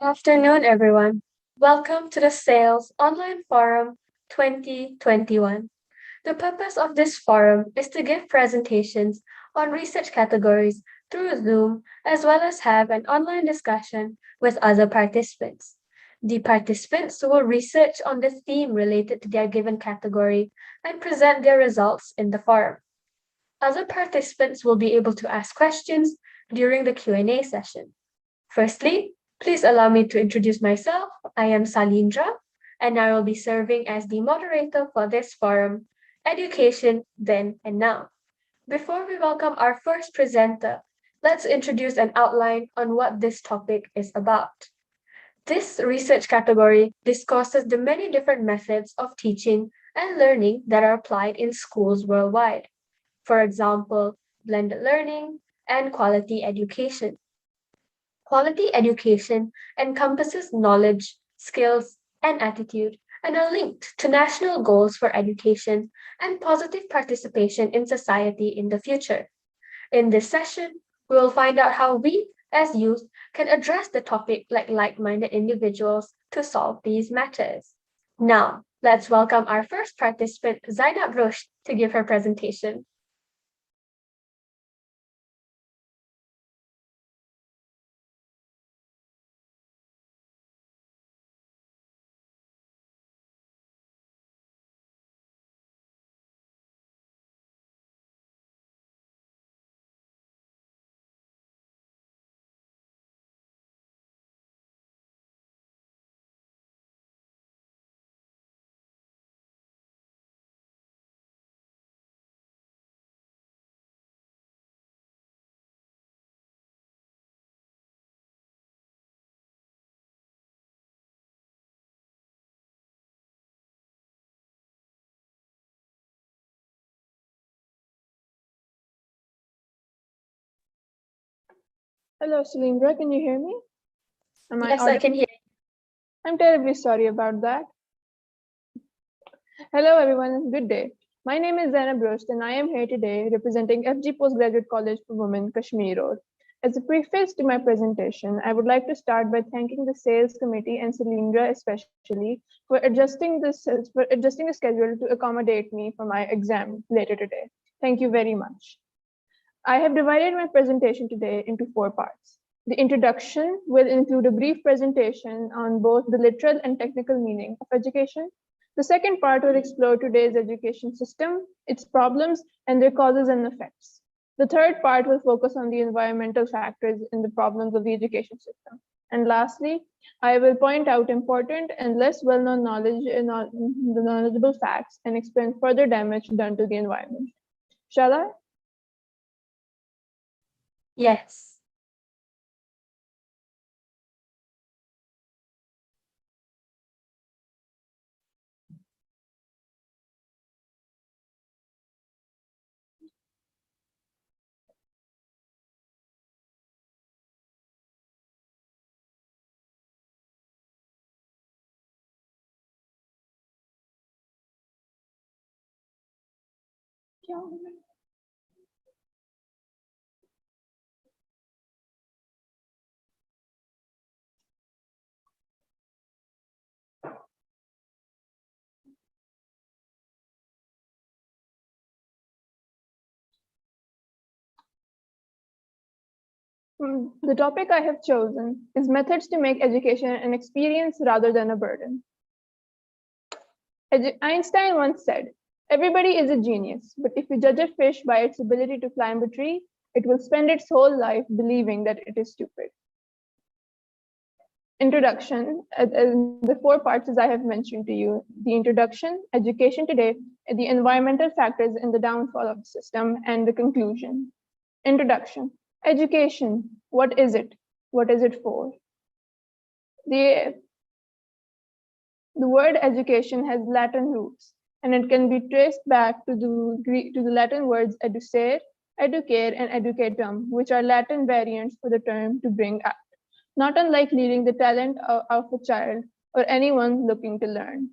Good afternoon, everyone. Welcome to the Sales Online Forum 2021. The purpose of this forum is to give presentations on research categories through Zoom, as well as have an online discussion with other participants. The participants will research on the theme related to their given category and present their results in the forum. Other participants will be able to ask questions during the Q&A session. Firstly, please allow me to introduce myself. I am Salindra, and I will be serving as the moderator for this forum, Education Then and Now. Before we welcome our first presenter, let's introduce an outline on what this topic is about. This research category discusses the many different methods of teaching and learning that are applied in schools worldwide. For example, blended learning and quality education. Quality education encompasses knowledge, skills, and attitude, and are linked to national goals for education and positive participation in society in the future. In this session, we will find out how we, as youth, can address the topic like minded individuals to solve these matters. Now, let's welcome our first participant, Zainab to give her presentation. Hello, Salindra, can you hear me? Yes, I can hear you. I'm terribly sorry about that. Hello, everyone. Good day. My name is Zainab and I am here today representing FG Postgraduate College for Women, Kashmir Road. As a preface to my presentation, I would like to start by thanking the sales committee and Salindra especially for adjusting the schedule to accommodate me for my exam later today. Thank you very much. I have divided my presentation today into 4 parts. The introduction will include a brief presentation on both the literal and technical meaning of education. The second part will explore today's education system, its problems, and their causes and effects. The third part will focus on the environmental factors in the problems of the education system. And lastly, I will point out important and less well-known knowledge and the knowledgeable facts and explain further damage done to the environment. Shall I? Yes. The topic I have chosen is methods to make education an experience rather than a burden. Einstein once said, "Everybody is a genius, but if you judge a fish by its ability to climb a tree, it will spend its whole life believing that it is stupid." Introduction, the 4 parts as I have mentioned to you: the introduction, education today, the environmental factors in the downfall of the system, and the conclusion. Introduction. Education, what is it? What is it for? The word education has Latin roots, and it can be traced back to the Latin words educere, educare, and educatum, which are Latin variants for the term to bring up, not unlike leading the talent of a child or anyone looking to learn.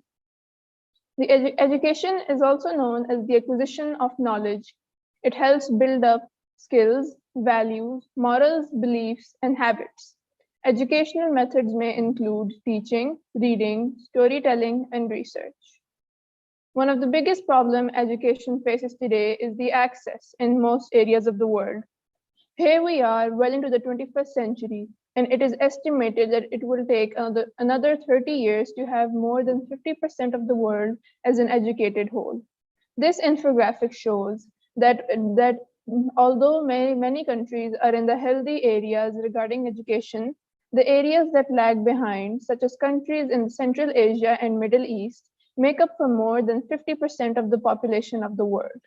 The education is also known as the acquisition of knowledge. It helps build up skills, values, morals, beliefs, and habits. Educational methods may include teaching, reading, storytelling, and research. One of the biggest problems education faces today is the access in most areas of the world. Here we are, well into the 21st century, and it is estimated that it will take another 30 years to have more than 50% of the world as an educated whole. This infographic shows that although many countries are in the healthy areas regarding education, the areas that lag behind, such as countries in Central Asia and Middle East, make up for more than 50% of the population of the world.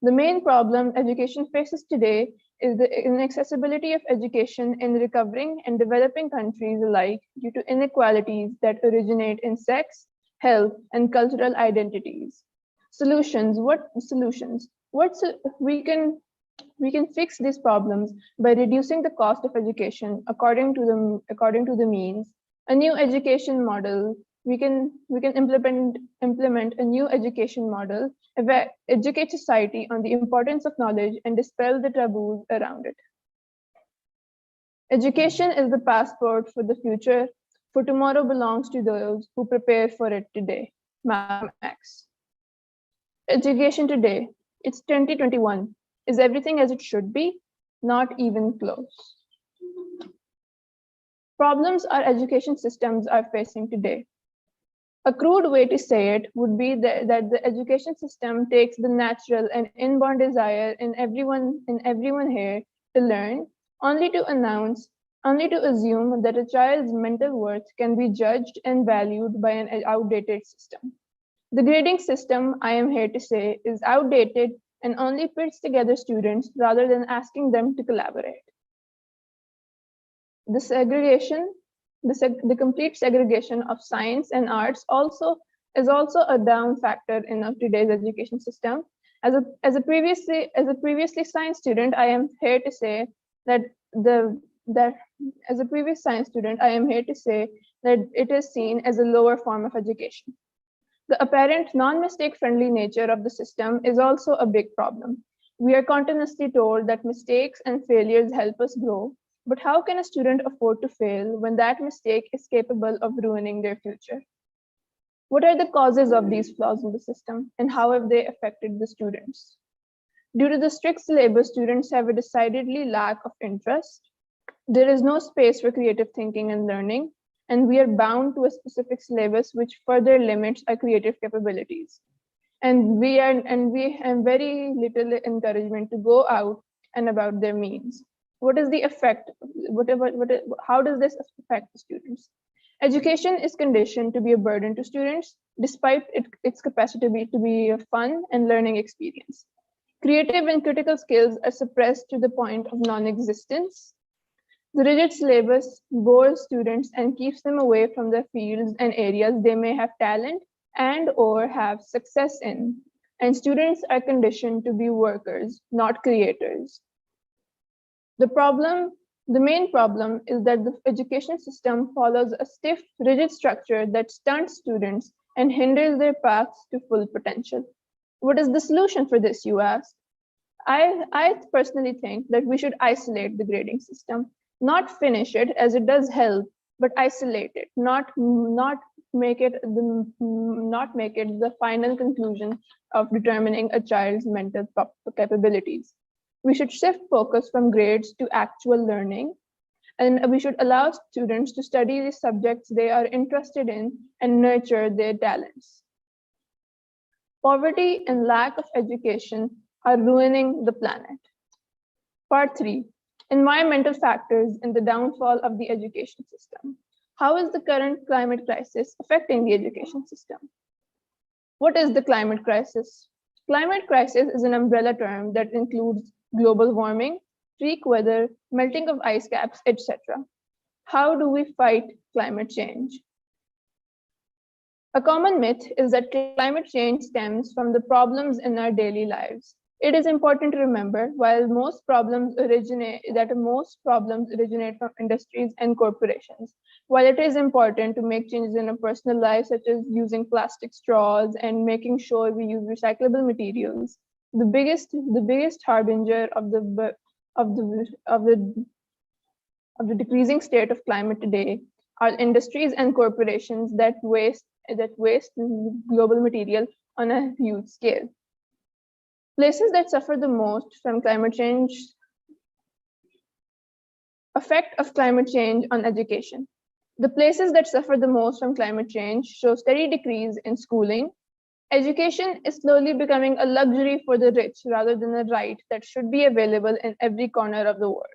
The main problem education faces today is the inaccessibility of education in recovering and developing countries alike due to inequalities that originate in sex, health, and cultural identities. Solutions. What solutions? We can fix these problems by reducing the cost of education according to the means. A new education model. We can implement a new education model, educate society on the importance of knowledge, and dispel the taboos around it. Education is the passport for the future, for tomorrow belongs to those who prepare for it today. Malcolm X. Education today, it's 2021. Is everything as it should be? Not even close. Problems our education systems are facing today. A crude way to say it would be that the education system takes the natural and inborn desire in everyone here to learn, only to assume that a child's mental worth can be judged and valued by an outdated system. The grading system, I am here to say, is outdated and only puts together students rather than asking them to collaborate. The segregation, the complete segregation of science and arts is also a down factor in today's education system. As a previously science student, I am here to say that as a previous science student, I am here to say that it is seen as a lower form of education. The apparent non-mistake friendly nature of the system is also a big problem. We are continuously told that mistakes and failures help us grow, but how can a student afford to fail when that mistake is capable of ruining their future? What are the causes of these flaws in the system, and how have they affected the students? Due to the strict syllabus, students have a decidedly lack of interest. There is no space for creative thinking and learning, and we are bound to a specific syllabus which further limits our creative capabilities. And we have very little encouragement to go out and about their means. What is the effect? How does this affect the students? Education is conditioned to be a burden to students, despite its capacity to be a fun and learning experience. Creative and critical skills are suppressed to the point of non-existence. The rigid syllabus bores students and keeps them away from the fields and areas they may have talent and/or have success in. And students are conditioned to be workers, not creators. The main problem is that the education system follows a stiff, rigid structure that stunts students and hinders their paths to full potential. What is the solution for this, you ask? I personally think that we should isolate the grading system, not finish it as it does help, but isolate it, not make it the final conclusion of determining a child's mental capabilities. We should shift focus from grades to actual learning, and we should allow students to study the subjects they are interested in and nurture their talents. Poverty and lack of education are ruining the planet. Part 3. Environmental factors in the downfall of the education system. How is the current climate crisis affecting the education system? What is the climate crisis? Climate crisis is an umbrella term that includes global warming, freak weather, melting of ice caps, etc. How do we fight climate change? A common myth is that climate change stems from the problems in our daily lives. It is important to remember, while most problems originate from industries and corporations. While it is important to make changes in a personal life, such as using plastic straws and making sure we use recyclable materials, the biggest harbinger of the of the decreasing state of climate today are industries and corporations that waste global material on a huge scale. Places that suffer the most from climate change, effect of climate change on education. The places that suffer the most from climate change show steady decrease in schooling. Education is slowly becoming a luxury for the rich rather than a right that should be available in every corner of the world.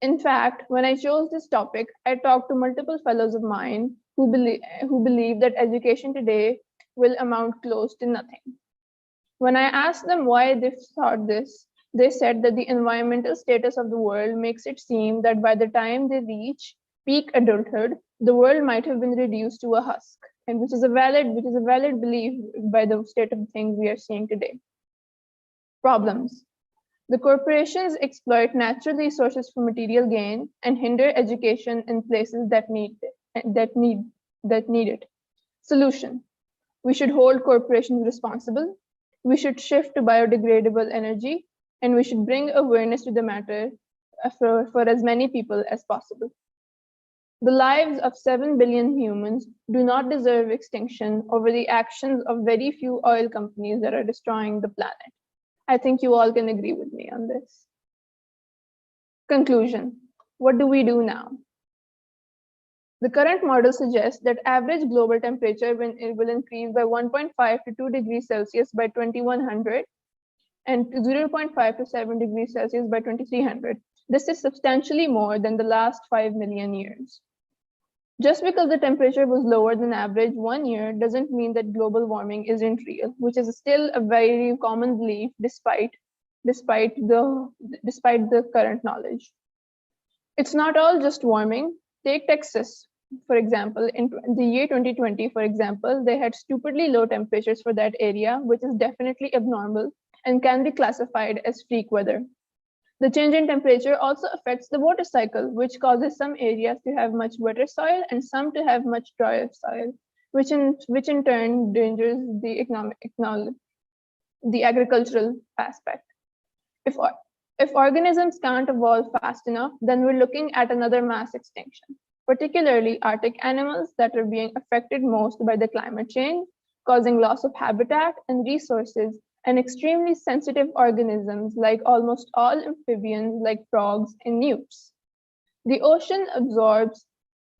In fact, when I chose this topic, I talked to multiple fellows of mine who believe that education today will amount close to nothing. When I asked them why they thought this, they said that the environmental status of the world makes it seem that by the time they reach peak adulthood, the world might have been reduced to a husk, and which is a valid belief by the state of things we are seeing today. Problems. The corporations exploit natural resources for material gain and hinder education in places that need it. Solution. We should hold corporations responsible. We should shift to biodegradable energy, and we should bring awareness to the matter for as many people as possible. The lives of 7 billion humans do not deserve extinction over the actions of very few oil companies that are destroying the planet. I think you all can agree with me on this. Conclusion. What do we do now? The current model suggests that average global temperature will increase by 1.5 to 2 degrees Celsius by 2100 and 0.5 to 7 degrees Celsius by 2300. This is substantially more than the last 5 million years. Just because the temperature was lower than average 1 year doesn't mean that global warming isn't real, which is still a very common belief despite the current knowledge. It's not all just warming. Take Texas, for example. In the year 2020, for example, they had stupidly low temperatures for that area, which is definitely abnormal and can be classified as freak weather. The change in temperature also affects the water cycle, which causes some areas to have much wetter soil and some to have much drier soil, which in turn endangers the agricultural aspect. If organisms can't evolve fast enough, then we're looking at another mass extinction, particularly Arctic animals that are being affected most by the climate change, causing loss of habitat and resources, and extremely sensitive organisms like almost all amphibians like frogs and newts. The ocean absorbs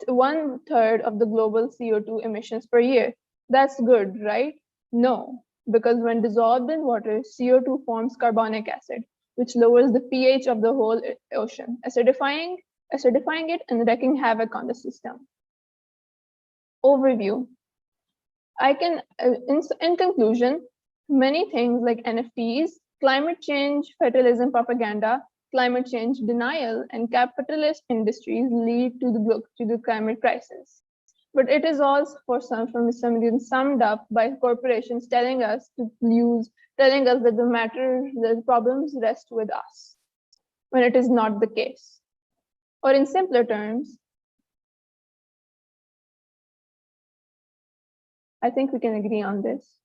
1/3 of the global CO2 emissions per year. That's good, right? No, because when dissolved in water, CO2 forms carbonic acid, which lowers the pH of the whole ocean, acidifying it and wreaking havoc on the system. Overview. In conclusion, many things like NFTs, climate change, fatalism propaganda, climate change denial, and capitalist industries lead to the climate crisis. But it is all for some reason summed up by corporations telling us that the problems rest with us, when it is not the case. Or in simpler terms, I think we can agree on this.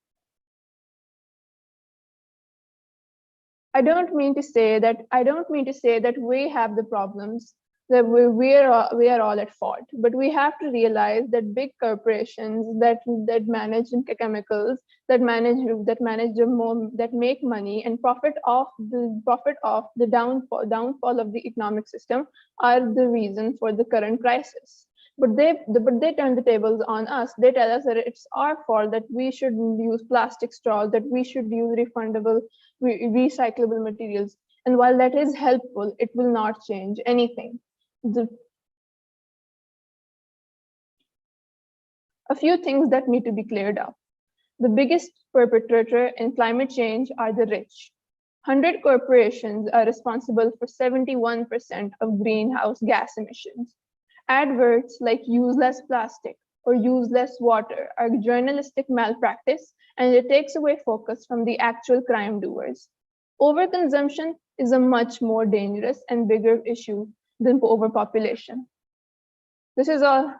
I don't mean to say that we have the problems, that we are all at fault, but we have to realize that big corporations that manage chemicals, that make money and profit off the downfall of the economic system are the reason for the current crisis. But they turn the tables on us. They tell us that it's our fault, that we should use plastic straws, that we should use refundable, recyclable materials. And while that is helpful, it will not change anything. A few things that need to be cleared up. The biggest perpetrator in climate change are the rich. 100 corporations are responsible for 71% of greenhouse gas emissions. Adverts like use less plastic or use less water are journalistic malpractice, and it takes away focus from the actual crime doers. Overconsumption is a much more dangerous and bigger issue than overpopulation. This is all.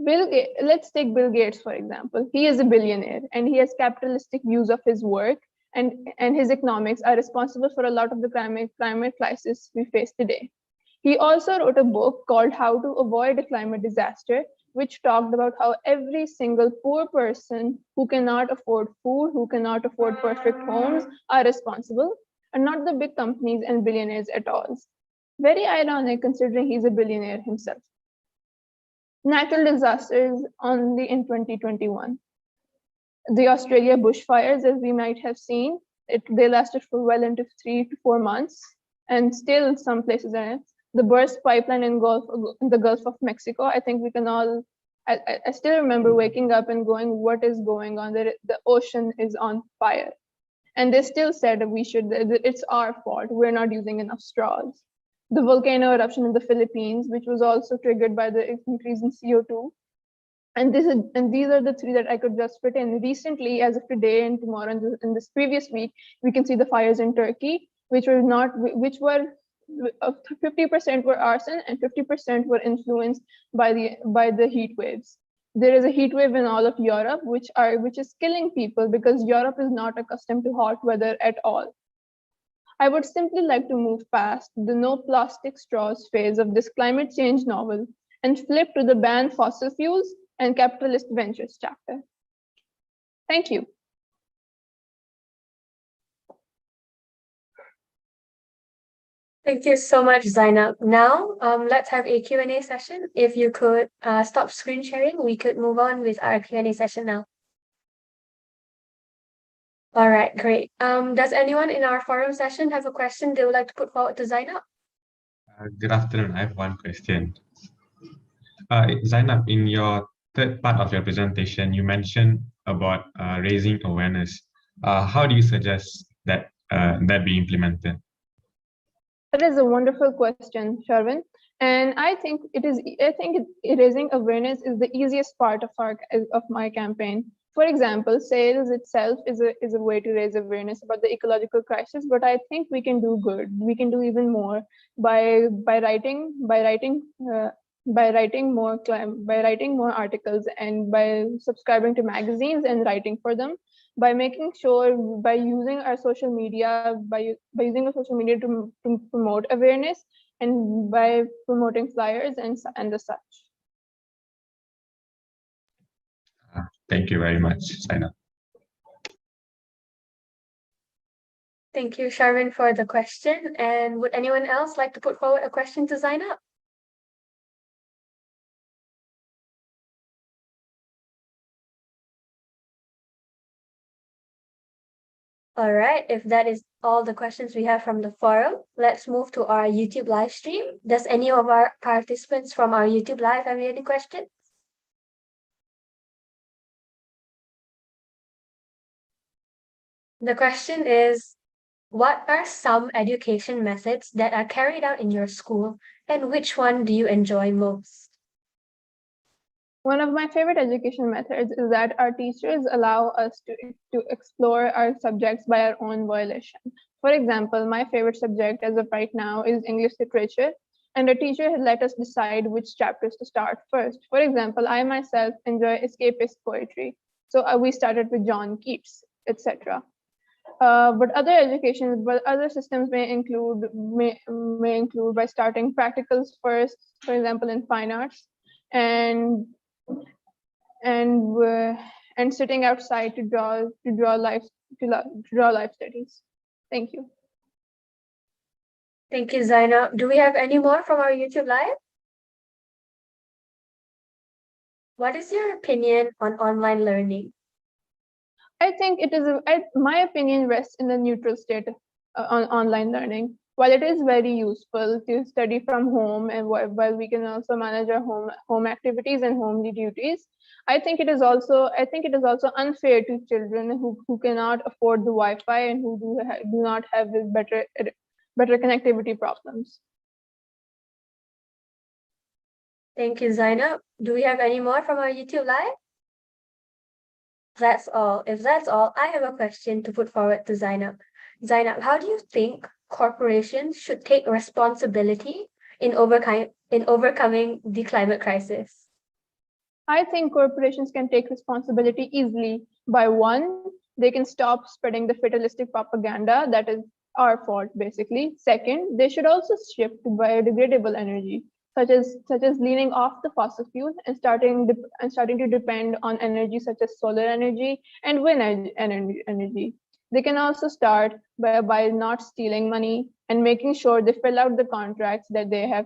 Let's take Bill Gates, for example. He is a billionaire and he has capitalistic views of his work, and his economics are responsible for a lot of the climate crisis we face today. He also wrote a book called How to Avoid a Climate Disaster, which talked about how every single poor person who cannot afford food, who cannot afford perfect homes, are responsible, and not the big companies and billionaires at all. Very ironic considering he's a billionaire himself. Natural disasters only in 2021. The Australia bushfires, as we might have seen, they lasted for well into 3 to 4 months, and still some places are in. The burst pipeline in the Gulf of Mexico. I think we can all. I still remember waking up and going, "What is going on? The ocean is on fire," and they still said we should. It's our fault. We're not using enough straws. The volcano eruption in the Philippines, which was also triggered by the increase in CO2. And these are the three that I could just fit in. Recently, as of today and tomorrow, and in this previous week, we can see the fires in Turkey, which were 50% were arson and 50% were influenced by the heat waves. There is a heat wave in all of Europe, which is killing people because Europe is not accustomed to hot weather at all. I would simply like to move past the no plastic straws phase of this climate change novel and flip to the ban fossil fuels and capitalist ventures chapter. Thank you. Thank you so much, Zainab. Now, let's have a Q&A session. If you could stop screen sharing, we could move on with our Q&A session now. All right, great. Does anyone in our forum session have a question they would like to put forward to Zainab? Good afternoon. I have one question. Zainab, in your third part of your presentation, you mentioned about raising awareness. How do you suggest that that be implemented? That is a wonderful question, Charvin. And I think raising awareness is the easiest part of my campaign. For example, SAEYLS itself is a way to raise awareness about the ecological crisis, but I think we can do good. We can do even more by writing more articles and by subscribing to magazines and writing for them, by making sure by using our social media to promote awareness, and by promoting flyers and the such. Thank you very much, Zainab. Thank you, Charvin, for the question. And would anyone else like to put forward a question to Zainab? All right, if that is all the questions we have from the forum, let's move to our YouTube live stream. Does any of our participants from our YouTube live have any questions? The question is, what are some education methods that are carried out in your school, and which one do you enjoy most? One of my favorite education methods is that our teachers allow us to explore our subjects by our own volition. For example, my favorite subject as of right now is English literature, and the teacher had let us decide which chapters to start first. For example, I myself enjoy escapist poetry, so we started with John Keats, etc. But other systems may include by starting practicals first, for example, in fine arts, and sitting outside to draw life studies. Thank you. Thank you, Zainab. Do we have any more from our YouTube live? What is your opinion on online learning? I think my opinion rests in the neutral state on online learning. While it is very useful to study from home, and while we can also manage our home activities and homely duties, I think it is also unfair to children who cannot afford the Wi-Fi and who do not have this better connectivity problems. Thank you, Zainab. Do we have any more from our YouTube live? That's all. If that's all, I have a question to put forward to Zainab. Zainab, how do you think corporations should take responsibility in overcoming the climate crisis? I think corporations can take responsibility easily by one, they can stop spreading the fatalistic propaganda that is our fault, basically. Second, they should also shift to biodegradable energy, such as leaning off the fossil fuel and starting to depend on energy such as solar energy and wind energy. They can also start by not stealing money and making sure they fill out the contracts that they have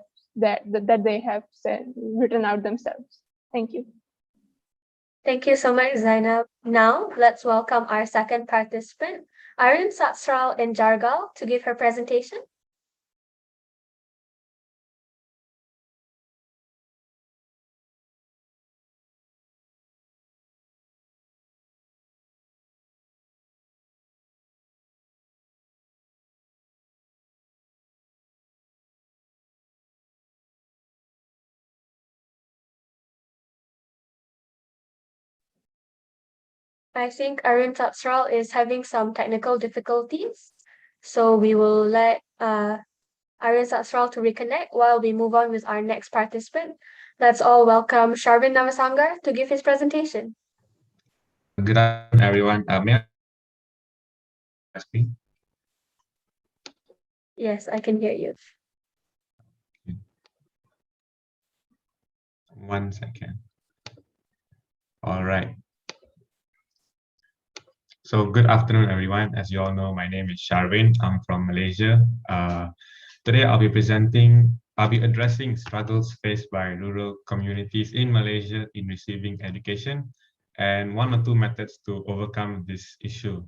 written out themselves. Thank you. Thank you so much, Zainab. Now, let's welcome our second participant, Arun Satsral in Jargal, to give her presentation. I think Arun Satsral is having some technical difficulties, so we will let Arun Satsral to reconnect while we move on with our next participant. Let's all welcome Charvin Navasangar to give his presentation. Good afternoon, everyone. May I speak? Yes, I can hear you. 1 second. All right. So good afternoon, everyone. As you all know, my name is Charvin. I'm from Malaysia. Today, I'll be addressing struggles faced by rural communities in Malaysia in receiving education and one or two methods to overcome this issue.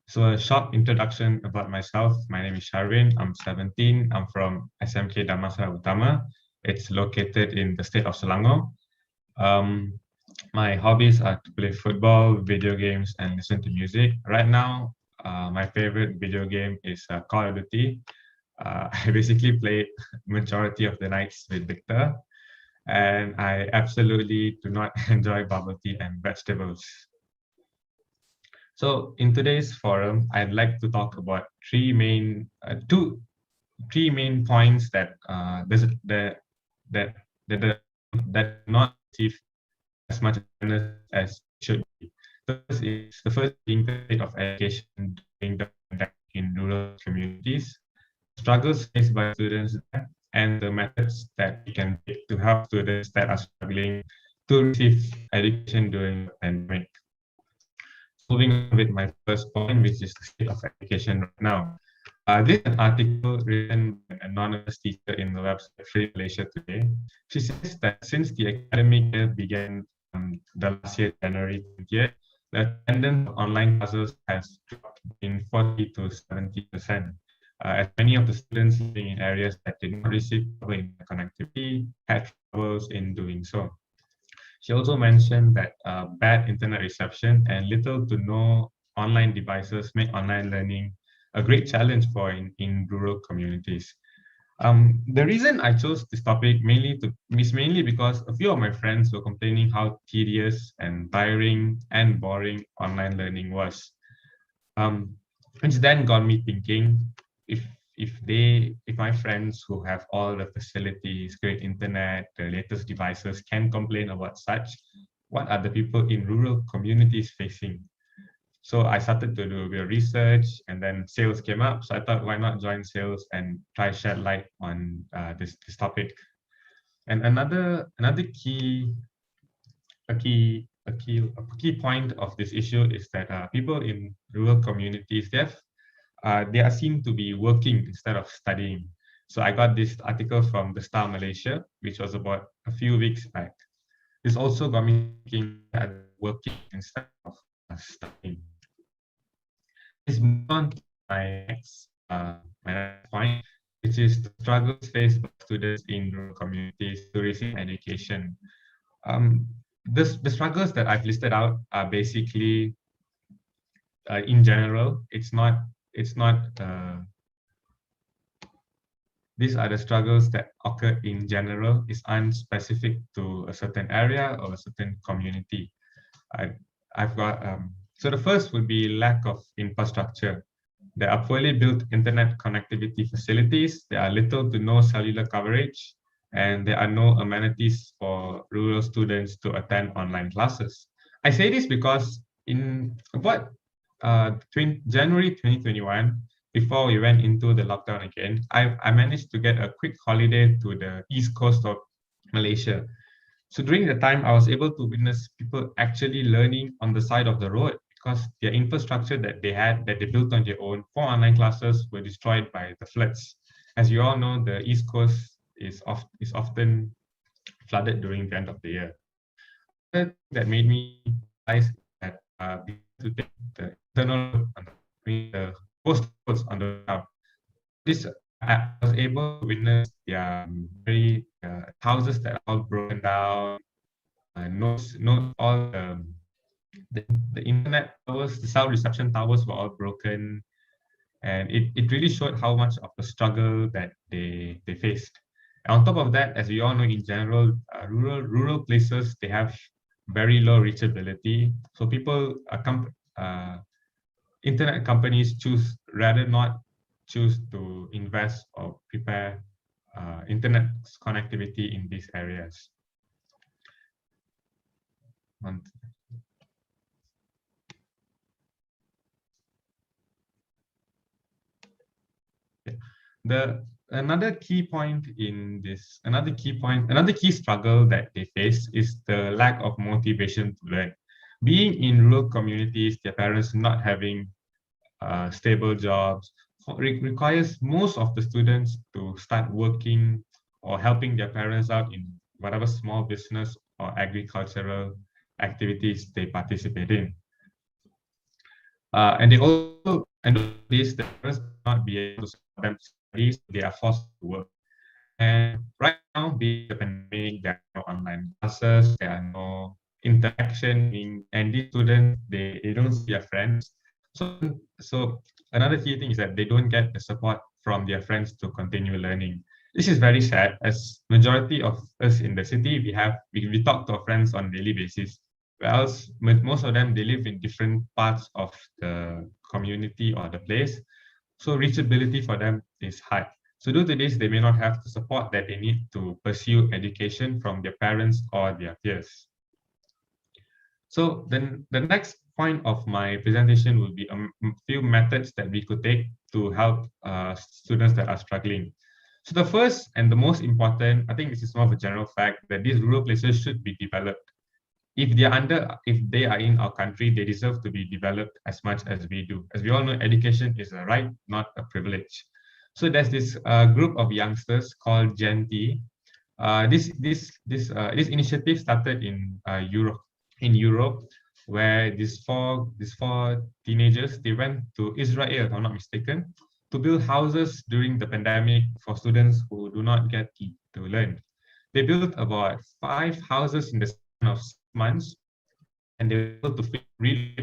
So a short introduction about myself. My name is Charvin. I'm 17. I'm from SMK Damansara Utama. It's located in the state of Selangor. My hobbies are to play football, video games, and listen to music. Right now, my favorite video game is Call of Duty. I basically play majority of the nights with Victor, and I absolutely do not enjoy bubble tea and vegetables. So in today's forum, I'd like to talk about three main points that that not receive as much awareness as should be. The first being the state of education during the pandemic in rural communities, struggles faced by students there, and the methods that we can take to help students that are struggling to receive education during the pandemic. Moving on with my first point, which is the state of education right now. This is an article written by an anonymous teacher in the website Free Malaysia Today. She says that since the academic year began the last year, January 20th, the attendance of online classes has dropped in 40 to 70%, as many of the students living in areas that did not receive proper internet connectivity had troubles in doing so. She also mentioned that bad internet reception and little to no online devices make online learning a great challenge for in rural communities. The reason I chose this topic is mainly because a few of my friends were complaining how tedious and tiring and boring online learning was. Which then got me thinking, if my friends who have all the facilities, great internet, the latest devices can complain about such, what are the people in rural communities facing? So I started to do a bit of research, and then SAEYLS came up. So I thought, why not join SAEYLS and try shed light on this topic? And another key point of this issue is that people in rural communities, they are seen to be working instead of studying. So I got this article from the Star Malaysia, which was about a few weeks back. This also got me thinking at working instead of studying. Let's move on to my next point, which is the struggles faced by students in rural communities to receive education. The struggles that I've listed out are basically, in general, these are the struggles that occur in general. It's unspecific to a certain area or a certain community. I've got so the first would be lack of infrastructure. There are poorly built internet connectivity facilities. There are little to no cellular coverage, and there are no amenities for rural students to attend online classes. I say this because in January 2021, before we went into the lockdown again, I managed to get a quick holiday to the east coast of Malaysia. So during the time, I was able to witness people actually learning on the side of the road because their infrastructure that they had, that they built on their own for online classes, were destroyed by the floods. As you all know, the East Coast is often flooded during the end of the year. Another thing that made me realize that to take the internal road the coast roads on the way out. This I was able to witness their very houses that are all broken down. Note all the internet towers, the cell reception towers were all broken, and it really showed how much of the struggle that they faced. And on top of that, as we all know, in general, rural places, they have very low reachability. So people, internet companies rather not choose to invest or prepare internet connectivity in these areas. Another key struggle that they face is the lack of motivation to learn. Being in rural communities, their parents not having stable jobs requires most of the students to start working or helping their parents out in whatever small business or agricultural activities they participate in. And this, the parents not be able to support them to study, so they are forced to work. And right now, being the pandemic, there are no online classes, there are no interaction, and these students, they don't see their friends. So another key thing is that they don't get the support from their friends to continue learning. This is very sad, as majority of us in the city, we talk to our friends on a daily basis. Whereas most of them, they live in different parts of the community or the place. So reachability for them is hard. So due to this, they may not have the support that they need to pursue education from their parents or their peers. So then the next point of my presentation will be a few methods that we could take to help students that are struggling. So the first and the most important, I think this is more of a general fact, that these rural places should be developed. If they are in our country, they deserve to be developed as much as we do. As we all know, education is a right, not a privilege. So there's this group of youngsters called Gen T. This initiative started in Europe, where these four teenagers, they went to Israel, if I'm not mistaken, to build houses during the pandemic for students who do not get to learn. They built about 5 houses in the span of 6 months, and they were able to fit really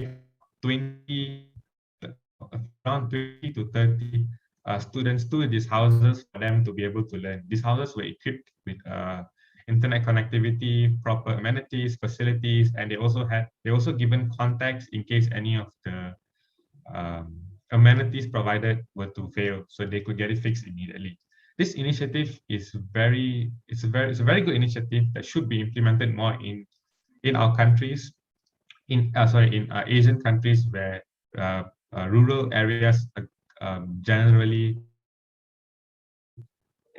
around 20 to 30 students to these houses for them to be able to learn. These houses were equipped with internet connectivity, proper amenities, facilities, and they also given contacts in case any of the amenities provided were to fail, so they could get it fixed immediately. This initiative is a very good initiative that should be implemented more in our countries, in Asian countries where rural areas generally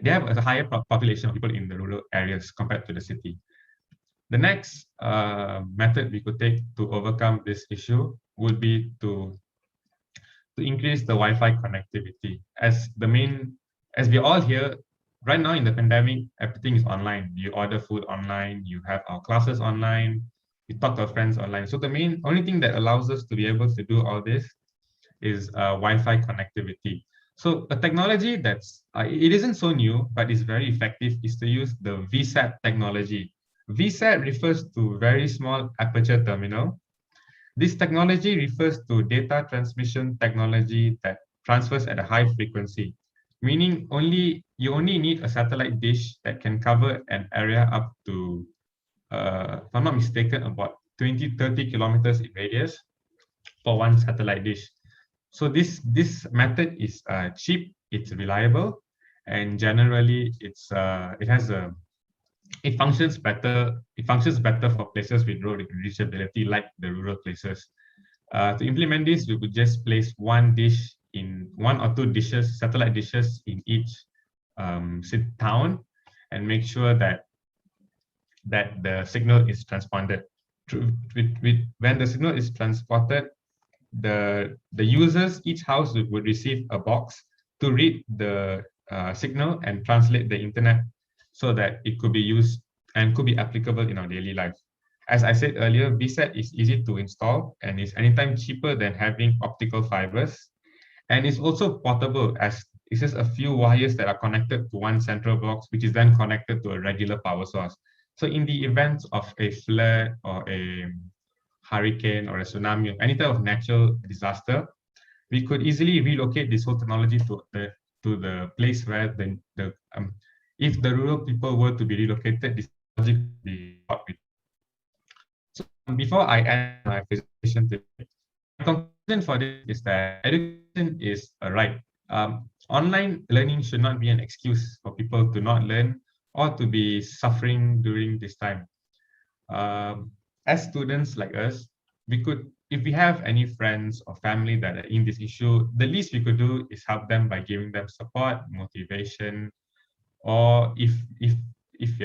they have a higher population of people in the rural areas compared to the city. The next method we could take to overcome this issue would be to increase the Wi-Fi connectivity. As we all hear, right now in the pandemic, everything is online. You order food online, you have our classes online, we talk to our friends online. So the only thing that allows us to be able to do all this is Wi-Fi connectivity. So a technology that's, it isn't so new, but is very effective, is to use the VSAT technology. VSAT refers to very small aperture terminal. This technology refers to data transmission technology that transfers at a high frequency, meaning you only need a satellite dish that can cover an area up to, if I'm not mistaken, about 20-30 kilometers in radius for one satellite dish. So this method is cheap, it's reliable, and generally it functions better. It functions better for places with low reachability, like the rural places. To implement this, we would just place one dish in 1 or 2 dishes, satellite dishes in each town, and make sure that the signal is transponded. When the signal is transported, the users, each house would receive a box to read the signal and translate the internet so that it could be used and could be applicable in our daily life. As I said earlier, VSAT is easy to install and is anytime cheaper than having optical fibers. And it's also portable, as it's just a few wires that are connected to one central box, which is then connected to a regular power source. So in the event of a flood or a hurricane or a tsunami or any type of natural disaster, we could easily relocate this whole technology to the place where if the rural people were to be relocated, this technology could be brought with. So before I end my presentation today, my conclusion for this is that education is a right. Online learning should not be an excuse for people to not learn or to be suffering during this time. As students like us, we could, if we have any friends or family that are in this issue, the least we could do is help them by giving them support, motivation, or if we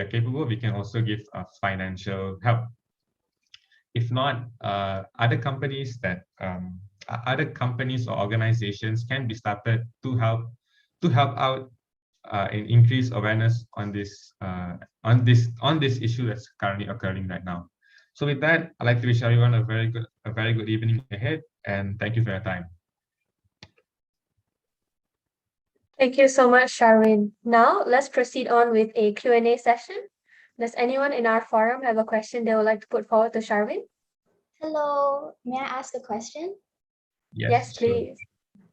are capable, we can also give financial help. If not, other companies or organizations can be started to help out and increase awareness on this issue that's currently occurring right now. So with that, I'd like to wish everyone a very good evening ahead, and thank you for your time. Thank you so much, Charvin. Now, let's proceed on with a Q&A session. Does anyone in our forum have a question they would like to put forward to Charvin? Hello, may I ask a question? Yes, sure. please.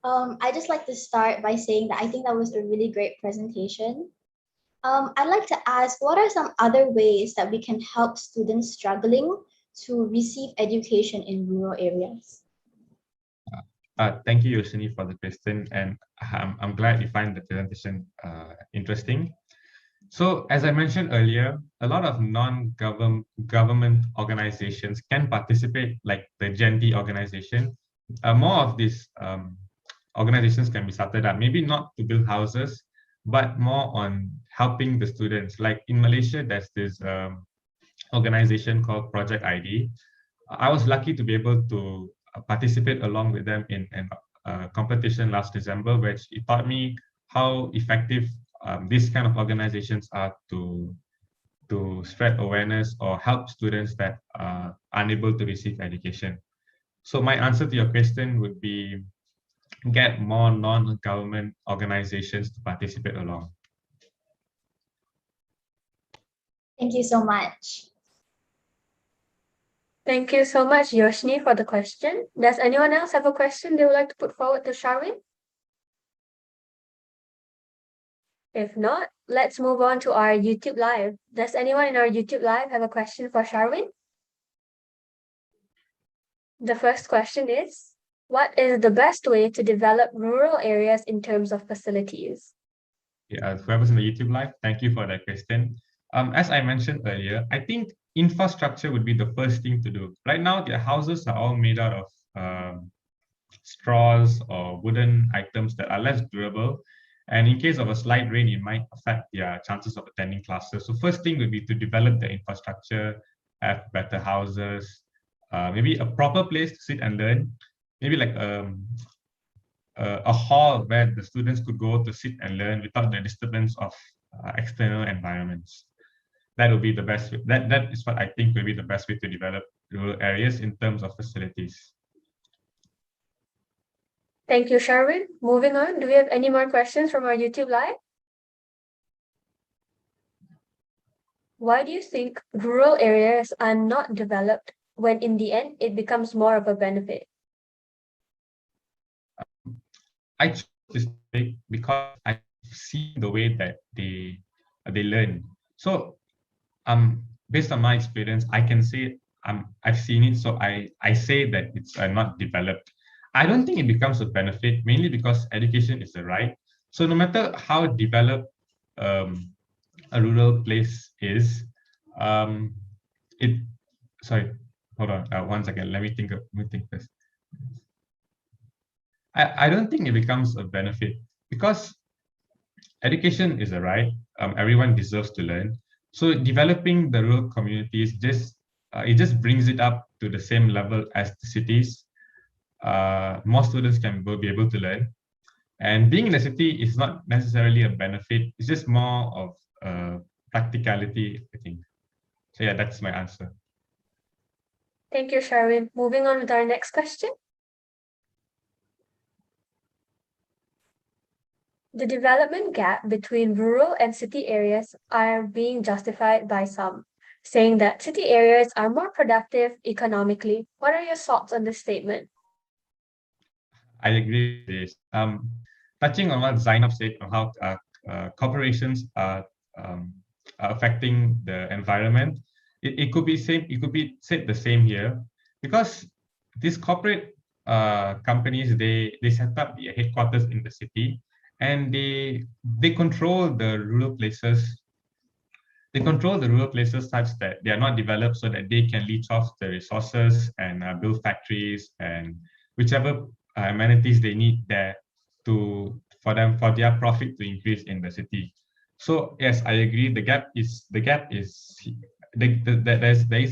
I'd just like to start by saying that I think that was a really great presentation. I'd like to ask, what are some other ways that we can help students struggling to receive education in rural areas? Thank you, Yoshini, for the question, and I'm glad you find the presentation interesting. So, as I mentioned earlier, a lot of non-government organizations can participate, like the Genti organization. More of these organizations can be started up, maybe not to build houses, but more on helping the students. Like in Malaysia, there's this organization called Project ID. I was lucky to be able to participate along with them in a competition last December, which it taught me how effective these kind of organizations are to spread awareness or help students that are unable to receive education. So my answer to your question would be get more non-government organizations to participate along. Thank you so much. Thank you so much, Yoshini, for the question. Does anyone else have a question they would like to put forward to Charvin? If not, let's move on to our YouTube Live. Does anyone in our YouTube Live have a question for Charvin? The first question is, what is the best way to develop rural areas in terms of facilities? Yeah, whoever's in the YouTube Live, thank you for that question. As I mentioned earlier, I think infrastructure would be the first thing to do. Right now, their houses are all made out of straws or wooden items that are less durable. And in case of a slight rain, it might affect their chances of attending classes. So first thing would be to develop the infrastructure, have better houses, maybe a proper place to sit and learn, maybe like a hall where the students could go to sit and learn without the disturbance of external environments. That would be the best way. That is what I think will be the best way to develop rural areas in terms of facilities. Thank you, Charvin. Moving on, do we have any more questions from our YouTube Live? Why do you think rural areas are not developed when in the end it becomes more of a benefit? I chose this topic because I see the way that they learn. So based on my experience, I can say I've seen it, so I say that it's not developed. I don't think it becomes a benefit, mainly because education is a right. So no matter how developed a rural place is, sorry, hold on, one second. Let me think this. I don't think it becomes a benefit because education is a right. Everyone deserves to learn. So developing the rural communities just it just brings it up to the same level as the cities. More students can be able to learn. And being in the city is not necessarily a benefit. It's just more of practicality, I think. So yeah, that's my answer. Thank you, Charvin. Moving on with our next question. The development gap between rural and city areas are being justified by some, saying that city areas are more productive economically. What are your thoughts on this statement? I agree with this. Touching on what Zainab said on how corporations um, are affecting the environment, it could be same. It could be said the same here because these corporate companies they set up the headquarters in the city and they control the rural places. They control the rural places such that they are not developed so that they can leech off the resources and build factories and whichever amenities they need there for their profit to increase in the city. So yes, I agree. There is a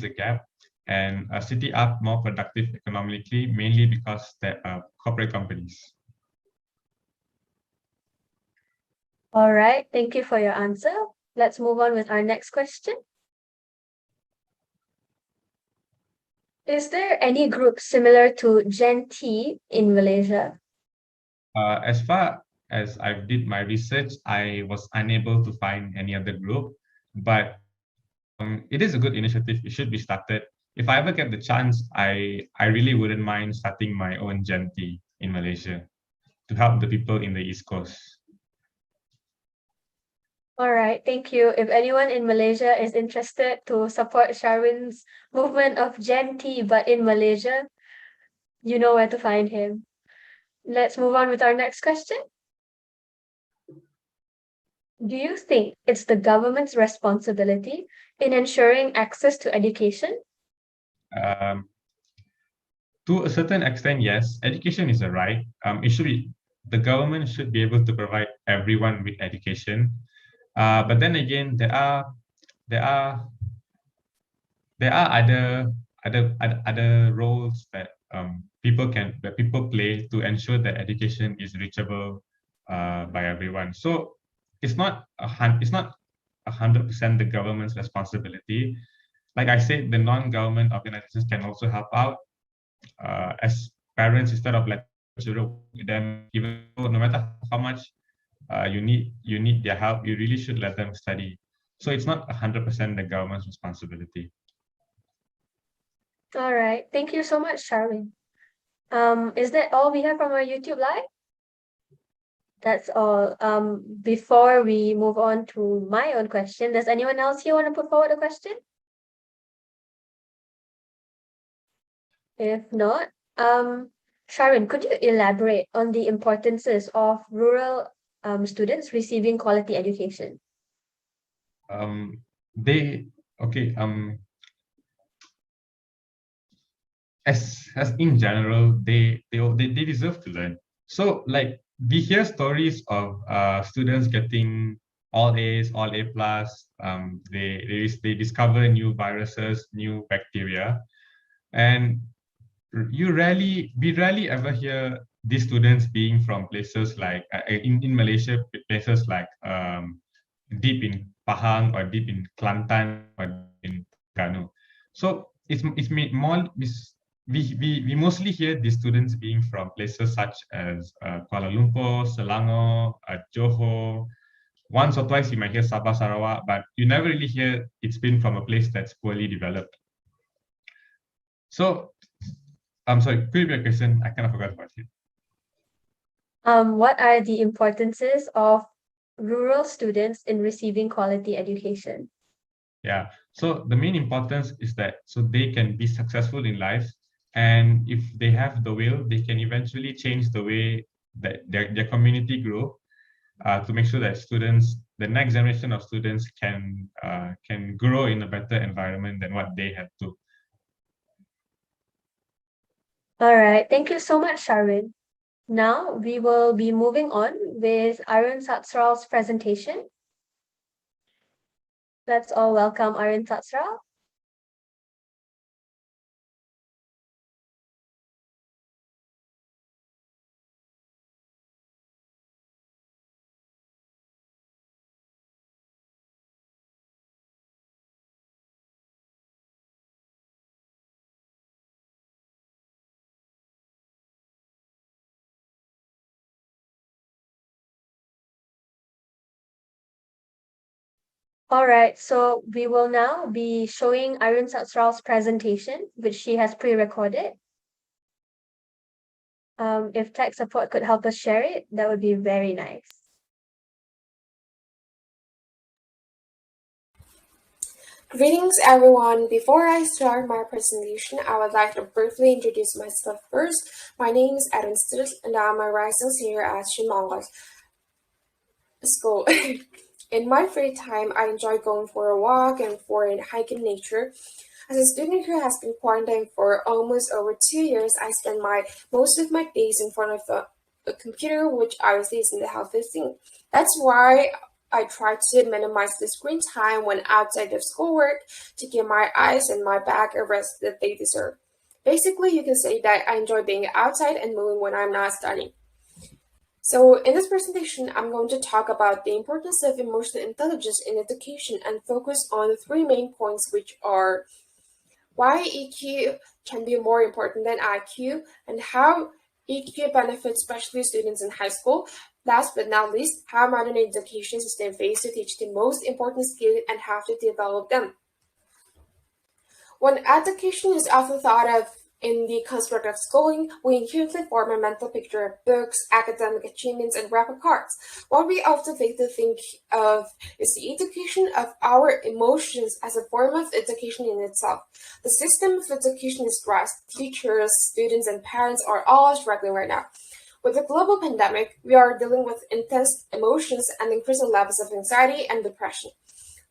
gap, and a city are more productive economically mainly because there are corporate companies. All right, thank you for your answer. Let's move on with our next question. Is there any group similar to Gen T in Malaysia? As far as I did my research, I was unable to find any other group, but it is a good initiative. It should be started. If I ever get the chance, I really wouldn't mind starting my own Genti in Malaysia to help the people in the East Coast. All right, thank you. If anyone in Malaysia is interested to support Charvin's movement of Gen T, but in Malaysia, you know where to find him. Let's move on with our next question. Do you think it's the government's responsibility in ensuring access to education? Um, to a certain extent, yes, education is a right. The government should be able to provide everyone with education. But then again, there are there are other roles that people play to ensure that education is reachable by everyone. So it's not 100% the government's responsibility. Like I said, the non-government organizations can also help out as parents instead of letting children work with them. Even though no matter how much you need their help, you really should let them study. So it's not 100% the government's responsibility. All right, thank you so much, Charvin. Is that all we have from our YouTube live? That's all. Before we move on to my own question, does anyone else here want to put forward a question? If not, Sharon, could you elaborate on the importances of rural students receiving quality education? Um, they okay. As in general, they deserve to learn. So like we hear stories of students getting all A's, all A plus. They discover new viruses, new bacteria, and we rarely ever hear these students being from places like in Malaysia, places like deep in Pahang or deep in Kelantan or in Terengganu. So we mostly hear these students being from places such as Kuala Lumpur, Selangor, Johor. Once or twice you might hear Sabah, Sarawak, but you never really hear it's been from a place that's poorly developed. So I'm sorry, could you repeat your question? I kind of forgot about it. What are the importances of rural students in receiving quality education? Yeah. So the main importance is that so they can be successful in life, and if they have the will, they can eventually change the way that their community grow to make sure that the next generation of students can grow in a better environment than what they had to. All right, thank you so much, Charvin. Now we will be moving on with Arun Satsral's presentation. Let's all welcome Arun Satsral. All right, so we will now be showing Arun Satsral's presentation, which she has pre-recorded. If tech support could help us share it, that would be very nice. Greetings everyone. Before I start my presentation, I would like to briefly introduce myself first. My name is Adam Stitt and I'm a rising senior at Shinmonga School. In my free time, I enjoy going for a walk and for a hike in nature. As a student who has been quarantined for almost over 2 years, I spend most of my days in front of a computer, which obviously isn't a healthy thing. That's why I try to minimize the screen time when outside of schoolwork to give my eyes and my back a rest that they deserve. Basically, you can say that I enjoy being outside and moving when I'm not studying. So in this presentation, I'm going to talk about the importance of emotional intelligence in education and focus on the three main points, which are why EQ can be more important than IQ and how EQ benefits especially students in high school. Last but not least, how modern education system fails to teach the most important skills and how to develop them. When education is often thought of in the construct of schooling, we inherently form a mental picture of books, academic achievements, and report cards. What we often fail to think of is the education of our emotions as a form of education in itself. The system of education is stressed. Teachers, students, and parents are all struggling right now. With the global pandemic, we are dealing with intense emotions and increasing levels of anxiety and depression.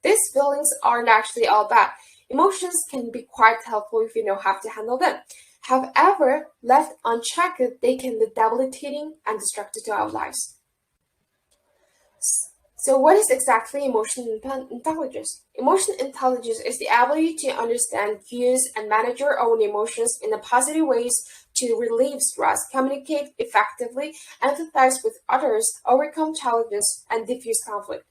These feelings aren't actually all bad. Emotions can be quite helpful if you know how to handle them. However, left unchecked, they can be debilitating and destructive to our lives. So what is exactly emotional intelligence? Emotional intelligence is the ability to understand, use, and manage your own emotions in a positive ways to relieve stress, communicate effectively, empathize with others, overcome challenges, and diffuse conflict.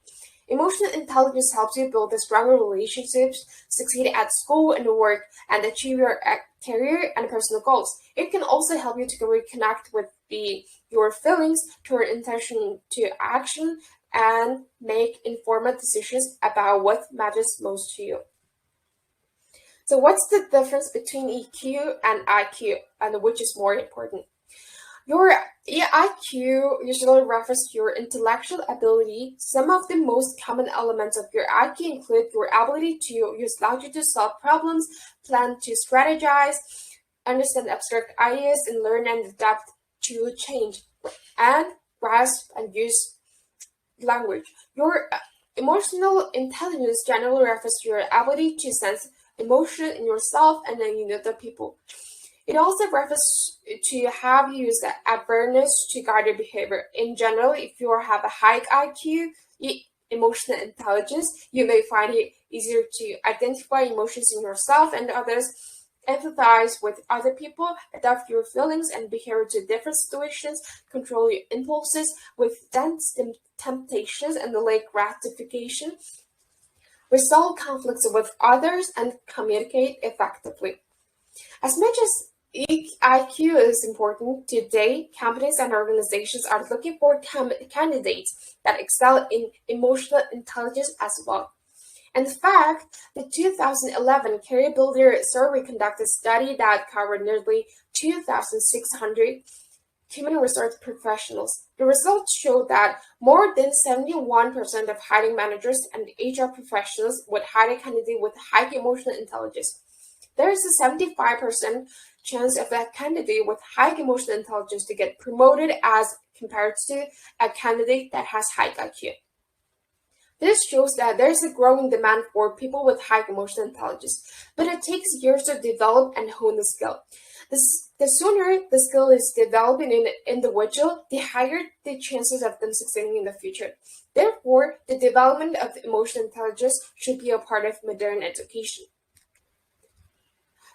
Emotional intelligence helps you build a stronger relationships, succeed at school and work, and achieve your career and personal goals. It can also help you to reconnect with your feelings, turn intention to action, and make informed decisions about what matters most to you. So what's the difference between EQ and IQ, and which is more important? Your IQ usually refers to your intellectual ability. Some of the most common elements of your IQ include your ability to use logic to solve problems, plan to strategize, understand abstract ideas, and learn and adapt to change, and grasp and use language. Your emotional intelligence generally refers to your ability to sense emotion in yourself and in other people. It also refers to how you use awareness to guide your behavior. In general, if you have a high IQ, emotional intelligence, you may find it easier to identify emotions in yourself and others, empathize with other people, adapt your feelings and behavior to different situations, control your impulses, withstand temptations and delay gratification, resolve conflicts with others, and communicate effectively. As much as IQ is important, today companies and organizations are looking for candidates that excel in emotional intelligence as well. In fact, the 2011 Career Builder survey conducted a study that covered nearly 2,600 human resource professionals. The results showed that more than 71% of hiring managers and HR professionals would hire a candidate with high emotional intelligence. There is a 75% chance of a candidate with high emotional intelligence to get promoted as compared to a candidate that has high IQ. This shows that there is a growing demand for people with high emotional intelligence, but it takes years to develop and hone the skill. The sooner the skill is developed in an individual, the higher the chances of them succeeding in the future. Therefore, the development of emotional intelligence should be a part of modern education.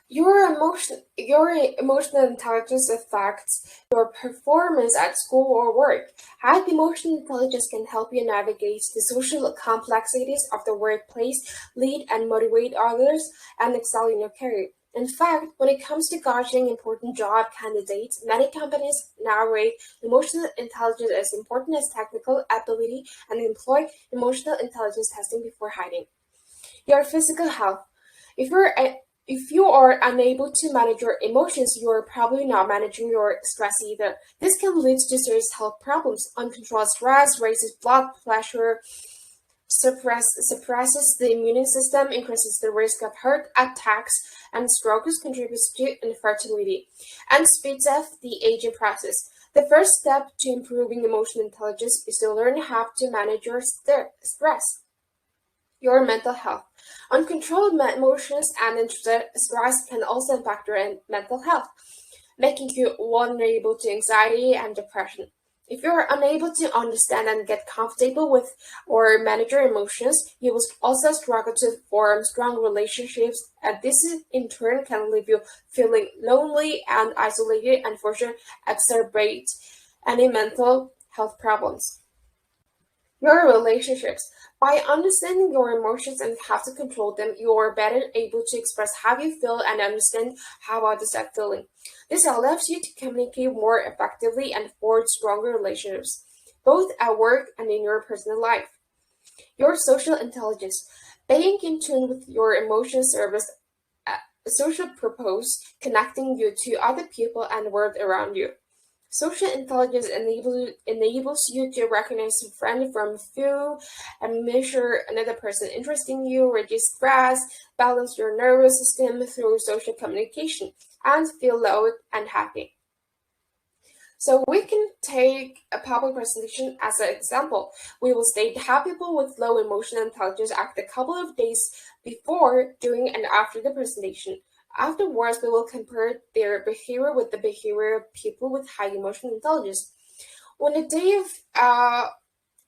Your emotional intelligence affects your performance at school or work. High emotional intelligence can help you navigate the social complexities of the workplace, lead and motivate others, and excel in your career. In fact, when it comes to gauging important job candidates, many companies now rate emotional intelligence as important as technical ability and employ emotional intelligence testing before hiring. Your physical health. If you are unable to manage your emotions, you are probably not managing your stress either. This can lead to serious health problems. Uncontrolled stress raises blood pressure, suppresses the immune system, increases the risk of heart attacks and strokes, contributes to infertility, and speeds up the aging process. The first step to improving emotional intelligence is to learn how to manage your stress. Your mental health. Uncontrolled emotions and stress can also impact your mental health, making you vulnerable to anxiety and depression. If you are unable to understand and get comfortable with or manage your emotions, you will also struggle to form strong relationships, and this in turn can leave you feeling lonely and isolated and for sure exacerbate any mental health problems. Your relationships. By understanding your emotions and how to control them, you are better able to express how you feel and understand how others are feeling. This allows you to communicate more effectively and forge stronger relationships, both at work and in your personal life. Your social intelligence. Being in tune with your emotions serves a social purpose, connecting you to other people and the world around you. Social intelligence enables you to recognize a friend from foe and measure another person's interest in you, reduce stress, balance your nervous system through social communication, and feel loved and happy. So we can take a public presentation as an example. We will state how people with low emotional intelligence act a couple of days before, during, and after the presentation. Afterwards, we will compare their behavior with the behavior of people with high emotional intelligence. When the day of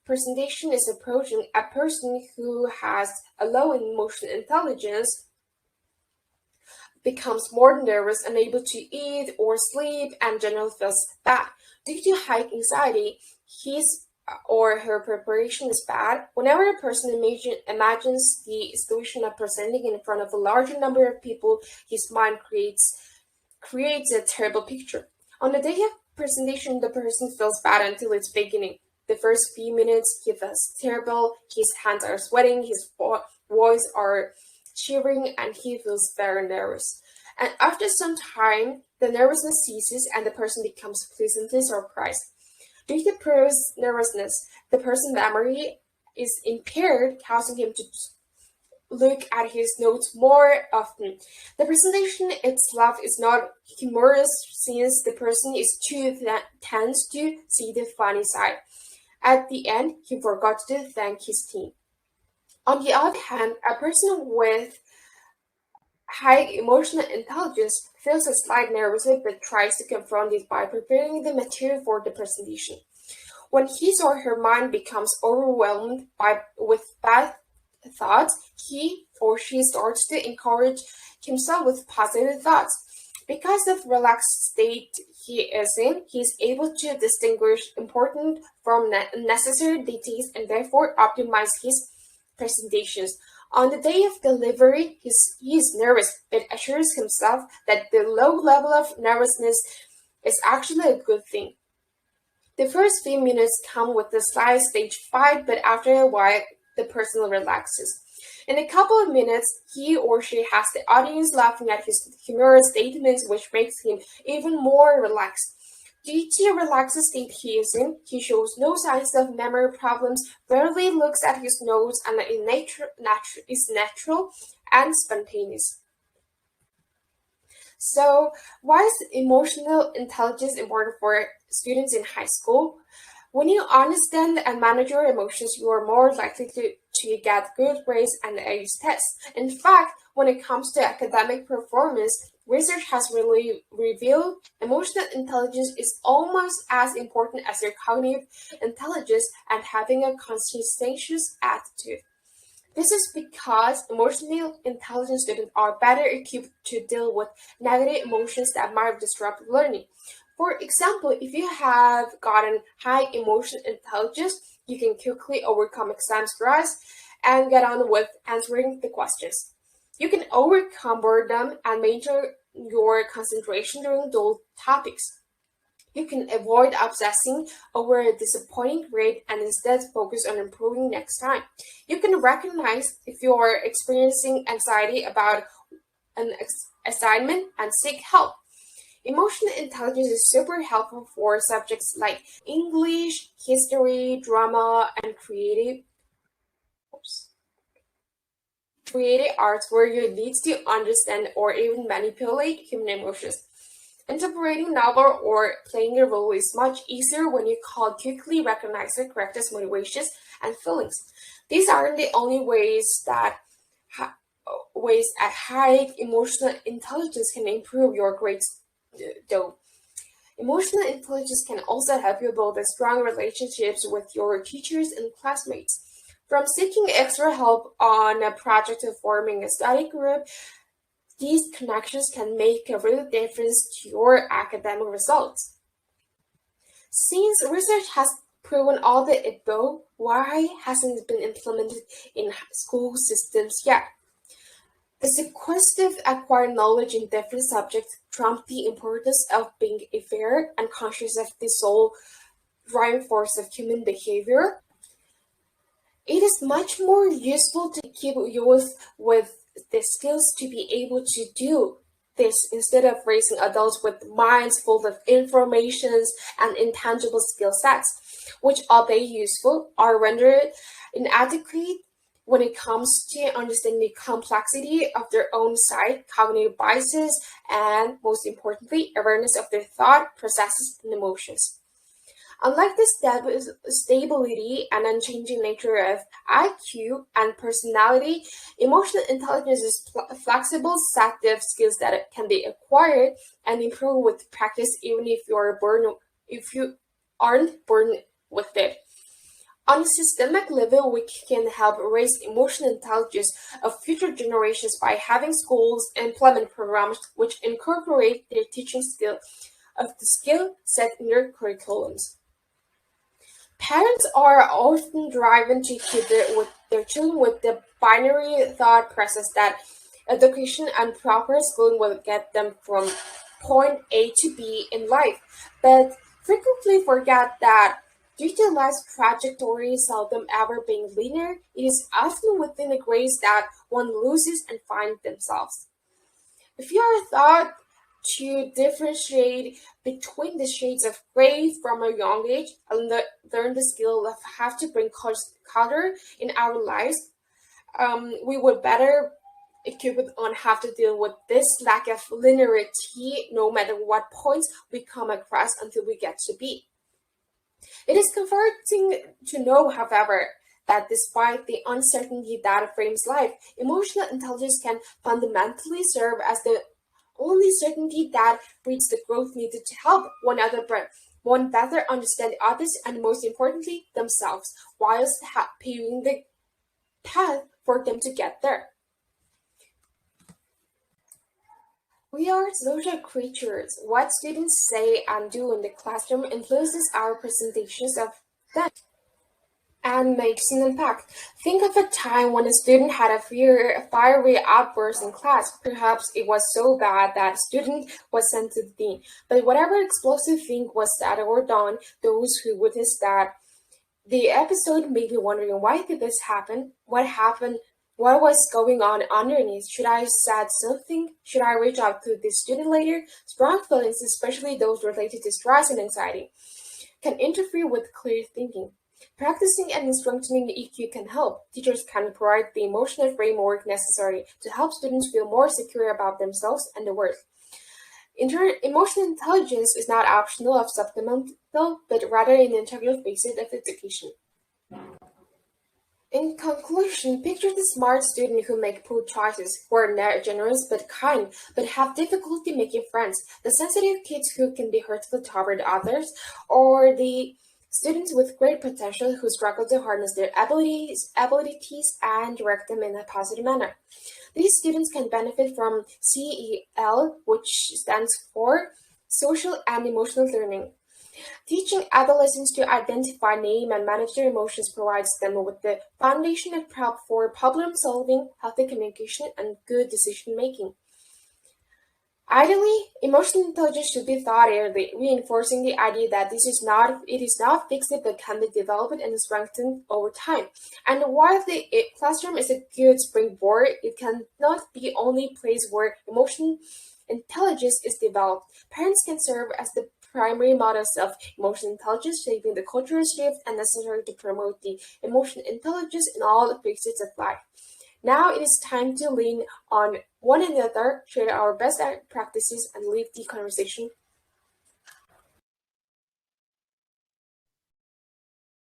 presentation is approaching, a person who has a low emotional intelligence becomes more nervous, unable to eat or sleep, and generally feels bad. Due to high anxiety, his or her preparation is bad. Whenever a person imagines the situation of presenting in front of a larger number of people, his mind creates a terrible picture. On the day of presentation, the person feels bad until its beginning. The first few minutes, he feels terrible, his hands are sweating, his voice are shivering, and he feels very nervous. And after some time, the nervousness ceases and the person becomes pleasantly surprised. Due to nervousness, the person's memory is impaired, causing him to look at his notes more often. The presentation itself is not humorous since the person is too tense to see the funny side. At the end, he forgot to thank his team. On the other hand, a person with high emotional intelligence feels a slight nervousness but tries to confront it by preparing the material for the presentation. When his or her mind becomes overwhelmed with bad thoughts, he or she starts to encourage himself with positive thoughts. Because of the relaxed state he is in, he is able to distinguish important from unnecessary details and therefore optimize his presentations. On the day of delivery, he is nervous, but assures himself that the low level of nervousness is actually a good thing. The first few minutes come with a slight stage fright, but after a while, the person relaxes. In a couple of minutes, he or she has the audience laughing at his humorous statements, which makes him even more relaxed. Due to a relaxed state he is in, he shows no signs of memory problems, rarely looks at his notes, and is natural and spontaneous. So, why is emotional intelligence important for students in high school? When you understand and manage your emotions, you are more likely to get good grades and ace tests. In fact, when it comes to academic performance, research has really revealed emotional intelligence is almost as important as your cognitive intelligence and having a conscientious attitude. This is because emotionally intelligent students are better equipped to deal with negative emotions that might disrupt learning. For example, if you have gotten high emotional intelligence, you can quickly overcome exam stress and get on with answering the questions. You can overcome boredom and maintain your concentration during dull topics. You can avoid obsessing over a disappointing grade and instead focus on improving next time. You can recognize if you are experiencing anxiety about an assignment and seek help. Emotional intelligence is super helpful for subjects like English, history, drama, and creative arts where you need to understand or even manipulate human emotions. Interpreting novel or playing a role is much easier when you can quickly recognize the character's motivations and feelings. These aren't the only ways at high emotional intelligence can improve your grades, though. Emotional intelligence can also help you build strong relationships with your teachers and classmates. From seeking extra help on a project to forming a study group, these connections can make a real difference to your academic results. Since research has proven all the above, why hasn't it been implemented in school systems yet? The sequential acquired knowledge in different subjects trump the importance of being aware and conscious of the sole driving force of human behavior. It is much more useful to equip youth with the skills to be able to do this instead of raising adults with minds full of informations and intangible skill sets, which, albeit useful, are rendered inadequate when it comes to understanding the complexity of their own psyche, cognitive biases, and most importantly, awareness of their thought processes and emotions. Unlike the stability and unchanging nature of IQ and personality, emotional intelligence is a flexible set of skills that can be acquired and improved with practice, even if you aren't born with it. On a systemic level, we can help raise emotional intelligence of future generations by having schools implement programs which incorporate their teaching skill of the skill set in their curriculums. Parents are often driven to keep their children with the binary thought process that education and proper schooling will get them from point A to B in life, but frequently forget that due to life's trajectory seldom ever being linear, it is often within the grades that one loses and finds themselves. If you are taught to differentiate between the shades of gray from a young age and learn the skill of how to bring color in our lives, we would better equipped on how to deal with this lack of linearity no matter what points we come across until we get to B. It is comforting to know, however, that despite the uncertainty that frames life, emotional intelligence can fundamentally serve as the only certainty that breeds the growth needed to help one better understand others and most importantly themselves, whilst paving the path for them to get there. We are social creatures. What students say and do in the classroom influences our presentations of them and makes an impact. Think of a time when a student had a fiery outburst in class. Perhaps it was so bad that a student was sent to the dean. But whatever explosive thing was said or done, those who witnessed the episode may be wondering, why did this happen? What happened? What was going on underneath? Should I have said something? Should I reach out to the student later? Strong feelings, especially those related to stress and anxiety, can interfere with clear thinking. Practicing and strengthening EQ can help. Teachers can provide the emotional framework necessary to help students feel more secure about themselves and the world. Emotional intelligence is not optional or supplemental, but rather an integral facet of education. In conclusion, picture the smart student who make poor choices, who are generous but kind, but have difficulty making friends, the sensitive kids who can be hurtful toward others, or the students with great potential who struggle to harness their abilities and direct them in a positive manner. These students can benefit from SAEL, which stands for Social and Emotional Learning. Teaching adolescents to identify, name, and manage their emotions provides them with the foundation for problem solving, healthy communication, and good decision making. Ideally, emotional intelligence should be taught early, reinforcing the idea that it is not fixed but can be developed and strengthened over time. And while the classroom is a good springboard, it cannot be only place where emotional intelligence is developed. Parents can serve as the primary models of emotional intelligence, shaping the cultural shift and necessary to promote the emotional intelligence in all phases of life. Now it is time to lean on one another, share our best practices, and lead the conversation.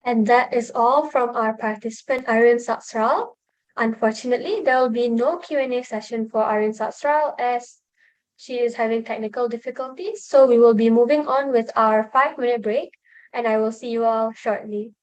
And that is all from our participant Arun Satsral. Unfortunately, there will be no Q&A session for Arun Satsral as she is having technical difficulties. So we will be moving on with our 5-minute break, and I will see you all shortly.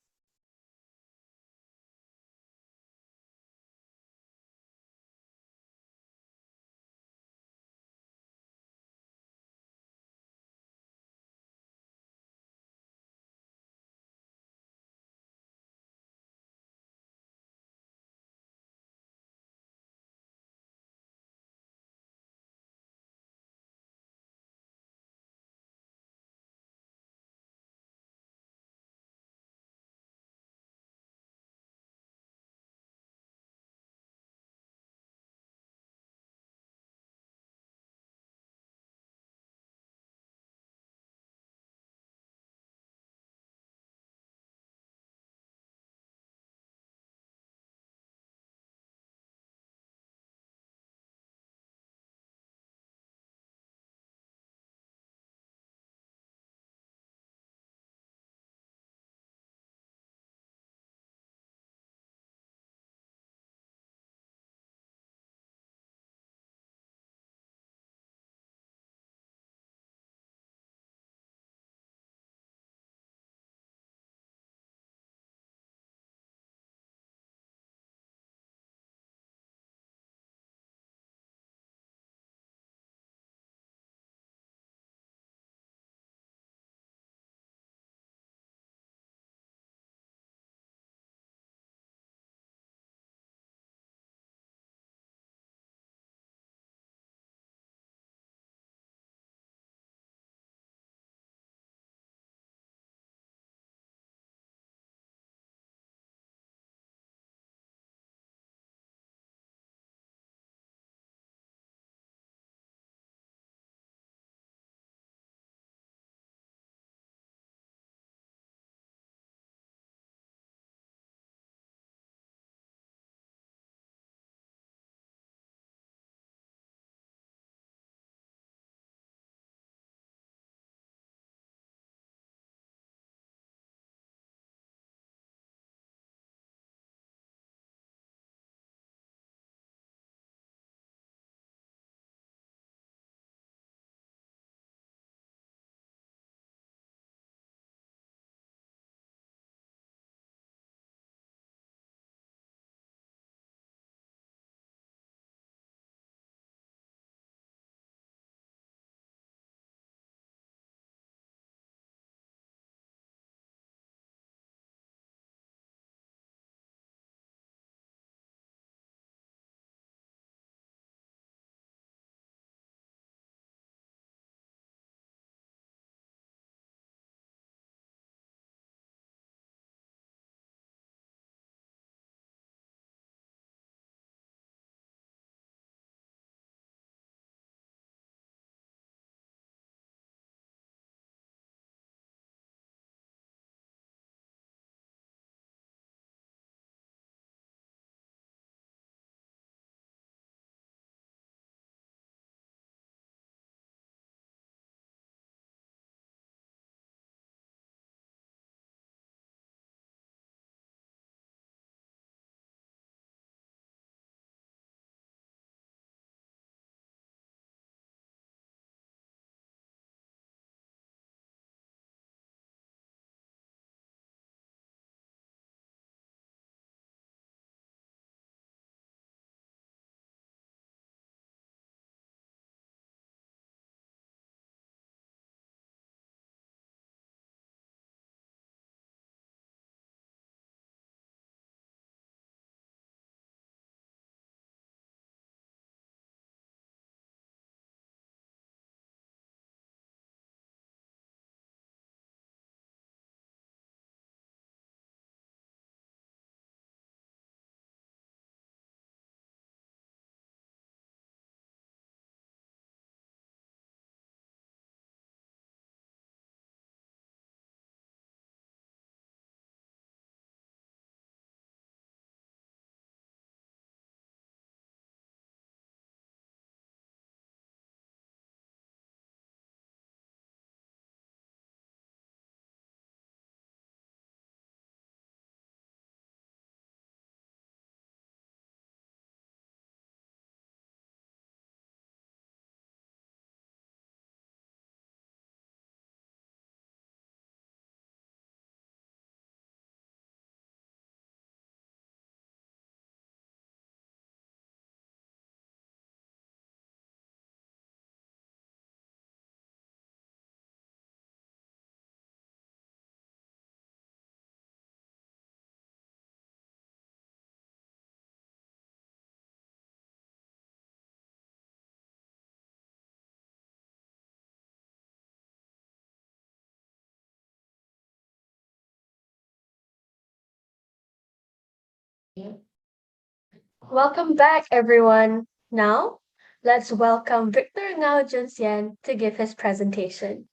Welcome back, everyone. Now, let's welcome Victor Ngao Junsian to give his presentation.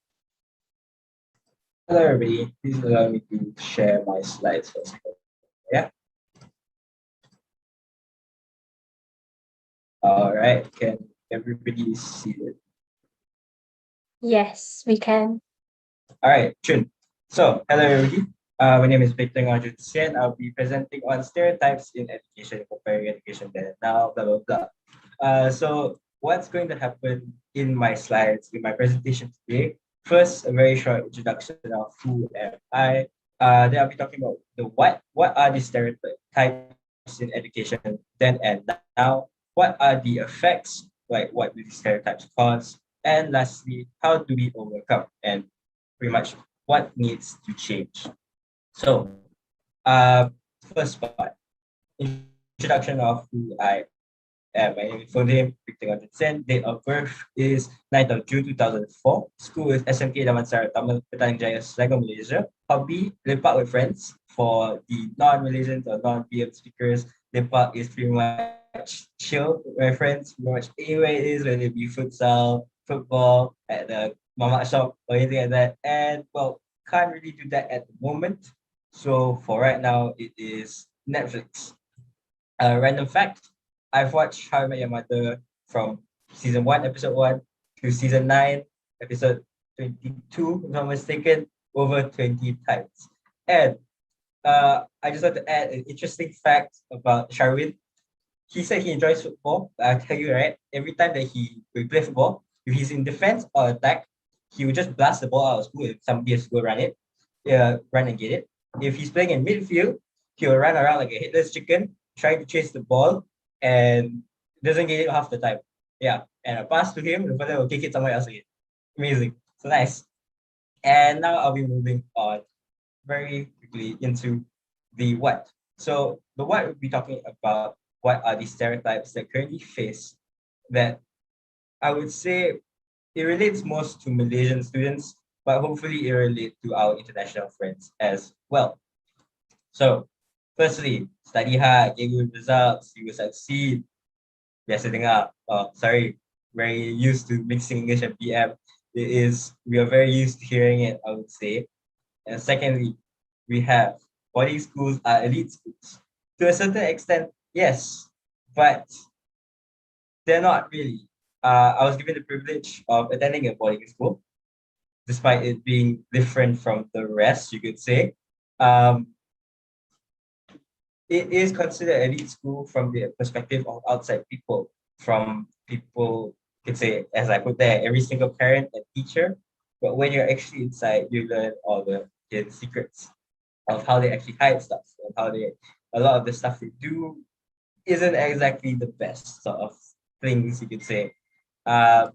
Hello, everybody. Please allow me to share my slides for a second. Yeah. All right. Can everybody see it? Yes, we can. All right. Chun. So, hello, everybody. My name is Victor Ngajut Sien. I'll be presenting on stereotypes in education, comparing education then and now, blah, blah, blah. So, what's going to happen in my slides, in my presentation today? First, a very short introduction of who am I. Then I'll be talking about the what. What are the stereotypes in education then and now? What are the effects? Like what do these stereotypes cause? And lastly, how do we overcome? And pretty much what needs to change. So, first part, introduction of who I am. My name is full name, Victor Sen. Date of birth is 9th of June 2004. School is SMK Damansara Tamil, Petaling Jaya, Selangor, Malaysia. Hobby, lepak with friends. For the non-Malaysians or non-PM speakers, lepak is pretty much chill with my friends. Pretty much anywhere it is, whether it be futsal, football, at the mama shop or anything like that. And well, can't really do that at the moment. So for right now, it is Netflix. Random fact, I've watched How I Met Your Mother from season 1, episode 1 to season 9, episode 22, if I'm not mistaken, over 20 times. And I just want to add an interesting fact about Charvin. He said he enjoys football. But I'll tell you, right, every time that he will play football, if he's in defense or attack, he will just blast the ball out of school if somebody has to go run it, run and get it. If he's playing in midfield, he'll run around like a headless chicken, trying to chase the ball, and doesn't get it half the time. Yeah, and a pass to him, the fella will kick it somewhere else again. Amazing. So nice. And now I'll be moving on very quickly into the what. So the what we'll be talking about what are the stereotypes that currently face that I would say it relates most to Malaysian students, but hopefully it relates to our international friends as well. So, firstly, study hard, get good results, you will succeed. Biasa dengar. Oh, sorry, very used to mixing English and PM. We are very used to hearing it, I would say. And secondly, we have boarding schools are elite schools. To a certain extent, yes, but they're not really. I was given the privilege of attending a boarding school, despite it being different from the rest, you could say. Um, it is considered elite school from the perspective of outside people, from people, could say, as I put there, every single parent and teacher. But when you're actually inside, you learn all the hidden secrets of how they actually hide stuff and how a lot of the stuff they do isn't exactly the best sort of things you could say. Uh,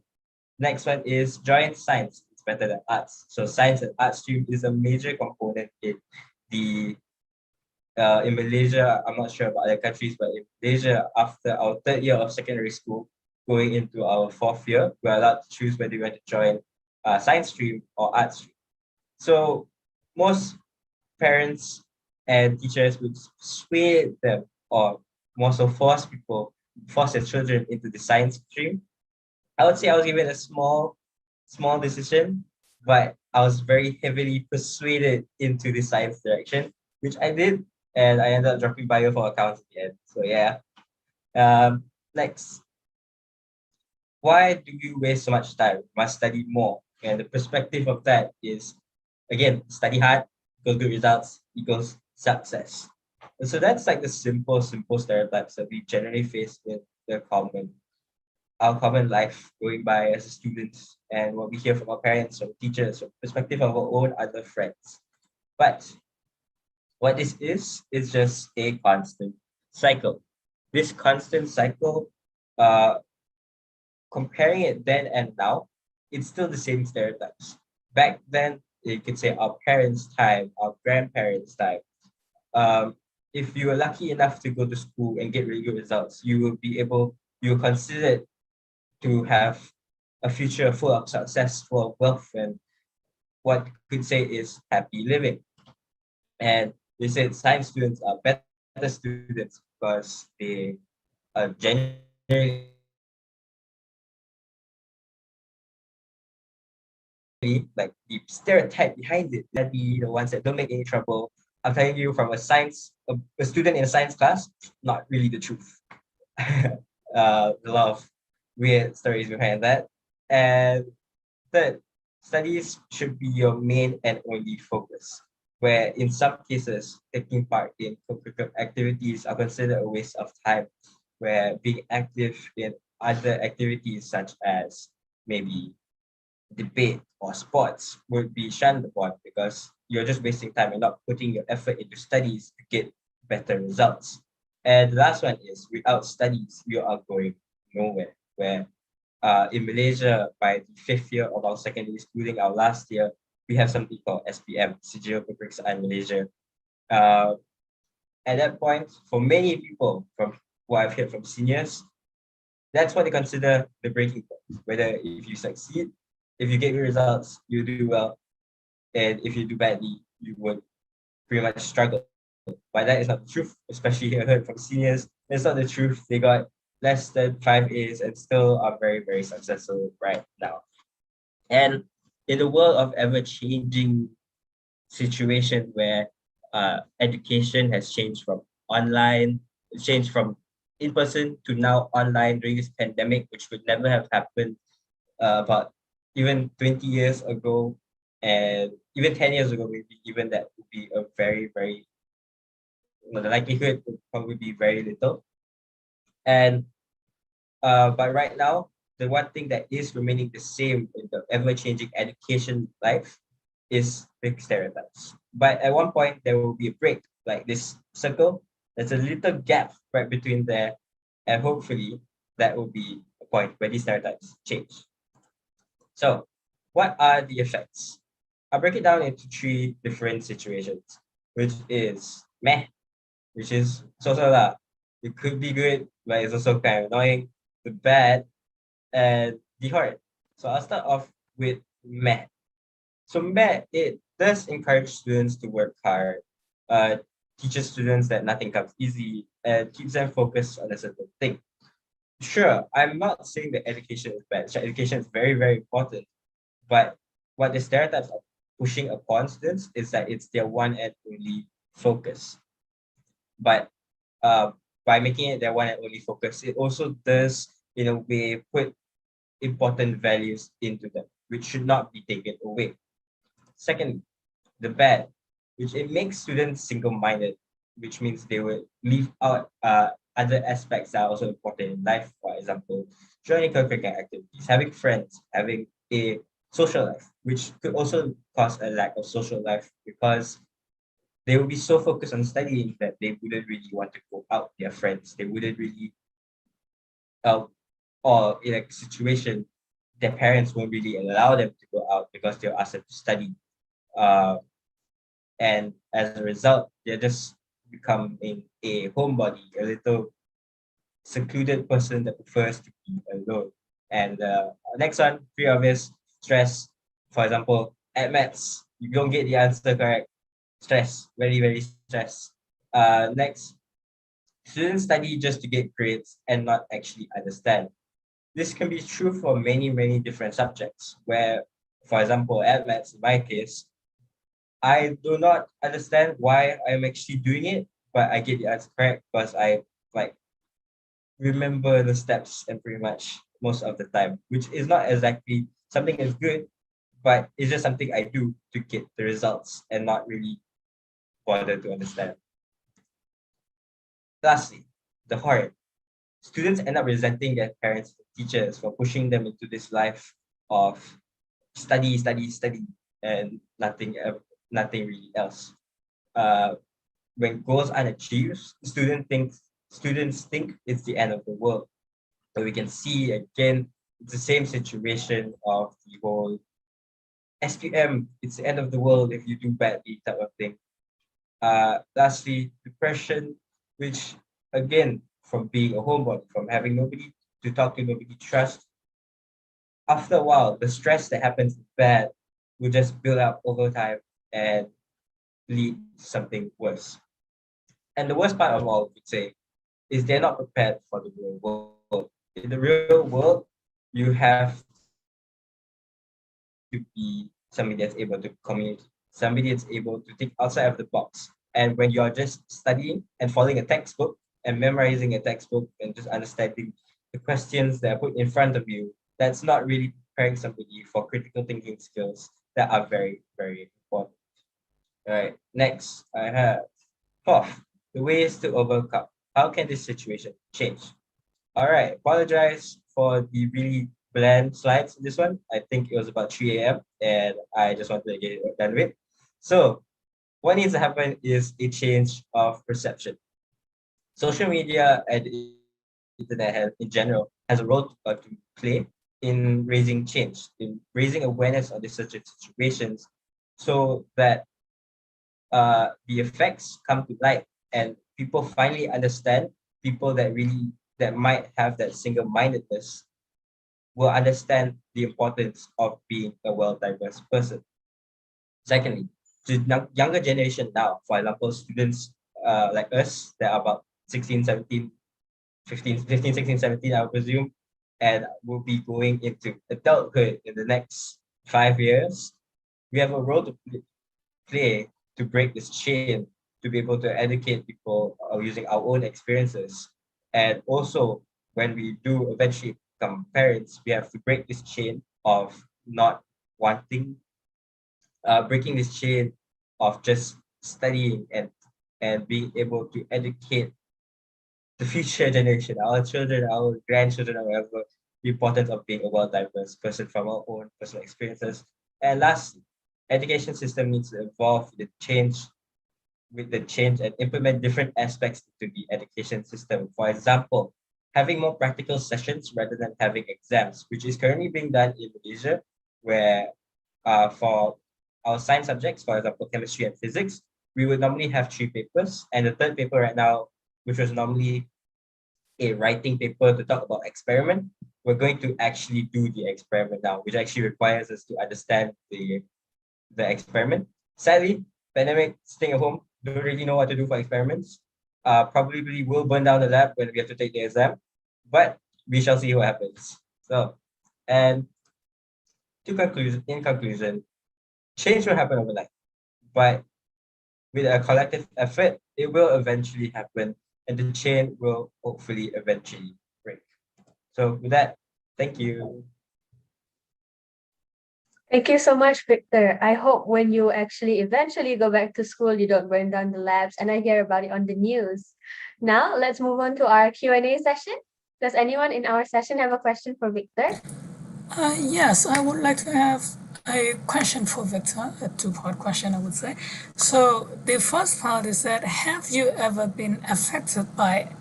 Next one is joint science. It's better than arts. So science and art stream is a major component the in Malaysia. I'm not sure about other countries, but in Malaysia, after our third year of secondary school, going into our fourth year, we're allowed to choose whether we want to join science stream or art stream. So most parents and teachers would sway them or more so force their children into the science stream. I would say I was given a small decision, but I was very heavily persuaded into the science direction, which I did, and I ended up dropping bio for accounts at the end. So yeah. Next, why do we waste so much time? We must study more. And the perspective of that is, again, study hard equals good results equals success. And so that's like the simple stereotypes that we generally face in our common life going by as students and what we hear from our parents, from teachers, from perspective of our own other friends. But what this is just a constant cycle. This constant cycle, comparing it then and now, it's still the same stereotypes. Back then, you could say our parents' time, our grandparents' time. If you were lucky enough to go to school and get really good results, you will consider to have a future full of success, full of wealth, and what you could say is happy living. And they said science students are better better students because they genuinely like the stereotype behind it that be the ones that don't make any trouble. I'm telling you from a student in a science class, not really the truth. A lot of weird stories behind that. And third, studies should be your main and only focus, where in some cases, taking part in co-curricular activities are considered a waste of time, where being active in other activities such as maybe debate or sports would be shunned upon because you're just wasting time and not putting your effort into studies to get better results. And the last one is without studies, you are going nowhere. Where in Malaysia, by the 5th year of our secondary schooling, our last year, we have something called SPM, Sijil Peperiksaan Malaysia. Uh, at that point, for many people, from what I've heard from seniors, that's what they consider the breaking point. Whether if you succeed, if you get good results, you do well, and if you do badly, you would pretty much struggle. But that is not the truth, especially I heard from seniors. It's not the truth. They got less than 5 A's and still are very, very successful right now. And in the world of ever-changing situation where education has changed from online, changed from in person to now online during this pandemic, which would never have happened about even 20 years ago, and even 10 years ago, maybe even that would be a very, very, the likelihood would probably be very little. And but right now, the one thing that is remaining the same in the ever-changing education life is big stereotypes. But at one point, there will be a break, like this circle. There's a little gap right between there, and hopefully that will be a point where these stereotypes change. So, what are the effects? I'll break it down into 3 different situations, which is meh, which is so-so lah. It could be good, but it's also kind of annoying. The bad, and the hard. So I'll start off with meh. So meh, it does encourage students to work hard, teaches students that nothing comes easy, and keeps them focused on a certain thing. Sure, I'm not saying that education is bad. So education is very, very important. But what the stereotypes are pushing upon students is that it's their one and only focus. But by making it their one and only focus, it also does, in a way, put important values into them, which should not be taken away. Second, the bad, which it makes students single-minded, which means they will leave out other aspects that are also important in life. For example, joining co-curricular activities, having friends, having a social life, which could also cause a lack of social life because they will be so focused on studying that they wouldn't really want to go out with their friends. They wouldn't really, or in a situation, their parents won't really allow them to go out because they'll ask them to study. And as a result, they're just becoming a homebody, a little secluded person that prefers to be alone. And next one, pretty obvious, stress. For example, at maths, you don't get the answer correct. Stress, very, very stress. Next, students study just to get grades and not actually understand. This can be true for many, many different subjects where, for example, at maths, in my case, I do not understand why I'm actually doing it, but I get the answer correct because I like remember the steps and pretty much most of the time, which is not exactly something is good, but it's just something I do to get the results and not really bother to understand. Lastly, the hard. Students end up resenting their parents and teachers for pushing them into this life of study, study, study, and nothing really else. Uh, when goals aren't achieved, students think it's the end of the world. So we can see again, it's the same situation of the whole SPM, it's the end of the world if you do badly type of thing. Lastly, depression, which again, from being a homebody, from having nobody to talk to, nobody to trust, after a while, the stress that happens with that will just build up over time and lead to something worse. And the worst part of all, would say, is they're not prepared for the real world. In the real world, you have to be somebody that's able to communicate, somebody that's able to think outside of the box. And when you're just studying and following a textbook and memorizing a textbook and just understanding the questions that are put in front of you, that's not really preparing somebody for critical thinking skills that are very, very important. All right, next I have fourth, the ways to overcome. How can this situation change? All right, apologize for the really bland slides in this one. I think it was about 3 a.m. and I just wanted to get it done with. So what needs to happen is a change of perception. Social media and the internet in general has a role to play in raising change, in raising awareness of these such situations so that the effects come to light and people finally understand, people that might have that single-mindedness will understand the importance of being a well-diverse person. Secondly, to younger generation now, for example, students like us that are about 16, 17, 15, 16, 17, I would presume, and will be going into adulthood in the next 5 years, we have a role to play to break this chain, to be able to educate people using our own experiences. And also, when we do eventually become parents, we have to break this chain of not wanting, breaking this chain of just studying and being able to educate the future generation, our children, our grandchildren, or whatever, the importance of being a well-diverse person from our own personal experiences. And lastly, education system needs to evolve with the change and implement different aspects to the education system. For example, having more practical sessions rather than having exams, which is currently being done in Malaysia, where for our science subjects, for example, chemistry and physics, we would normally have 3 papers. And the third paper right now, which was normally a writing paper to talk about experiment, we're going to actually do the experiment now, which actually requires us to understand the experiment. Sadly, pandemic, staying at home, don't really know what to do for experiments. Probably will burn down the lab when we have to take the exam, but we shall see what happens. So, and in conclusion, change will happen overnight, but with a collective effort, it will eventually happen, and the chain will hopefully eventually break. So with that, thank you. Thank you so much, Victor. I hope when you actually eventually go back to school, you don't burn down the labs and I hear about it on the news. Now, let's move on to our Q&A session. Does anyone in our session have a question for Victor? Yes, I would like to have a question for Victor, a two-part question, I would say. So the first part is that have you ever been affected by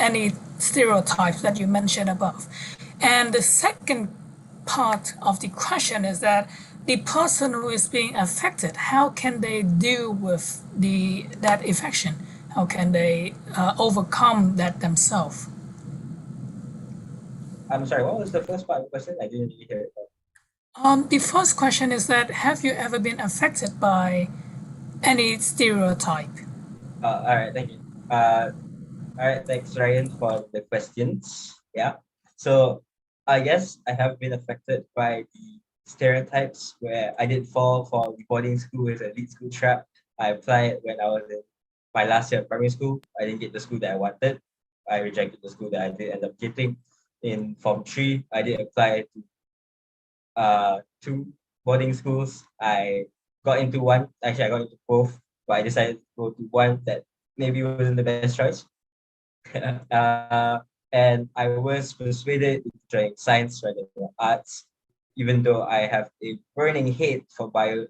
any stereotypes that you mentioned above? And the second part of the question is that the person who is being affected, how can they deal with that affection? How can they overcome that themselves? I'm sorry, what was the first part of the question? I didn't really hear it. The first question is that have you ever been affected by any stereotype? All right, thank you. All right, thanks, Ryan, for the questions. Yeah. So I guess I have been affected by the stereotypes where I did fall for the boarding school with a elite school trap. I applied when I was in my last year of primary school. I didn't get the school that I wanted. I rejected the school that I did end up getting. In Form 3, I did apply to 2 boarding schools. I got into one. Actually, I got into both, but I decided to go to one that maybe wasn't the best choice. And I was persuaded into trying science rather than arts, even though I have a burning hate for bio.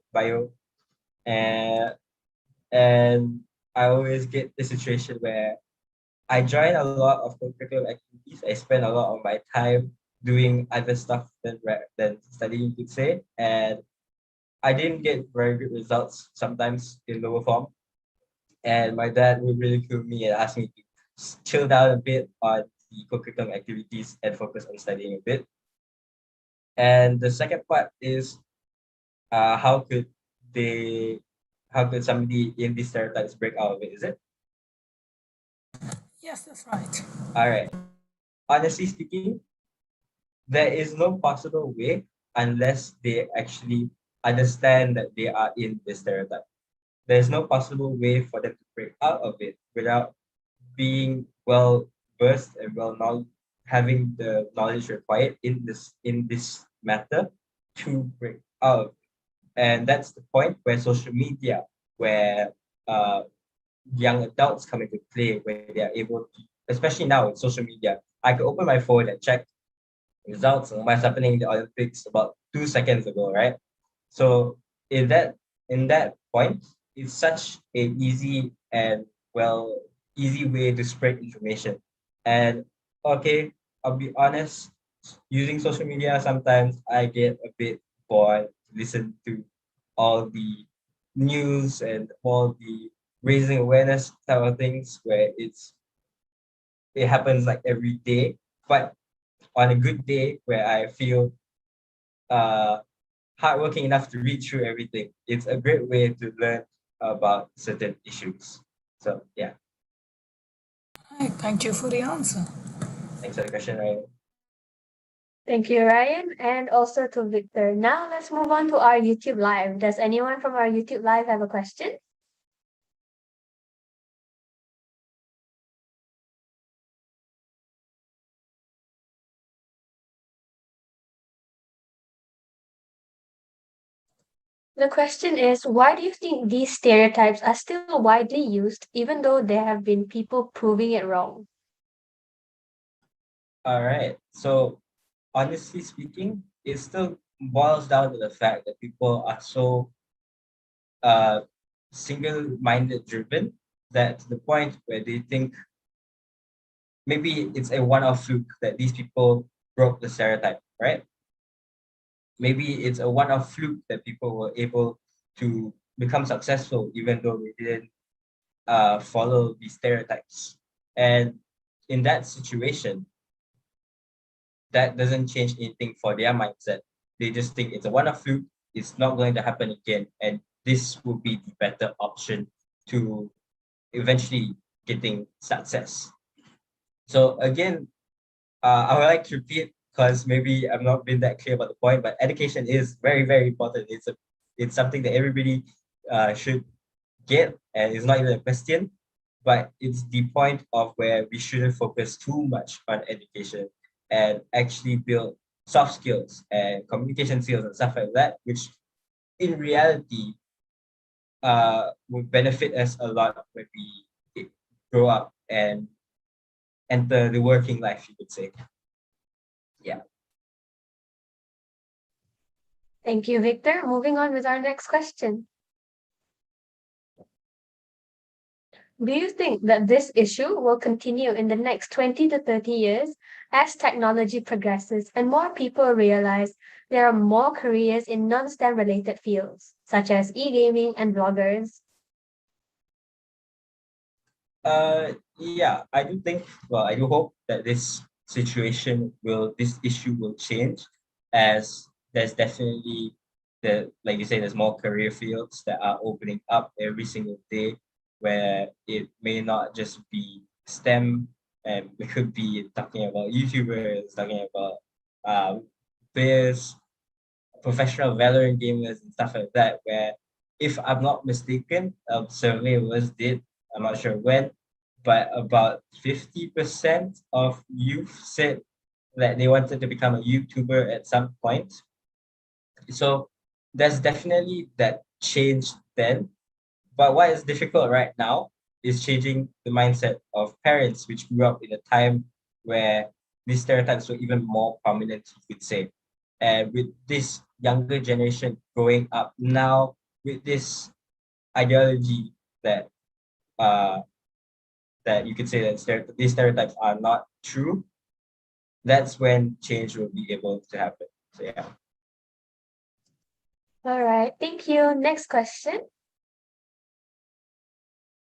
And and I always get the situation where I join a lot of co-curricular activities. I spend a lot of my time doing other stuff than studying, you could say. And I didn't get very good results sometimes in lower form. And my dad would ridicule me and ask me to chill down a bit on the co-curriculum activities and focus on studying a bit. And the second part is uh, how could they, how could somebody in these stereotypes break out of it? Is it? Yes, that's right. All right. Honestly speaking, there is no possible way unless they actually understand that they are in the stereotype. There's no possible way for them to break out of it without being well versed and well knowledge, having the knowledge required in this matter to break out. And that's the point where social media, where uh, young adults come into play, where they are able to, especially now with social media, I could open my phone and check results on what's happening in the Olympics about 2 seconds ago, right? So in that point, it's such a easy and well easy way to spread information. And okay, I'll be honest, using social media sometimes I get a bit bored to listen to all the news and all the raising awareness type of things where it happens like every day. But on a good day where I feel uh hardworking enough to read through everything, it's a great way to learn about certain issues. So yeah, Right, thank you for the answer. thanks for the question, Ryan. Thank you, Ryan, and also to Victor. Now let's move on to our YouTube Live. Does anyone from our YouTube Live have a question? The question is, why do you think these stereotypes are still widely used, even though there have been people proving it wrong? All right. So honestly speaking, it still boils down to the fact that people are so uh single-minded driven that to the point where they think maybe it's a one-off fluke that these people broke the stereotype, right? Maybe it's a one-off fluke that people were able to become successful even though they didn't follow these stereotypes. And in that situation, that doesn't change anything for their mindset. They just think it's a one-off fluke, it's not going to happen again, and this will be the better option to eventually getting success. So again, I would like to repeat because maybe I've not been that clear about the point, but education is very, very important. It's something that everybody should get, and it's not even a question, but it's the point of where we shouldn't focus too much on education and actually build soft skills and communication skills and stuff like that, which in reality would benefit us a lot when we grow up and enter the working life, you could say. Yeah. Thank you, Victor. Moving on with our next question. Do you think that this issue will continue in the next 20 to 30 years as technology progresses and more people realize there are more careers in non-STEM related fields, such as e-gaming and bloggers? Yeah, I do think, well, I do hope that this issue will change as there's definitely like you say, there's more career fields that are opening up every single day where it may not just be STEM and we could be talking about YouTubers, talking about um, players, professional Valorant gamers and stuff like that, where if I'm not mistaken, a survey was did, I'm not sure when, but about 50% of youth said that they wanted to become a YouTuber at some point. So there's definitely that change then. But what is difficult right now is changing the mindset of parents, which grew up in a time where these stereotypes were even more prominent, you could say. And with this younger generation growing up now with this ideology that uh, that you could say that these stereotypes are not true, that's when change will be able to happen. So yeah. All right, thank you. Next question.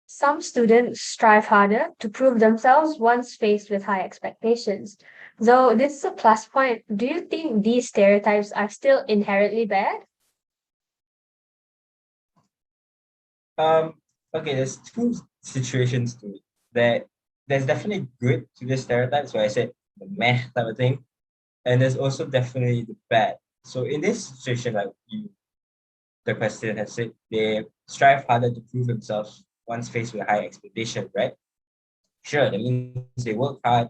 Some students strive harder to prove themselves once faced with high expectations. Though this is a plus point, do you think these stereotypes are still inherently bad? Um, okay, there's two situations to it. There there's definitely good to this stereotype. So I said the meh type of thing, and there's also definitely the bad. So in this situation, like the question has said, they strive harder to prove themselves once faced with high expectation, right? Sure, that means they work hard,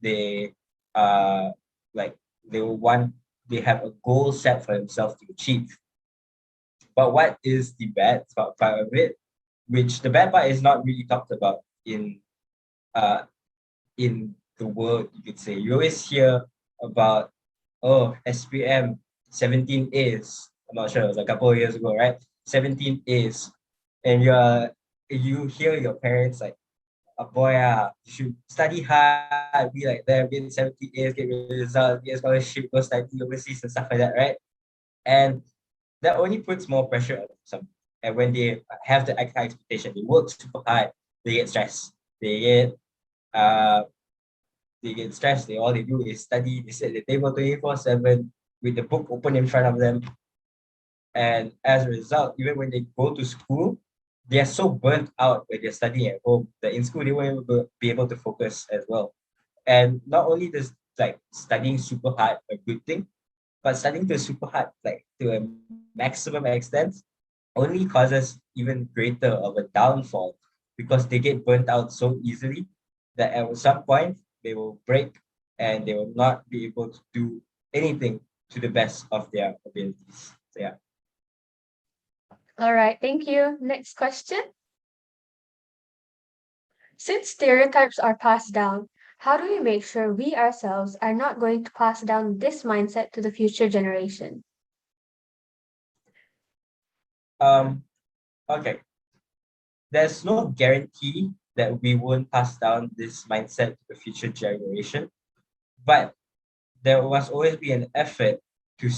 they like they will want they have a goal set for themselves to achieve. But what is the bad part of it? Which the bad part is not really talked about uh in the world, you could say. You always hear about, oh, SPM 17 A's. I'm not sure, it was a couple of years ago, right? 17 A's. And you hear your parents like, a boy, you should study hard, be like them, get 70 A's, get good results, get a scholarship, go study overseas and stuff like that, right? And that only puts more pressure on some. And when they have the high expectation, they work super hard, they get stressed. Uh they get stressed. All they do is study, they sit at the table 24/7 with the book open in front of them. And as a result, even when they go to school, they are so burnt out when they're studying at home that in school they won't be able to focus as well. And not only does like studying super hard a good thing, but studying to super hard, like to a maximum extent, only causes even greater of a downfall because they get burnt out so easily that at some point they will break and they will not be able to do anything to the best of their abilities. So yeah. All right, thank you. Next question. Since stereotypes are passed down, how do we make sure we ourselves are not going to pass down this mindset to the future generation? Um, okay. There's no guarantee that we won't pass down this mindset to the future generation, but there must always be an effort to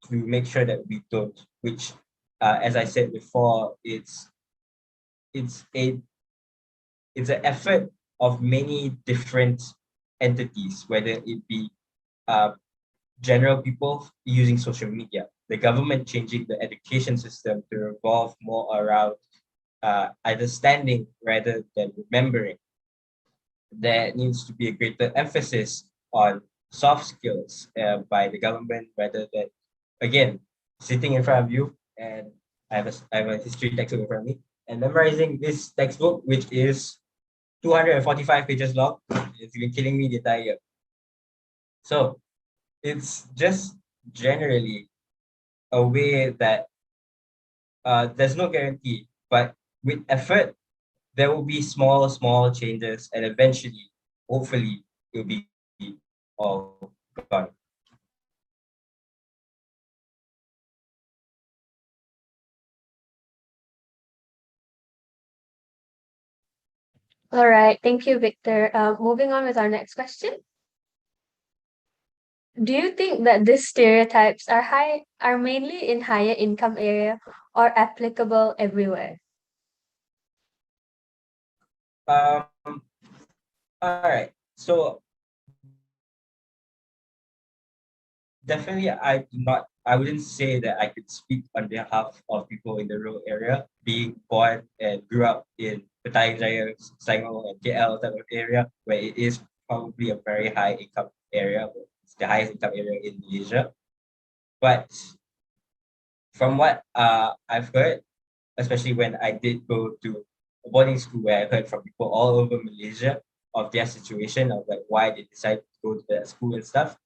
to make sure that we don't. Which, as I said before, it's a it's an effort of many different entities, whether it be uh, general people using social media, the government changing the education system to revolve more around understanding rather than remembering. There needs to be a greater emphasis on soft skills by the government rather than, again, sitting in front of you and I have a history textbook in front of me and memorizing this textbook, which is 245 pages long. It's been killing me the entire year. So it's just generally a way that there's no guarantee, but with effort, there will be small changes, and eventually, hopefully, it'll be all gone. All right, thank you, Victor. Moving on with our next question. Do you think that these stereotypes are mainly in higher income area or applicable everywhere? Um, all right. So definitely, I wouldn't say that I could speak on behalf of people in the rural area, being born and grew up in Petang Jaya, Selangor, and KL type of area, where it is probably a very high income area. It's the highest income area in Malaysia. But from what I've heard, especially when I did go to a boarding school where I heard from people all over Malaysia of their situation of like why they decided to go to that school and stuff.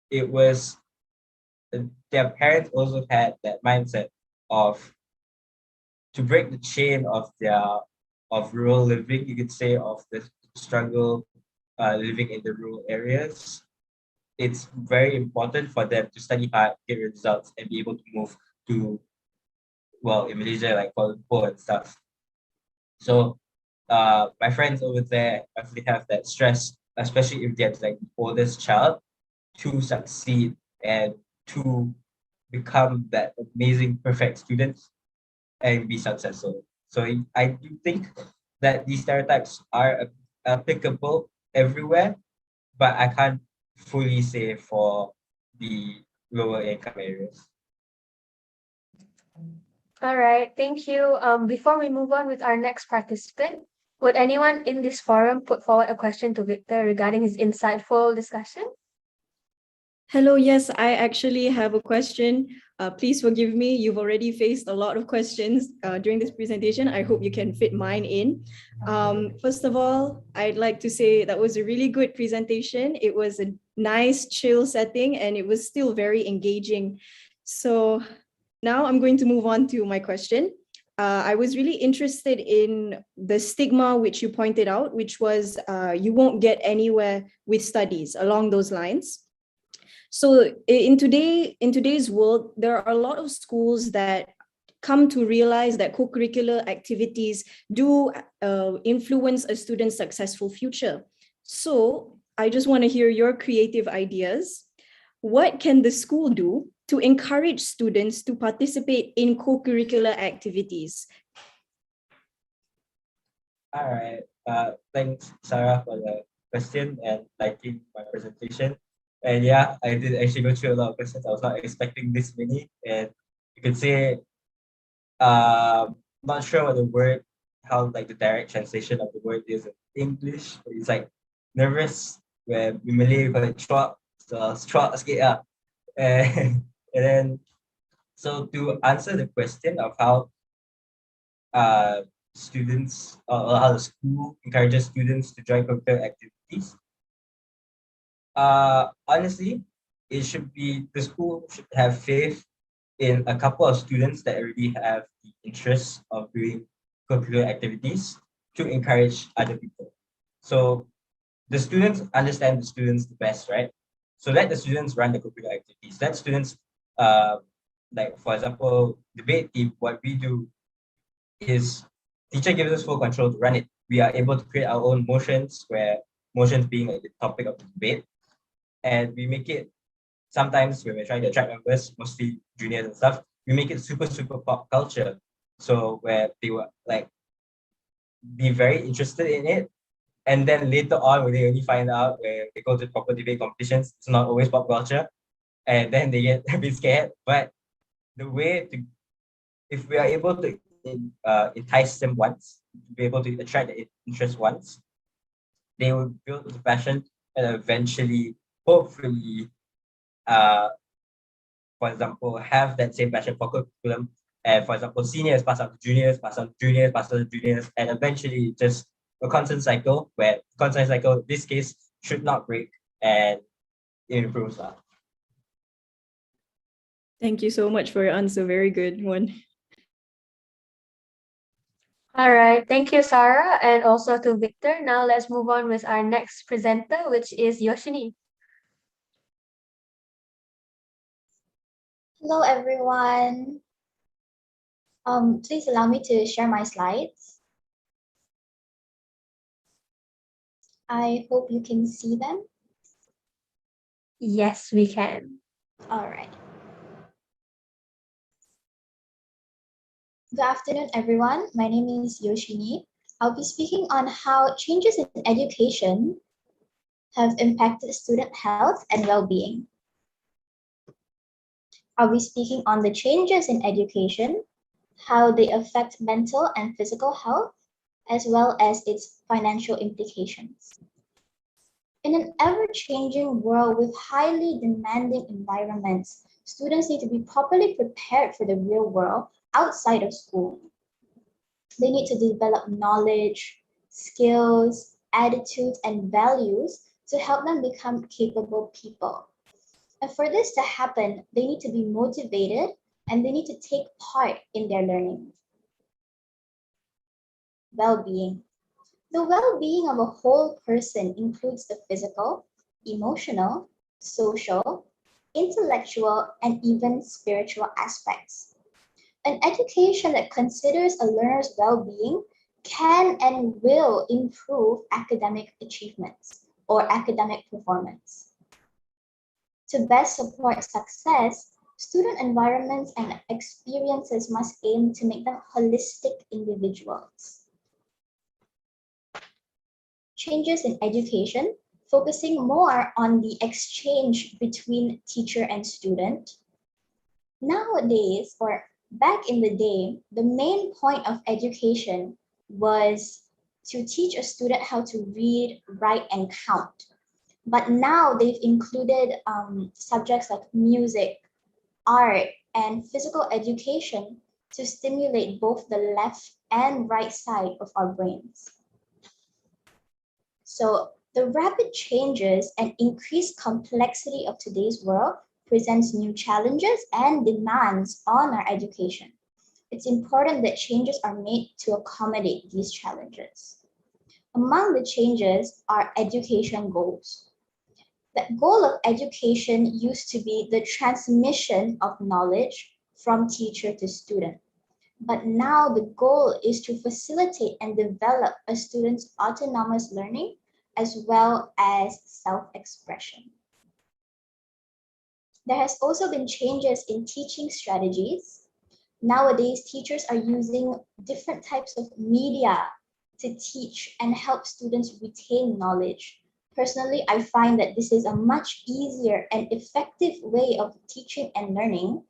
It was their parents also had that mindset of to break the chain of rural living, you could say, of the struggle living in the rural areas. It's very important for them to study hard, get results, and be able to move to, well, in Malaysia, like Kuala Lumpur and stuff. So my friends over there actually have that stress, especially if they're like the oldest child, to succeed and to become that amazing, perfect student and be successful. So I do think that these stereotypes are applicable everywhere, but I can't fully say for the lower income areas. All right, thank you. Before we move on with our next participant, Would anyone in this forum put forward a question to Victor regarding his insightful discussion? Hello, yes, I actually have a question. Please forgive me, you've already faced a lot of questions during this presentation. I hope you can fit mine in. First of all, I'd like to say that was a really good presentation. It was a nice, chill setting, and it was still very engaging. So now I'm going to move on to my question. I was really interested in the stigma which you pointed out, which was you won't get anywhere with studies along those lines. So in today's world, there are a lot of schools that come to realize that co-curricular activities do influence a student's successful future. So I just want to hear your creative ideas. What can the school do to encourage students to participate in co-curricular activities? All right. Thanks, Sarah, for the question and liking my presentation. And yeah, I did actually go through a lot of questions. I was not expecting this many. And you could say, not sure what the word, how like the direct translation of the word is in English. But it's like nervous, where in Malay we call it chuak. So chuak sikit lah. And then, so to answer the question of how students or how the school encourages students to join curricular activities, honestly, it should be the school should have faith in a couple of students that already have the interest of doing curricular activities to encourage other people. So the students understand the students the best, right? So let the students run the curricular activities. Let students, like for example, debate team, what we do is teacher gives us full control to run it. We are able to create our own motions, where motions being like the topic of the debate. And we make it, sometimes when we're trying to attract members, mostly juniors and stuff, we make it super, super pop culture. So where they will like be very interested in it. And then later on, when they only find out where they go to proper debate competitions, it's not always pop culture. And then they get a bit scared. But the way to, if we are able to entice them once, to be able to attract the interest once, they will build the passion and eventually, hopefully, for example, have that same passion for curriculum. And for example, seniors pass on to juniors, pass on to juniors, pass on to juniors, and eventually just a constant cycle where constant cycle, this case, should not break and it improves that. Thank you so much for your answer. Very good one. All right, thank you, Sarah, and also to Victor. Now let's move on with our next presenter, which is Yoshini. Hello, everyone. Please allow me to share my slides. I hope you can see them. Yes, we can. All right. Good afternoon, everyone. My name is Yoshini. I'll be speaking on how changes in education have impacted student health and well-being. I'll be speaking on the changes in education, how they affect mental and physical health, as well as its financial implications. In an ever-changing world with highly demanding environments, students need to be properly prepared for the real world outside of school. They need to develop knowledge, skills, attitudes, and values to help them become capable people. And for this to happen, they need to be motivated and they need to take part in their learning. Well-being. The well-being of a whole person includes the physical, emotional, social, intellectual, and even spiritual aspects. An education that considers a learner's well-being can and will improve academic achievements or academic performance. To best support success, student environments and experiences must aim to make them holistic individuals. Changes in education, focusing more on the exchange between teacher and student. Nowadays, or back in the day, the main point of education was to teach a student how to read, write, and count. But now they've included subjects like music, art, and physical education to stimulate both the left and right side of our brains. So the rapid changes and increased complexity of today's world presents new challenges and demands on our education. It's important that changes are made to accommodate these challenges. Among the changes are education goals. The goal of education used to be the transmission of knowledge from teacher to student. But now the goal is to facilitate and develop a student's autonomous learning as well as self-expression. There has also been changes in teaching strategies. Nowadays, teachers are using different types of media to teach and help students retain knowledge. Personally, I find that this is a much easier and effective way of teaching and learning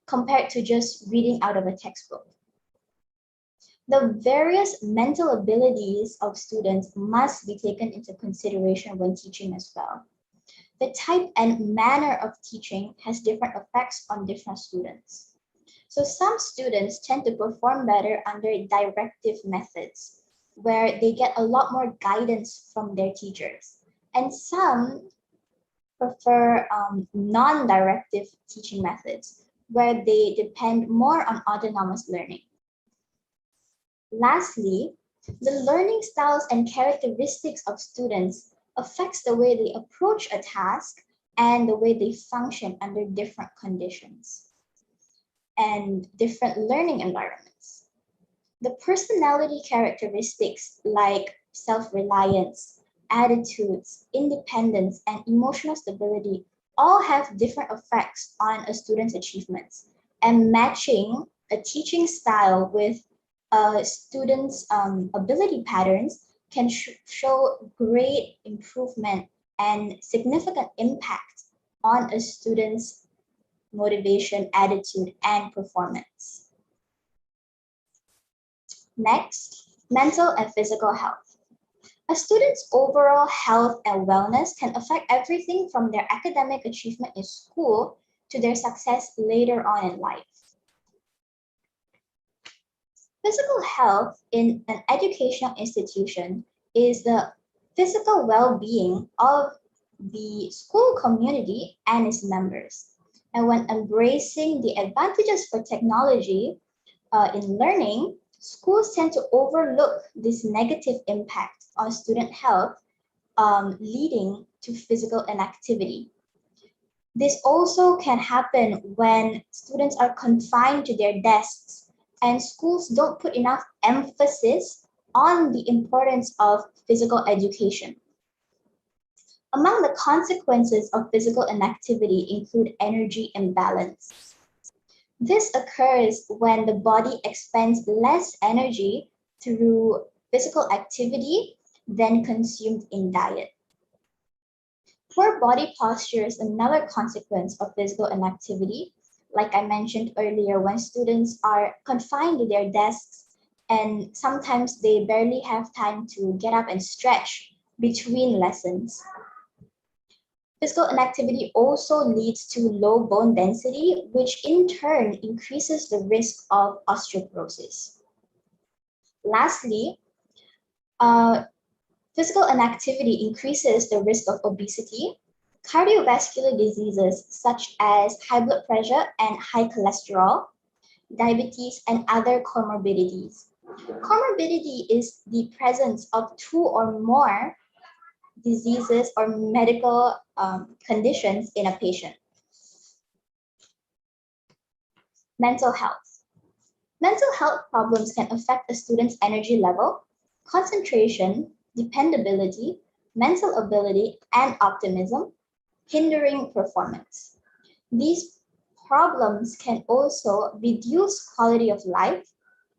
compared to just reading out of a textbook. The various mental abilities of students must be taken into consideration when teaching as well. The type and manner of teaching has different effects on different students. So some students tend to perform better under directive methods, where they get a lot more guidance from their teachers. And some prefer non-directive teaching methods, where they depend more on autonomous learning. Lastly, the learning styles and characteristics of students affects the way they approach a task and the way they function under different conditions and different learning environments. The personality characteristics like self-reliance, attitudes, independence, and emotional stability all have different effects on a student's achievements, and matching a teaching style with a student's ability patterns can show great improvement and significant impact on a student's motivation, attitude, and performance. Next, mental and physical health. A student's overall health and wellness can affect everything from their academic achievement in school to their success later on in life. Physical health in an educational institution is the physical well-being of the school community and its members. And when embracing the advantages for technology in learning, schools tend to overlook this negative impact on student health, leading to physical inactivity. This also can happen when students are confined to their desks and schools don't put enough emphasis on the importance of physical education. Among the consequences of physical inactivity include energy imbalance. This occurs when the body expends less energy through physical activity than consumed in diet. Poor body posture is another consequence of physical inactivity. Like I mentioned earlier, when students are confined to their desks and sometimes they barely have time to get up and stretch between lessons. Physical inactivity also leads to low bone density, which in turn increases the risk of osteoporosis. Lastly, physical inactivity increases the risk of obesity, cardiovascular diseases such as high blood pressure and high cholesterol, diabetes, and other comorbidities. Comorbidity is the presence of two or more diseases or medical conditions in a patient. Mental health. Mental health problems can affect a student's energy level, concentration, dependability, mental ability, and optimism, hindering performance. These problems can also reduce quality of life,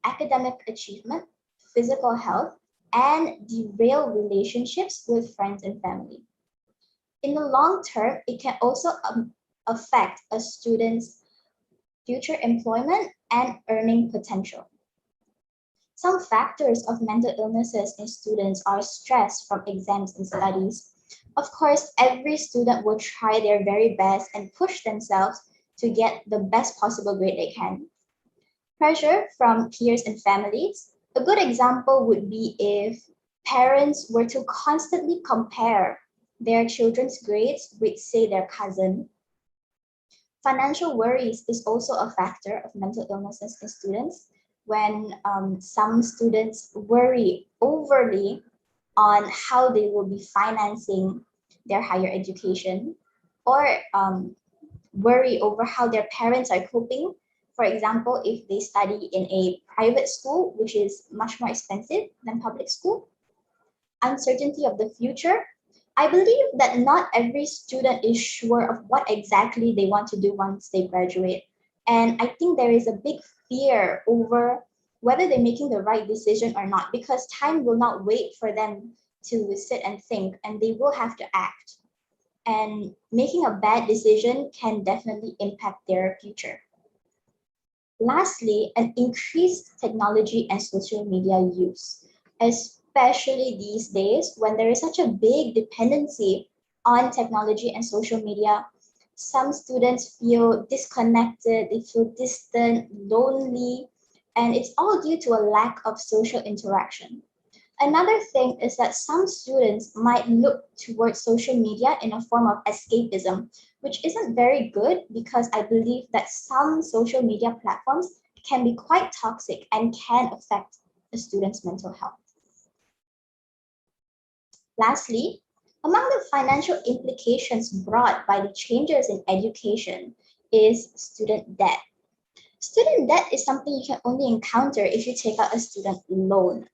academic achievement, physical health, and derail relationships with friends and family. In the long term, it can also affect a student's future employment and earning potential. Some factors of mental illnesses in students are stress from exams and studies. Of course, every student will try their very best and push themselves to get the best possible grade they can. Pressure from peers and families. A good example would be if parents were to constantly compare their children's grades with, say, their cousin. Financial worries is also a factor of mental illnesses in students when some students worry overly on how they will be financing their higher education, or worry over how their parents are coping. For example, if they study in a private school, which is much more expensive than public school. Uncertainty of the future. I believe that not every student is sure of what exactly they want to do once they graduate. And I think there is a big fear over whether they're making the right decision or not, because time will not wait for them to sit and think, and they will have to act. And making a bad decision can definitely impact their future. Lastly, an increased technology and social media use, especially these days when there is such a big dependency on technology and social media. Some students feel disconnected, they feel distant, lonely, and it's all due to a lack of social interaction. Another thing is that some students might look towards social media in a form of escapism, which isn't very good because I believe that some social media platforms can be quite toxic and can affect a student's mental health. Lastly, among the financial implications brought by the changes in education is student debt. Student debt is something you can only encounter if you take out a student loan.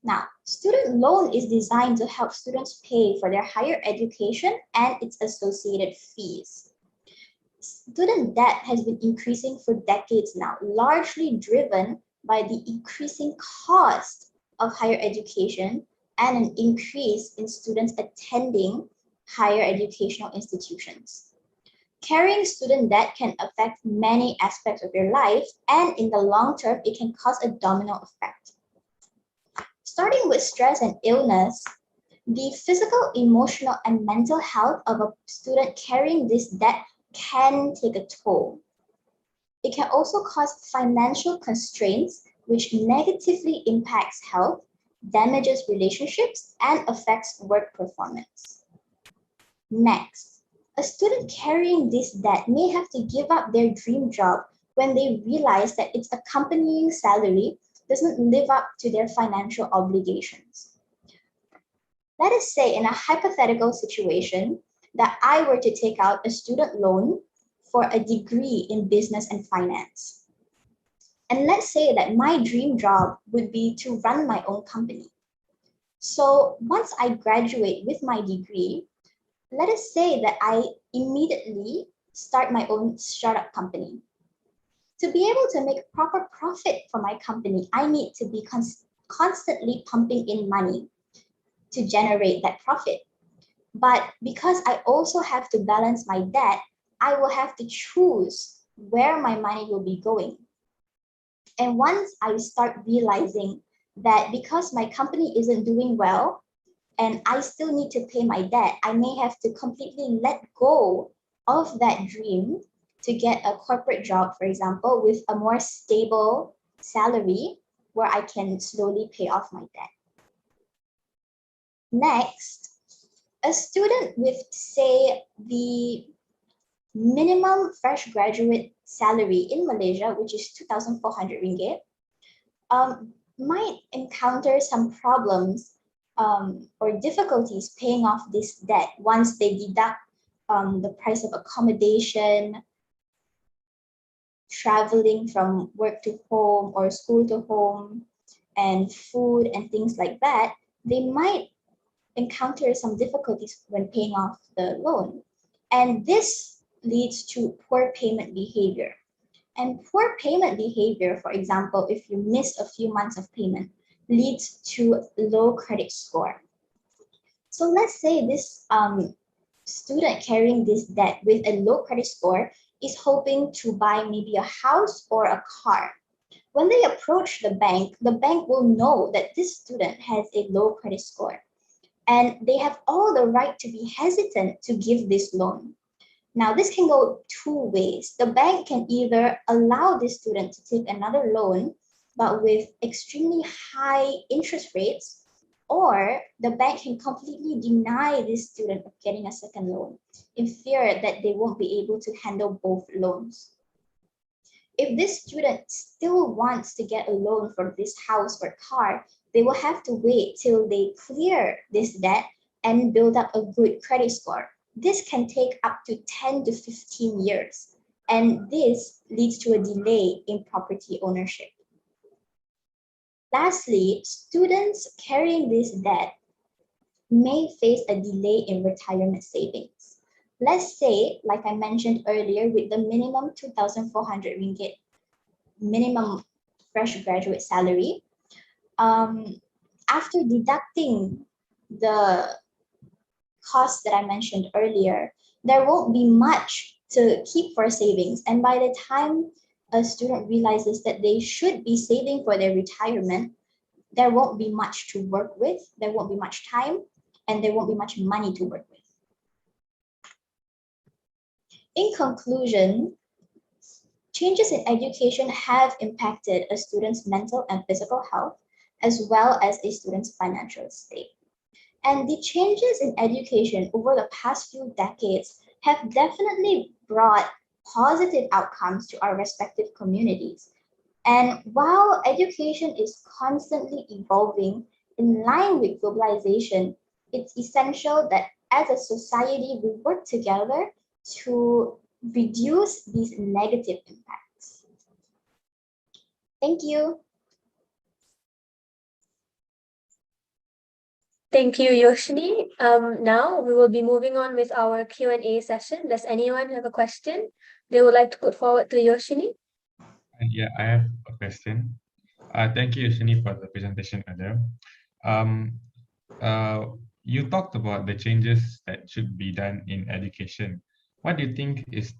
Now, student loan is designed to help students pay for their higher education and its associated fees. Student debt has been increasing for decades now, largely driven by the increasing cost of higher education and an increase in students attending higher educational institutions. Carrying student debt can affect many aspects of your life, and in the long term, it can cause a domino effect. Starting with stress and illness, the physical, emotional, and mental health of a student carrying this debt can take a toll. It can also cause financial constraints, which negatively impacts health, damages relationships, and affects work performance. Next, a student carrying this debt may have to give up their dream job when they realize that its accompanying salary doesn't live up to their financial obligations. Let us say in a hypothetical situation that I were to take out a student loan for a degree in business and finance. And let's say that my dream job would be to run my own company. So once I graduate with my degree, let us say that I immediately start my own startup company. To be able to make proper profit for my company, I need to be constantly pumping in money to generate that profit. But because I also have to balance my debt, I will have to choose where my money will be going. And once I start realizing that because my company isn't doing well and I still need to pay my debt, I may have to completely let go of that dream to get a corporate job, for example, with a more stable salary where I can slowly pay off my debt. Next, a student with, say, the minimum fresh graduate salary in Malaysia, which is 2,400 ringgit, might encounter some problems or difficulties paying off this debt once they deduct the price of accommodation, traveling from work to home or school to home, and food and things like that. They might encounter some difficulties when paying off the loan. And this leads to poor payment behavior. And poor payment behavior, for example, if you miss a few months of payment, leads to low credit score. So let's say this student carrying this debt with a low credit score is hoping to buy maybe a house or a car. When they approach the bank will know that this student has a low credit score, and they have all the right to be hesitant to give this loan. Now, this can go two ways. The bank can either allow this student to take another loan, but with extremely high interest rates, or the bank can completely deny this student of getting a second loan in fear that they won't be able to handle both loans. If this student still wants to get a loan for this house or car, they will have to wait till they clear this debt and build up a good credit score. This can take up to 10 to 15 years, and this leads to a delay in property ownership. Lastly, students carrying this debt may face a delay in retirement savings. Let's say, like I mentioned earlier, with the minimum 2,400 ringgit minimum fresh graduate salary, after deducting the costs that I mentioned earlier, there won't be much to keep for savings. And by the time a student realizes that they should be saving for their retirement, there won't be much to work with, there won't be much time, and there won't be much money to work with. In conclusion, changes in education have impacted a student's mental and physical health, as well as a student's financial state. And the changes in education over the past few decades have definitely brought positive outcomes to our respective communities. And while education is constantly evolving in line with globalization, it's essential that as a society we work together to reduce these negative impacts. Thank you. Thank you, Yoshini. Now we will be moving on with our Q&A session. Does anyone have a question they would like to put forward to Yoshini? Yeah, I have a question. Thank you, Yoshini, for the presentation earlier. You talked about the changes that should be done in education. What do you think is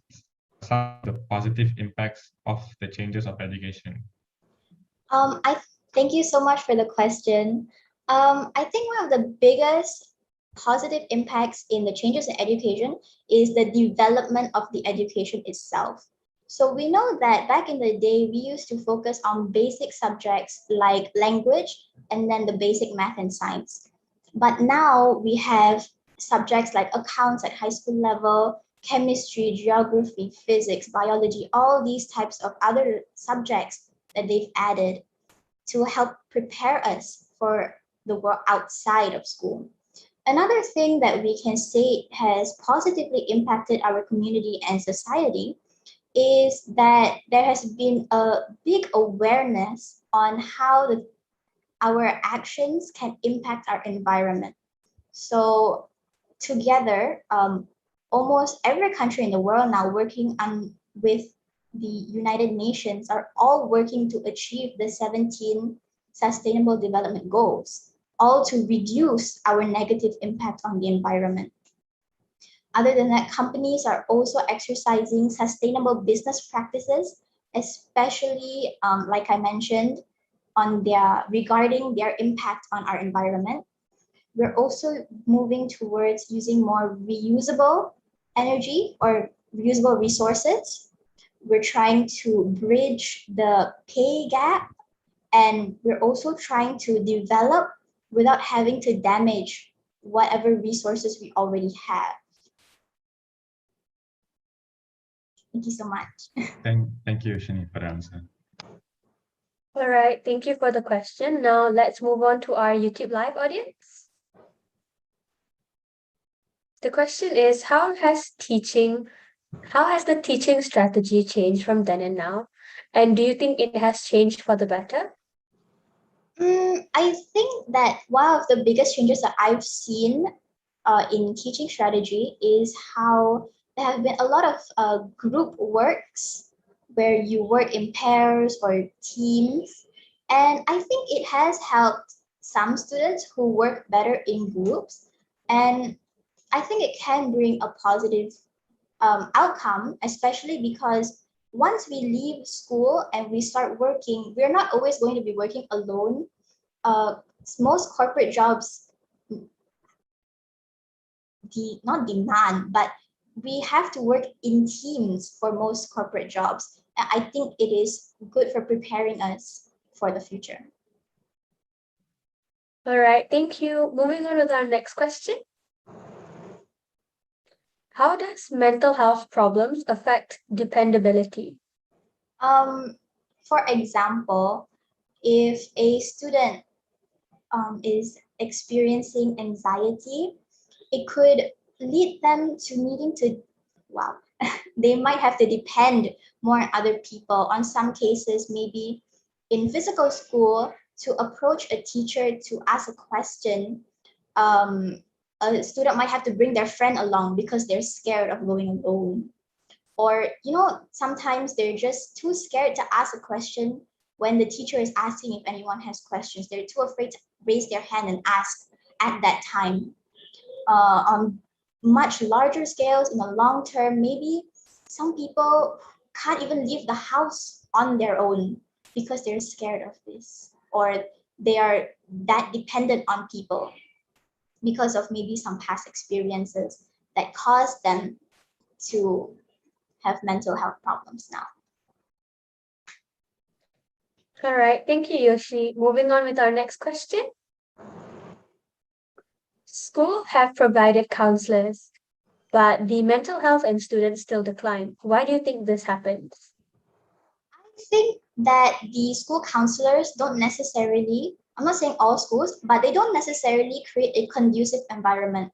some of the positive impacts of the changes of education? I thank you so much for the question. I think one of the biggest positive impacts in the changes in education is the development of the education itself. So we know that back in the day, we used to focus on basic subjects like language and then the basic math and science. But now we have subjects like accounts at high school level, chemistry, geography, physics, biology, all these types of other subjects that they've added to help prepare us for the world outside of school. Another thing that we can say has positively impacted our community and society is that there has been a big awareness on how our actions can impact our environment. So together, almost every country in the world now working on with the United Nations are all working to achieve the 17 Sustainable Development Goals, all to reduce our negative impact on the environment. Other than that, companies are also exercising sustainable business practices, especially, like I mentioned, regarding their impact on our environment. We're also moving towards using more reusable energy or reusable resources. We're trying to bridge the pay gap, and we're also trying to develop without having to damage whatever resources we already have. Thank you so much. Thank you, Yoshini, for the answer. All right, thank you for the question. Now let's move on to our YouTube Live audience. The question is, how has the teaching strategy changed from then and now? And do you think it has changed for the better? I think that one of the biggest changes that I've seen in teaching strategy is how there have been a lot of group works where you work in pairs or teams. And I think it has helped some students who work better in groups. And I think it can bring a positive outcome, especially because once we leave school and we start working, we're not always going to be working alone. Most corporate jobs not demand, but we have to work in teams for most corporate jobs. And I think it is good for preparing us for the future. All right, thank you. Moving on with our next question. How does mental health problems affect dependability? For example, if a student is experiencing anxiety, it could lead them to needing to, they might have to depend more on other people. On some cases, maybe in physical school, to approach a teacher to ask a question, a student might have to bring their friend along because they're scared of going alone. Or, sometimes they're just too scared to ask a question when the teacher is asking if anyone has questions. They're too afraid to raise their hand and ask at that time. On much larger scales, in the long term, maybe some people can't even leave the house on their own because they're scared of this, or they are that dependent on people because of maybe some past experiences that caused them to have mental health problems now. All right, thank you, Yoshi. Moving on with our next question. School have provided counselors, but the mental health in students still decline. Why do you think this happens? I think that the school counselors don't necessarily, I'm not saying all schools, but they don't necessarily create a conducive environment.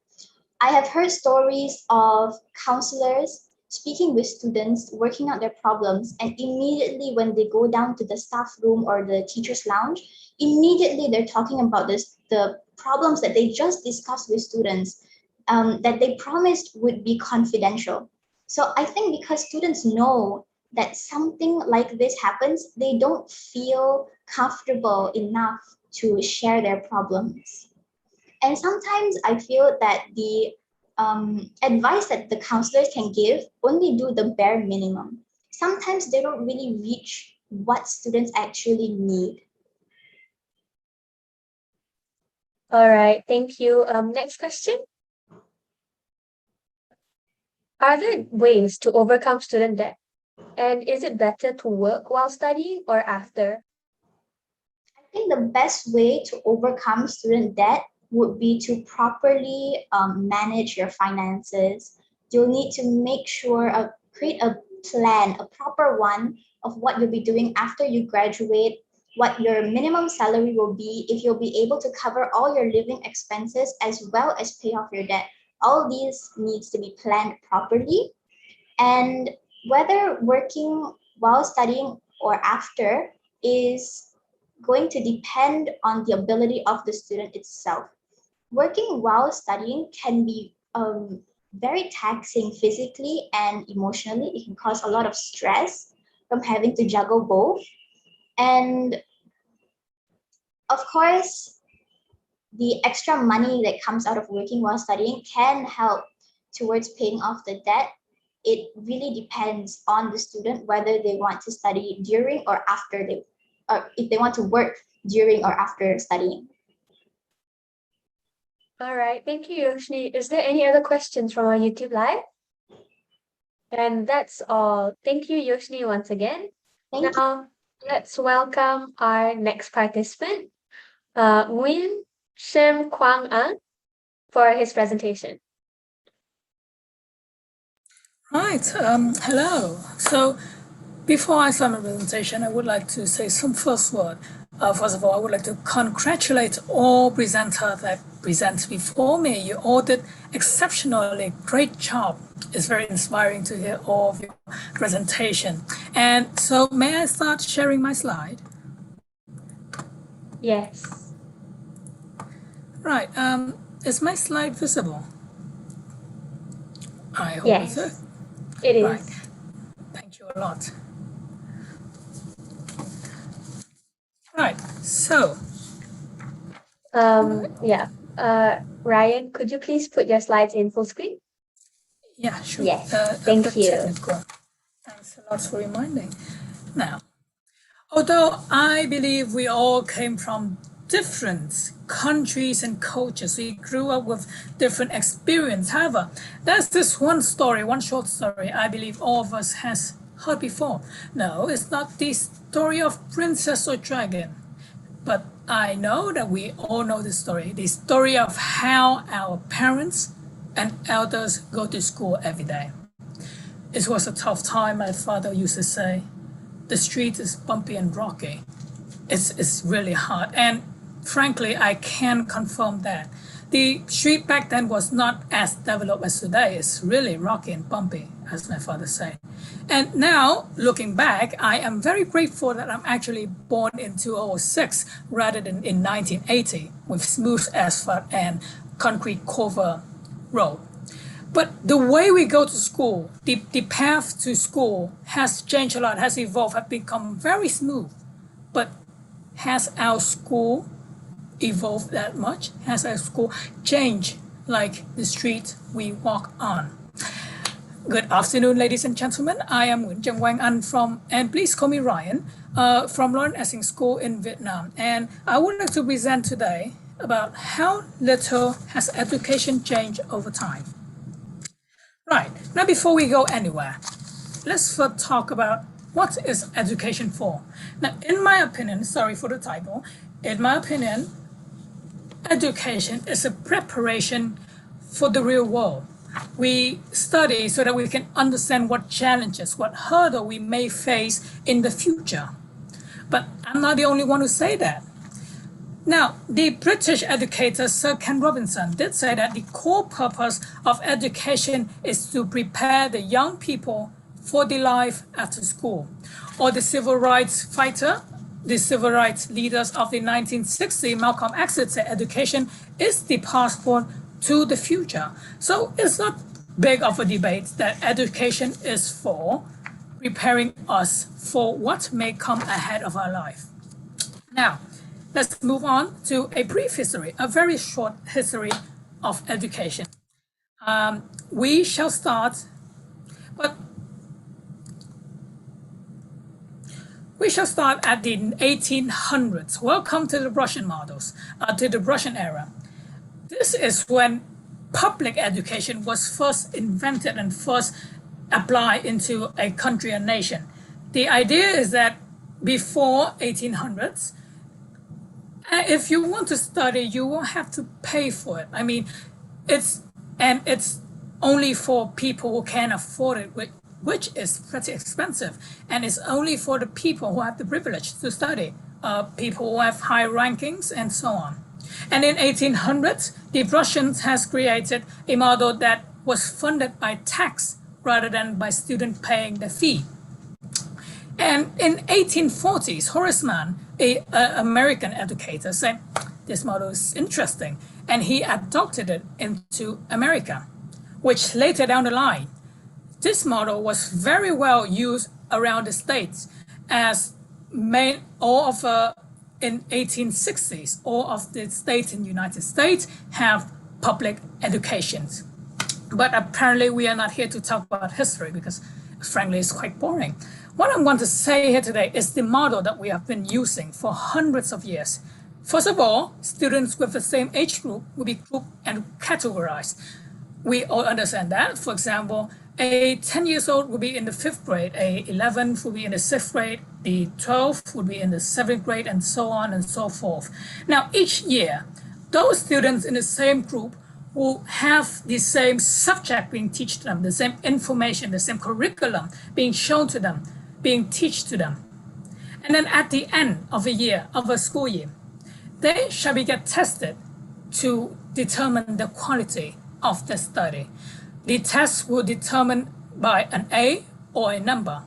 I have heard stories of counselors speaking with students, working out their problems, and immediately when they go down to the staff room or the teacher's lounge, immediately they're talking about the problems that they just discussed with students, that they promised would be confidential. So I think because students know that something like this happens, they don't feel comfortable enough to share their problems. And sometimes I feel that the advice that the counselors can give only do the bare minimum. Sometimes they don't really reach what students actually need. All right, thank you. Next question. Are there ways to overcome student debt? And is it better to work while studying or after? I think the best way to overcome student debt would be to properly manage your finances. You'll need to make sure, create a plan, a proper one of what you'll be doing after you graduate, what your minimum salary will be, if you'll be able to cover all your living expenses as well as pay off your debt. All these needs to be planned properly. And whether working while studying or after is going to depend on the ability of the student itself. Working while studying can be very taxing physically and emotionally. It can cause a lot of stress from having to juggle both. And of course, the extra money that comes out of working while studying can help towards paying off the debt. It really depends on the student whether they want to study during or after or if they want to work during or after studying. All right, thank you, Yoshini. Is there any other questions from our YouTube live? And that's all. Thank you, Yoshini, once again. Now, let's welcome our next participant, Nguyen Shem Quang An, for his presentation. Right, hello. So before I start my presentation, I would like to say some first word. First of all, I would like to congratulate all presenters that present before me. You all did exceptionally great job. It's very inspiring to hear all of your presentation. And so may I start sharing my slide? Yes. Right, is my slide visible? I hope yes, it's it is. Right. Thank you a lot. Right, so. Yeah. Ryan, could you please put your slides in full screen? Yeah, sure. Yes, thank you. Technical. Thanks a lot for reminding. Now, although I believe we all came from different countries and cultures, we grew up with different experience. However, there's this one story, one short story I believe all of us has heard before. No, it's not the story of princess or dragon, but I know that we all know the story of how our parents and elders go to school every day. It was a tough time, my father used to say. The street is bumpy and rocky. It's really hard. And frankly, I can confirm that. The street back then was not as developed as today. It's really rocky and bumpy, as my father said. And now, looking back, I am very grateful that I'm actually born in 2006 rather than in 1980 with smooth asphalt and concrete cover road. But the way we go to school, the path to school has changed a lot, has evolved, has become very smooth. But has our school evolved that much? Has our school changed like the street we walk on? Good afternoon, ladies and gentlemen. I am Nguyen Cheng Wang An from, and please call me Ryan, from Lauren Essing School in Vietnam. And I would like to present today about how little has education changed over time. Right, now before we go anywhere, let's first talk about what is education for. Now, in my opinion, sorry for the title, in my opinion, education is a preparation for the real world. We study so that we can understand what challenges, what hurdle we may face in the future. But I'm not the only one who say that. Now, the British educator Sir Ken Robinson did say that the core purpose of education is to prepare the young people for the life after school. Or the civil rights fighter, the civil rights leaders of the 1960s, Malcolm X said education is the passport to the future. So it's not big of a debate that education is for preparing us for what may come ahead of our life. Now, let's move on to a brief history, a very short history of education. We shall start at the 1800s. Welcome to the Russian models, to the Russian era. This is when public education was first invented and first applied into a country or nation. The idea is that before 1800s, if you want to study, you won't have to pay for it. I mean, it's only for people who can afford it, which is pretty expensive. And it's only for the people who have the privilege to study, people who have high rankings and so on. And in 1800s, the Russians has created a model that was funded by tax rather than by student paying the fee. And in 1840s, Horace Mann, an American educator, said this model is interesting, and he adopted it into America, which later down the line, this model was very well used around the States as in 1860s, all of the states in the United States have public educations. But apparently we are not here to talk about history because frankly, it's quite boring. What I want to say here today is the model that we have been using for hundreds of years. First of all, students with the same age group will be grouped and categorized. We all understand that. For example, a 10 years old will be in the 5th grade, a 11th will be in the 6th grade, the 12th would be in the 7th grade, and so on and so forth. Now, each year, those students in the same group will have the same subject being taught to them, the same information, the same curriculum being shown to them, being taught to them. And then at the end of a year, of a school year, they shall be get tested to determine the quality of the study. The test will determine by an A or a number.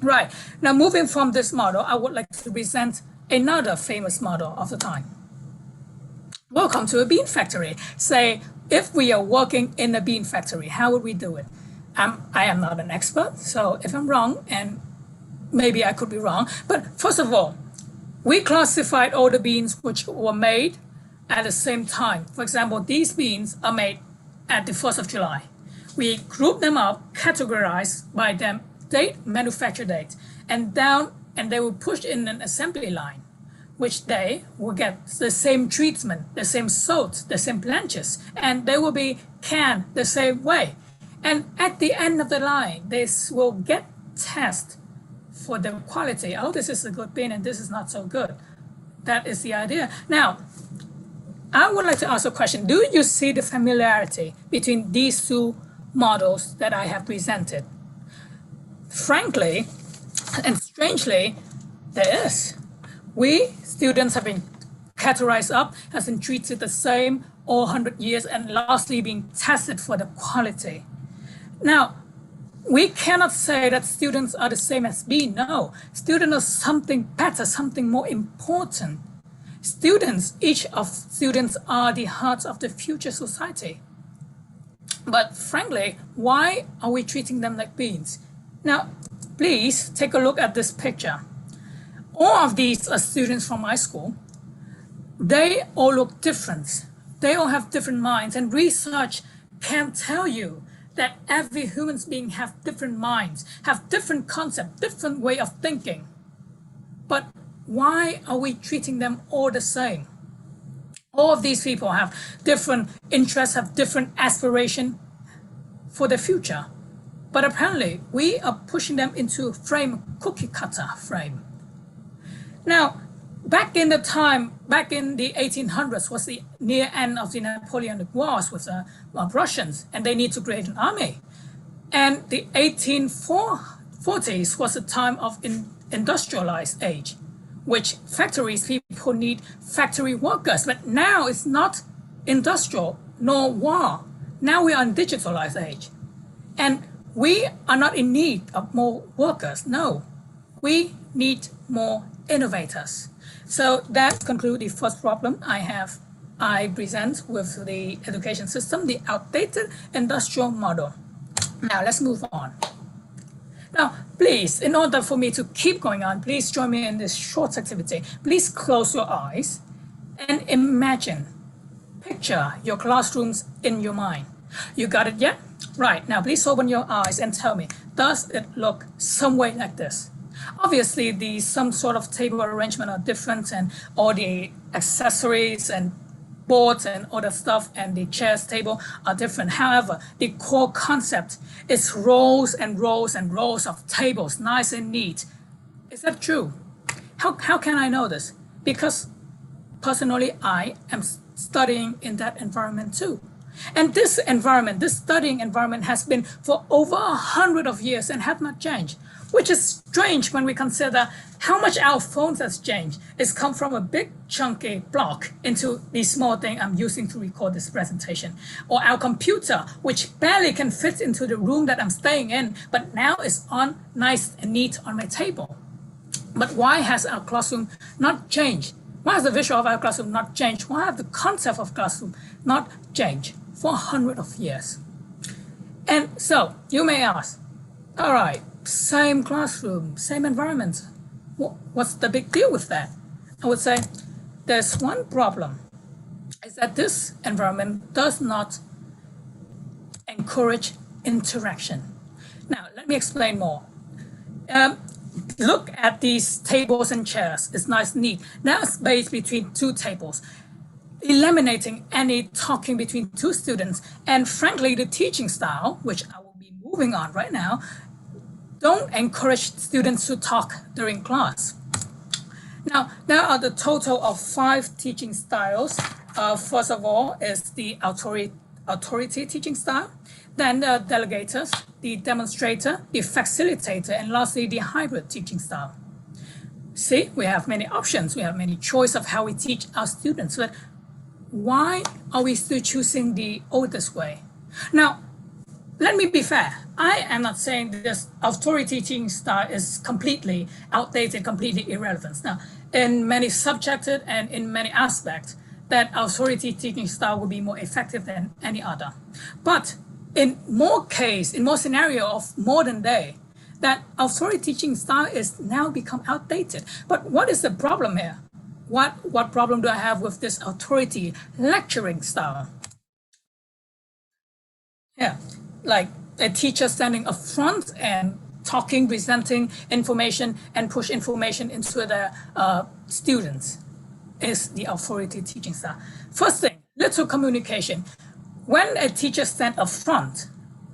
Right, now moving from this model, I would like to present another famous model of the time. Welcome to a bean factory. Say, if we are working in a bean factory, how would we do it? I am not an expert, so if I'm wrong, and maybe I could be wrong, but first of all, we classified all the beans which were made at the same time. For example, these beans are made at the 1st of July. We group them up, categorized by them date, manufacture date, and down, and they will push in an assembly line, which they will get the same treatment, the same salt, the same planches, and they will be canned the same way. And at the end of the line, they will get test for the quality. Oh, this is a good bean and this is not so good. That is the idea. Now, I would like to ask a question. Do you see the familiarity between these two models that I have presented? Frankly, and strangely, there is. We students have been categorized up, has been treated the same all 100 years, and lastly being tested for the quality. Now, we cannot say that students are the same as we. No, students are something better, something more important. Students, each of students are the hearts of the future society. But frankly, why are we treating them like beans? Now, please take a look at this picture. All of these are students from my school. They all look different. They all have different minds, and research can tell you that every human being have different minds, have different concepts, different way of thinking. But why are we treating them all the same? All of these people have different interests, have different aspiration for the future. But apparently, we are pushing them into frame, cookie cutter frame. Now, back in the 1800s was the near end of the Napoleonic Wars with the Russians, and they need to create an army. And the 1840s was the time of industrialized age, which factories, people need factory workers. But now it's not industrial nor war. Now we are in digitalized age. And we are not in need of more workers. No, we need more innovators. So that concludes the first problem I present with the education system, the outdated industrial model. Now let's move on. Now, please, in order for me to keep going on, please join me in this short activity. Please close your eyes and imagine, picture your classrooms in your mind. You got it yet? Right, now please open your eyes and tell me, does it look some way like this? Obviously, some sort of table arrangement are different, and all the accessories and boards and other stuff and the chairs table are different. However, the core concept is rows and rows and rows of tables, nice and neat. Is that true? How can I know this? Because personally, I am studying in that environment too. And this environment, this studying environment has been for over 100 of years and have not changed, which is strange when we consider how much our phones has changed. It's come from a big chunky block into the small thing I'm using to record this presentation. Or our computer, which barely can fit into the room that I'm staying in, but now is on nice and neat on my table. But why has our classroom not changed? Why has the visual of our classroom not changed? Why have the concept of classroom not changed for 100 of years? And so you may ask, all right, same classroom, same environment. What's the big deal with that? I would say there's one problem, is that this environment does not encourage interaction. Now, let me explain more. Look at these tables and chairs. It's nice, neat. Now it's spaced between two tables, eliminating any talking between two students. And frankly, the teaching style, which I will be moving on right now, don't encourage students to talk during class. Now, there are the total of 5 teaching styles. First of all is the authority teaching style, then the delegators, the demonstrator, the facilitator, and lastly, the hybrid teaching style. See, we have many options. We have many choices of how we teach our students, but why are we still choosing the oldest way? Now, let me be fair. I am not saying this authority teaching style is completely outdated, completely irrelevant. Now, in many subjects and in many aspects, that authority teaching style will be more effective than any other. But in more scenario of modern day, that authority teaching style is now become outdated. But what is the problem here? What problem do I have with this authority lecturing style? Yeah, like a teacher standing up front and talking, presenting information, and push information into the students is the authority teaching style. First thing, little communication. When a teacher stands up front,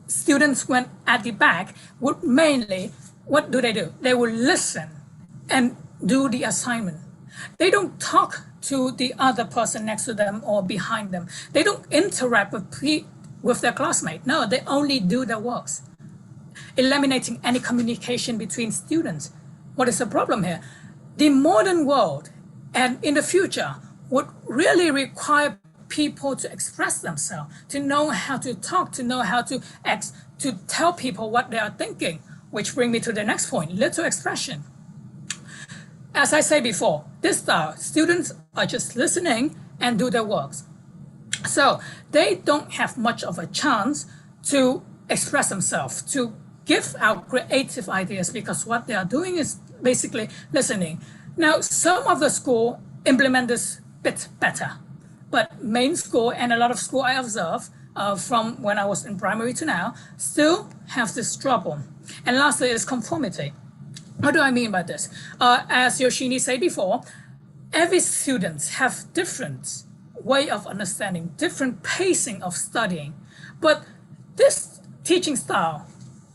students when at the back would mainly, what do? They will listen and do the assignment. They don't talk to the other person next to them or behind them. They don't interact with their classmate. No, they only do their works, eliminating any communication between students. What is the problem here? The modern world and in the future would really require people to express themselves, to know how to talk, to know how to tell people what they are thinking, which brings me to the next point, little expression. As I said before, this style, students are just listening and do their works. So they don't have much of a chance to express themselves, to give out creative ideas, because what they are doing is basically listening. Now, some of the school implement this bit better, but main school and a lot of school I observe from when I was in primary to now still have this trouble. And lastly is conformity. What do I mean by this? As Yoshini said before, every student have different way of understanding, different pacing of studying. But this teaching style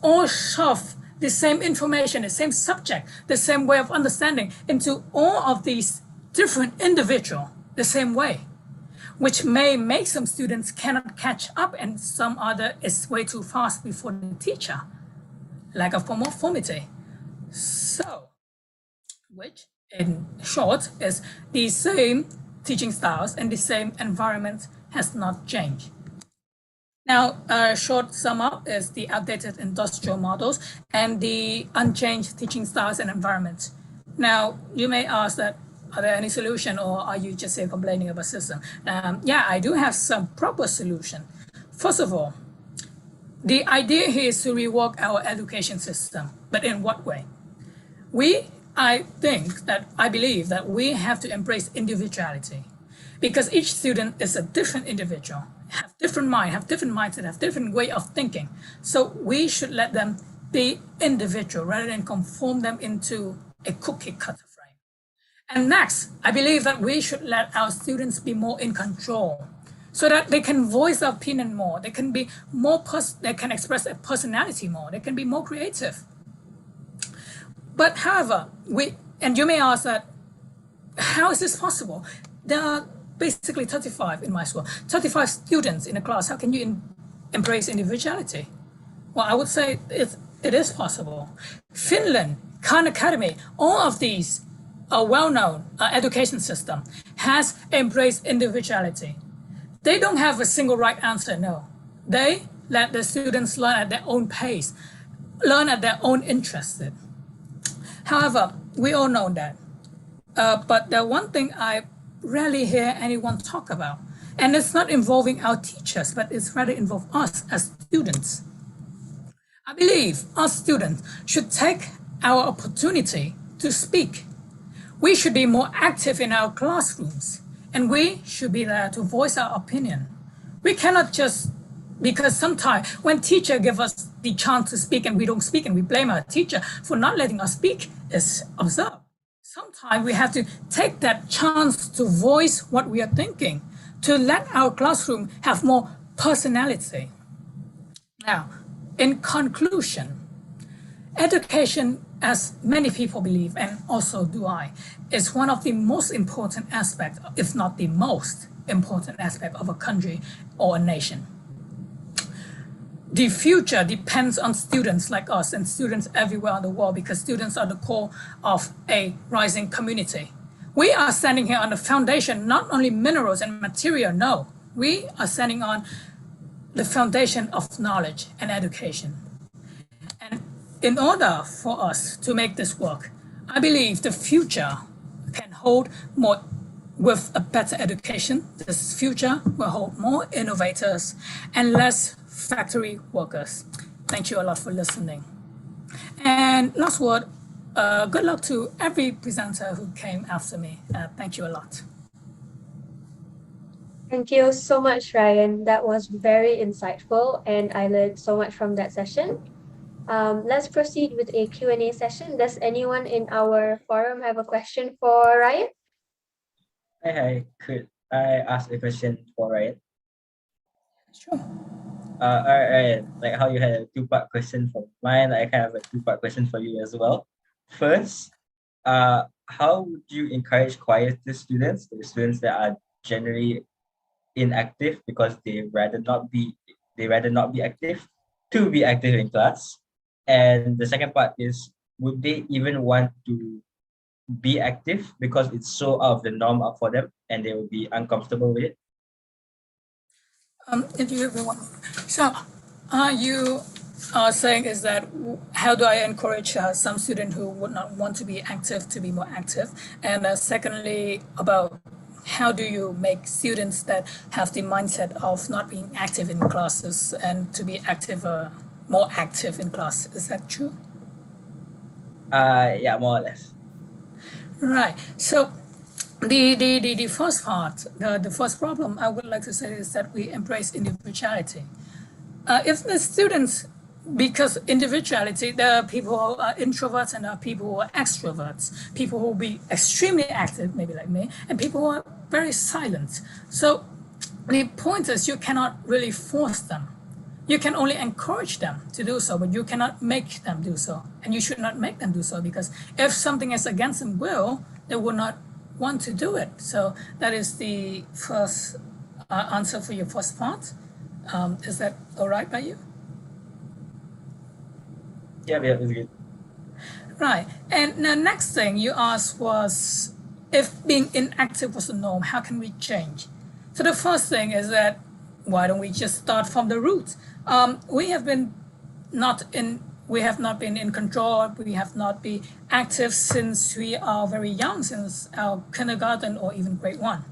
all shove the same information, the same subject, the same way of understanding into all of these different individuals the same way, which may make some students cannot catch up and some other is way too fast before the teacher. Lack of conformity. So, which in short is the same teaching styles and the same environment has not changed. Now, a short sum up is the outdated industrial models and the unchanged teaching styles and environments. Now, you may ask that, are there any solution or are you just here complaining about system? Yeah, I do have some proper solution. First of all, the idea here is to rework our education system, but in what way? I believe that we have to embrace individuality because each student is a different individual, have different mind, have different mindset, have different way of thinking. So we should let them be individual rather than conform them into a cookie cutter frame. And next, I believe that we should let our students be more in control so that they can voice their opinion more. They can be more, they can express their personality more. They can be more creative. But however, and you may ask that, how is this possible? There are basically 35 in my school, 35 students in a class. How can you embrace individuality? Well, I would say it is possible. Finland, Khan Academy, all of these are well-known education system has embraced individuality. They don't have a single right answer, no. They let the students learn at their own pace, learn at their own interest. However, we all know that. But the one thing I rarely hear anyone talk about, and it's not involving our teachers, but it's rather involve us as students. I believe us students should take our opportunity to speak. We should be more active in our classrooms, and we should be there to voice our opinion. We cannot just, because sometimes when teacher give us the chance to speak and we don't speak and we blame our teacher for not letting us speak is absurd. Sometimes we have to take that chance to voice what we are thinking, to let our classroom have more personality. Now, in conclusion, education, as many people believe, and also do I, is one of the most important aspects, if not the most important aspect of a country or a nation. The future depends on students like us and students everywhere in the world because students are the core of a rising community. We are standing here on the foundation, not only minerals and material, no. We are standing on the foundation of knowledge and education. And in order for us to make this work, I believe the future can hold more. With a better education, this future will hold more innovators and less factory workers. Thank you a lot for listening. And last word, good luck to every presenter who came after me. Thank you a lot. Thank you so much, Ryan. That was very insightful, and I learned so much from that session. let's proceed with a Q&A session. Does anyone in our forum have a question for Ryan? Hi. Could I ask a question for Ryan? Sure. All right. Like how you had a two-part question for mine, I have a two-part question for you as well. First, how would you encourage quieter students, the students that are generally inactive because they rather not be active, to be active in class? And the second part is, would they even want to be active because it's so out of the norm up for them and they will be uncomfortable with it? If you ever want. So, you are saying is that how do I encourage some student who would not want to be active to be more active? And secondly, about how do you make students that have the mindset of not being active in classes and to be active, more active in class? Is that true? Yeah, more or less. Right. So the first part, the first problem I would like to say is that we embrace individuality. If the students, because individuality, there are people who are introverts and there are people who are extroverts, people who will be extremely active, maybe like me, and people who are very silent. So the point is you cannot really force them. You can only encourage them to do so, but you cannot make them do so. And you should not make them do so, because if something is against their will, they will not want to do it. So that is the first answer for your first part. Is that all right by you? Yeah, it's good. Right. And the next thing you asked was, if being inactive was the norm, how can we change? So the first thing is that, why don't we just start from the root? We have not been in control. We have not been active since we are very young, since our kindergarten or even grade 1.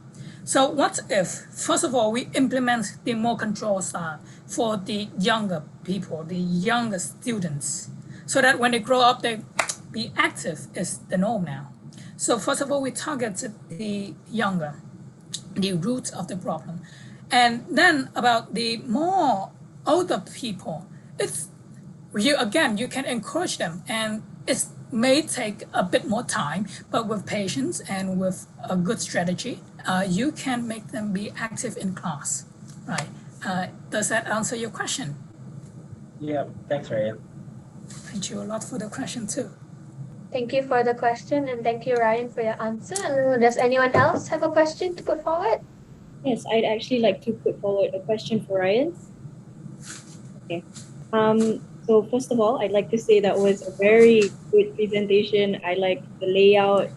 So what if, first of all, we implement the more control style for the younger people, the younger students, so that when they grow up, they be active is the norm now. So first of all, we targeted the younger, the root of the problem. And then about the more older people, you can encourage them, and it may take a bit more time, but with patience and with a good strategy, you can make them be active in class, right? Does that answer your question? Yeah, thanks, Ryan. Thank you a lot for the question too. Thank you for the question, and thank you, Ryan, for your answer. And does anyone else have a question to put forward? Yes, I'd actually like to put forward a question for Ryan. Okay. So first of all, I'd like to say that was a very good presentation. I like the layout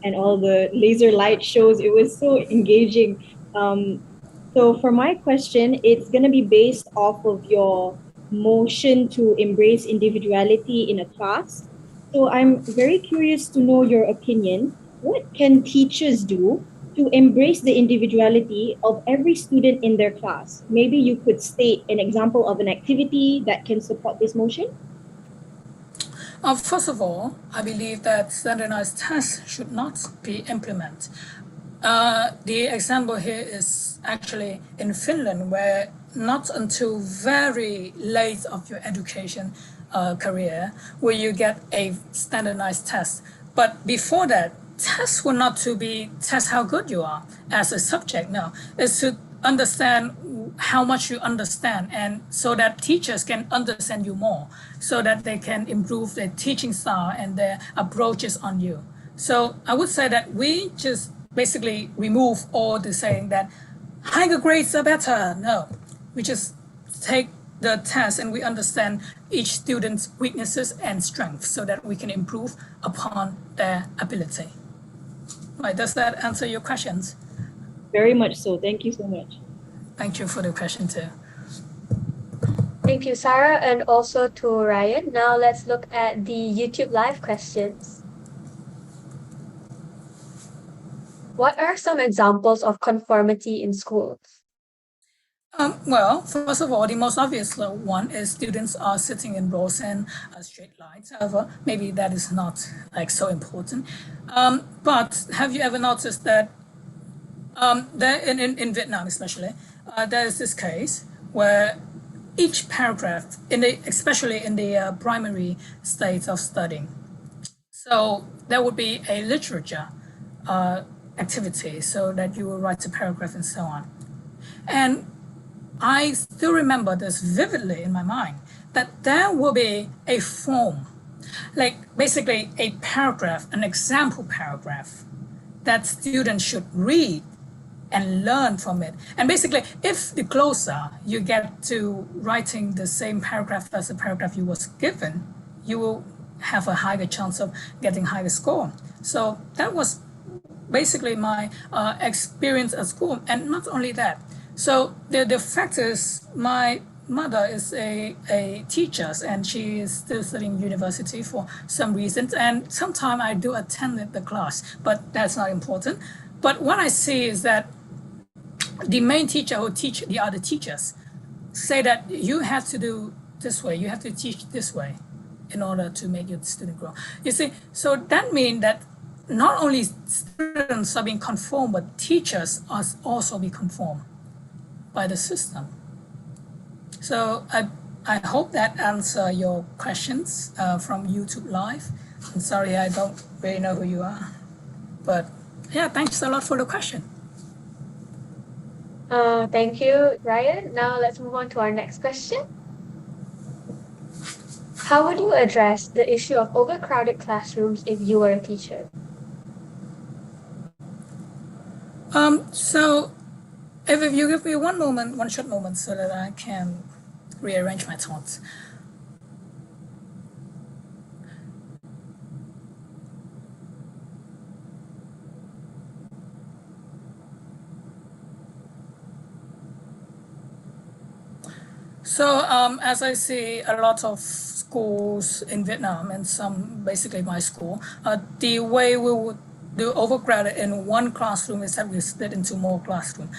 and all the laser light shows. It was so engaging. So for my question, it's going to be based off of your motion to embrace individuality in a class. So I'm very curious to know your opinion. What can teachers do to embrace the individuality of every student in their class? Maybe you could state an example of an activity that can support this motion. First of all, I believe that standardized tests should not be implemented. The example here is actually in Finland, where not until very late of your education career will you get a standardized test. But before that, tests were not to be test how good you are as a subject. No, it's to understand how much you understand, and so that teachers can understand you more, so that they can improve their teaching style and their approaches on you. So I would say that we just basically remove all the saying that higher grades are better. No, we just take the test and we understand each student's weaknesses and strengths so that we can improve upon their ability. Right, does that answer your questions? Very much so. Thank you so much. Thank you for the question too. Thank you, Sarah, and also to Ryan. Now let's look at the YouTube Live questions. What are some examples of conformity in schools? Well, first of all, the most obvious one is students are sitting in rows and straight lines. However, maybe that is not like so important. But have you ever noticed that there in Vietnam especially, there is this case where each paragraph, especially in the primary stage of studying. So there would be a literature activity, so that you will write a paragraph and so on. And I still remember this vividly in my mind, that there will be a form, like basically a paragraph, an example paragraph that students should read and learn from it. And basically, if the closer you get to writing the same paragraph as the paragraph you was given, you will have a higher chance of getting higher score. So that was basically my experience at school. And not only that, so the fact is, my mother is a teacher, and she is still studying university for some reasons. And sometimes I do attend the class, but that's not important. But what I see is that the main teacher who teach the other teachers say that you have to do this way, you have to teach this way in order to make your student grow. You see, so that means that not only students are being conformed, but teachers are also being conformed by the system. So I hope that answers your questions from YouTube Live. I'm sorry, I don't really know who you are, but yeah, thanks a lot for the question. Thank you, Ryan. Now let's move on to our next question. How would you address the issue of overcrowded classrooms if you were a teacher? So if you give me one short moment so that I can rearrange my thoughts. So as I see a lot of schools in Vietnam, and some basically my school, the way we would do overcrowded in one classroom is that we split into more classrooms.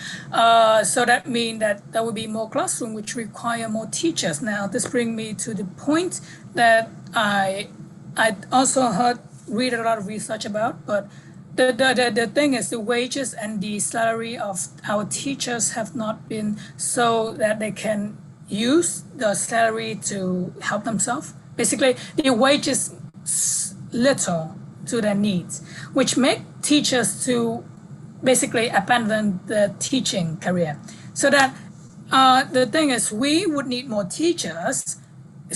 So that means that there will be more classrooms which require more teachers. Now this brings me to the point that I also read a lot of research about, but the thing is, the wages and the salary of our teachers have not been so that they can use the salary to help themselves. Basically, the wages little to their needs, which make teachers to basically abandon the teaching career. So that the thing is, we would need more teachers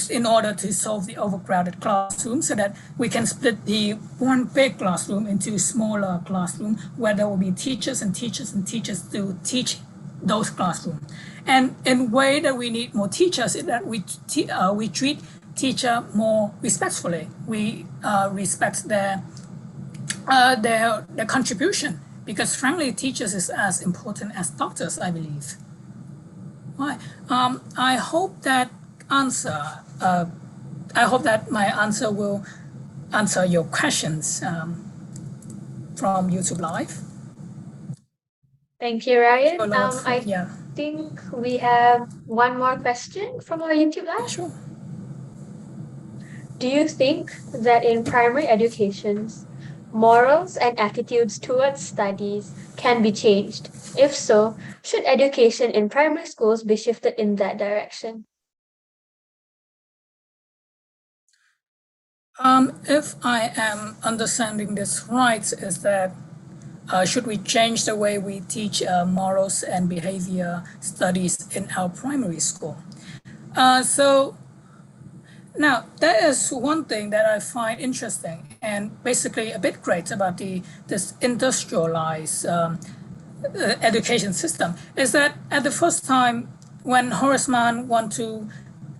in order to solve the overcrowded classroom, so that we can split the one big classroom into smaller classroom where there will be teachers and teachers and teachers to teach those classrooms. And in way that we need more teachers is that we treat teacher more respectfully. We respect their contribution, because frankly, teachers is as important as doctors, I believe. Why? I hope that my answer will answer your questions from YouTube Live. Thank you, Ryan. So I think we have one more question from our YouTube Live. Sure. Do you think that in primary educations, morals and attitudes towards studies can be changed? If so, should education in primary schools be shifted in that direction? If I am understanding this right, is that should we change the way we teach morals and behavior studies in our primary school? So now, there is one thing that I find interesting and basically a bit great about this industrialized education system, is that at the first time when Horace Mann wanted to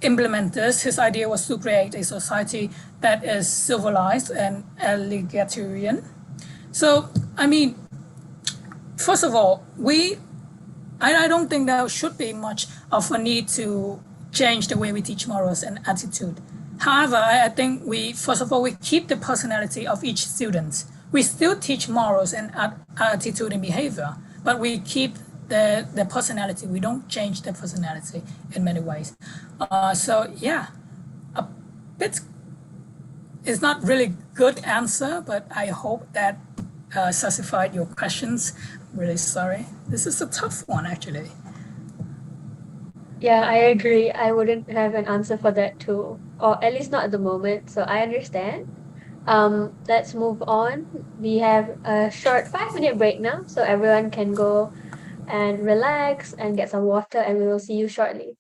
implement this, his idea was to create a society that is civilized and egalitarian. So, I mean, first of all, I don't think there should be much of a need to change the way we teach morals and attitude. However, I think first of all, we keep the personality of each student. We still teach morals and attitude and behavior, but we keep the personality. We don't change the personality in many ways. So yeah, a bit is not really good answer, but I hope that satisfied your questions. I'm really sorry. This is a tough one, actually. Yeah, I agree. I wouldn't have an answer for that too, or at least not at the moment. So I understand. Let's move on. We have a short 5-minute break now, so everyone can go and relax and get some water, and we will see you shortly.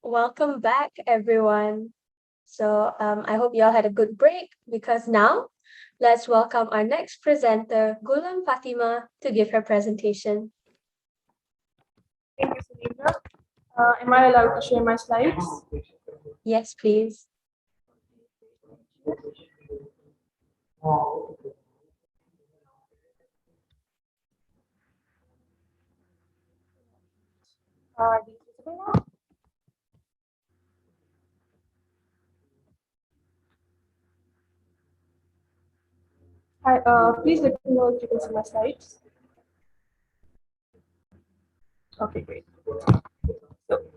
Welcome back, everyone. I hope you all had a good break because now let's welcome our next presenter, Gulam Fatima, to give her presentation. Thank you, Zainab. Am I allowed to share my slides? Yes, please. Are these visible now? Hi, please let me know if you can see my slides. Okay, great.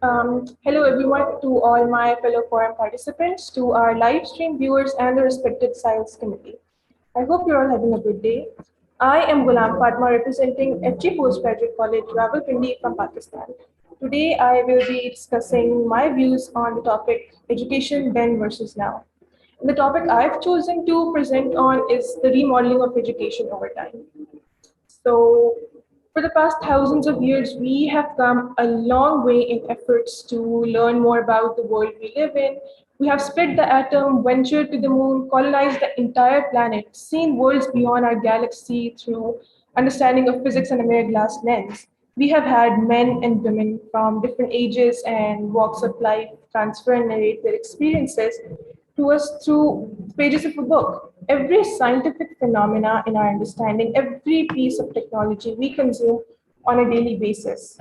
Hello everyone, to all my fellow forum participants, to our live stream viewers and the respected SAEYLS committee. I hope you're all having a good day. I am Ghulam Fatma representing FG Postgraduate College, Rawalpindi from Pakistan. Today I will be discussing my views on the topic education then versus now. And the topic I've chosen to present on is the remodeling of education over time. So, for the past thousands of years, we have come a long way in efforts to learn more about the world we live in. We have split the atom, ventured to the moon, colonized the entire planet, seen worlds beyond our galaxy through understanding of physics and a mere glass lens. We have had men and women from different ages and walks of life transfer and narrate their experiences to us through pages of a book. Every scientific phenomena in our understanding, every piece of technology we consume on a daily basis.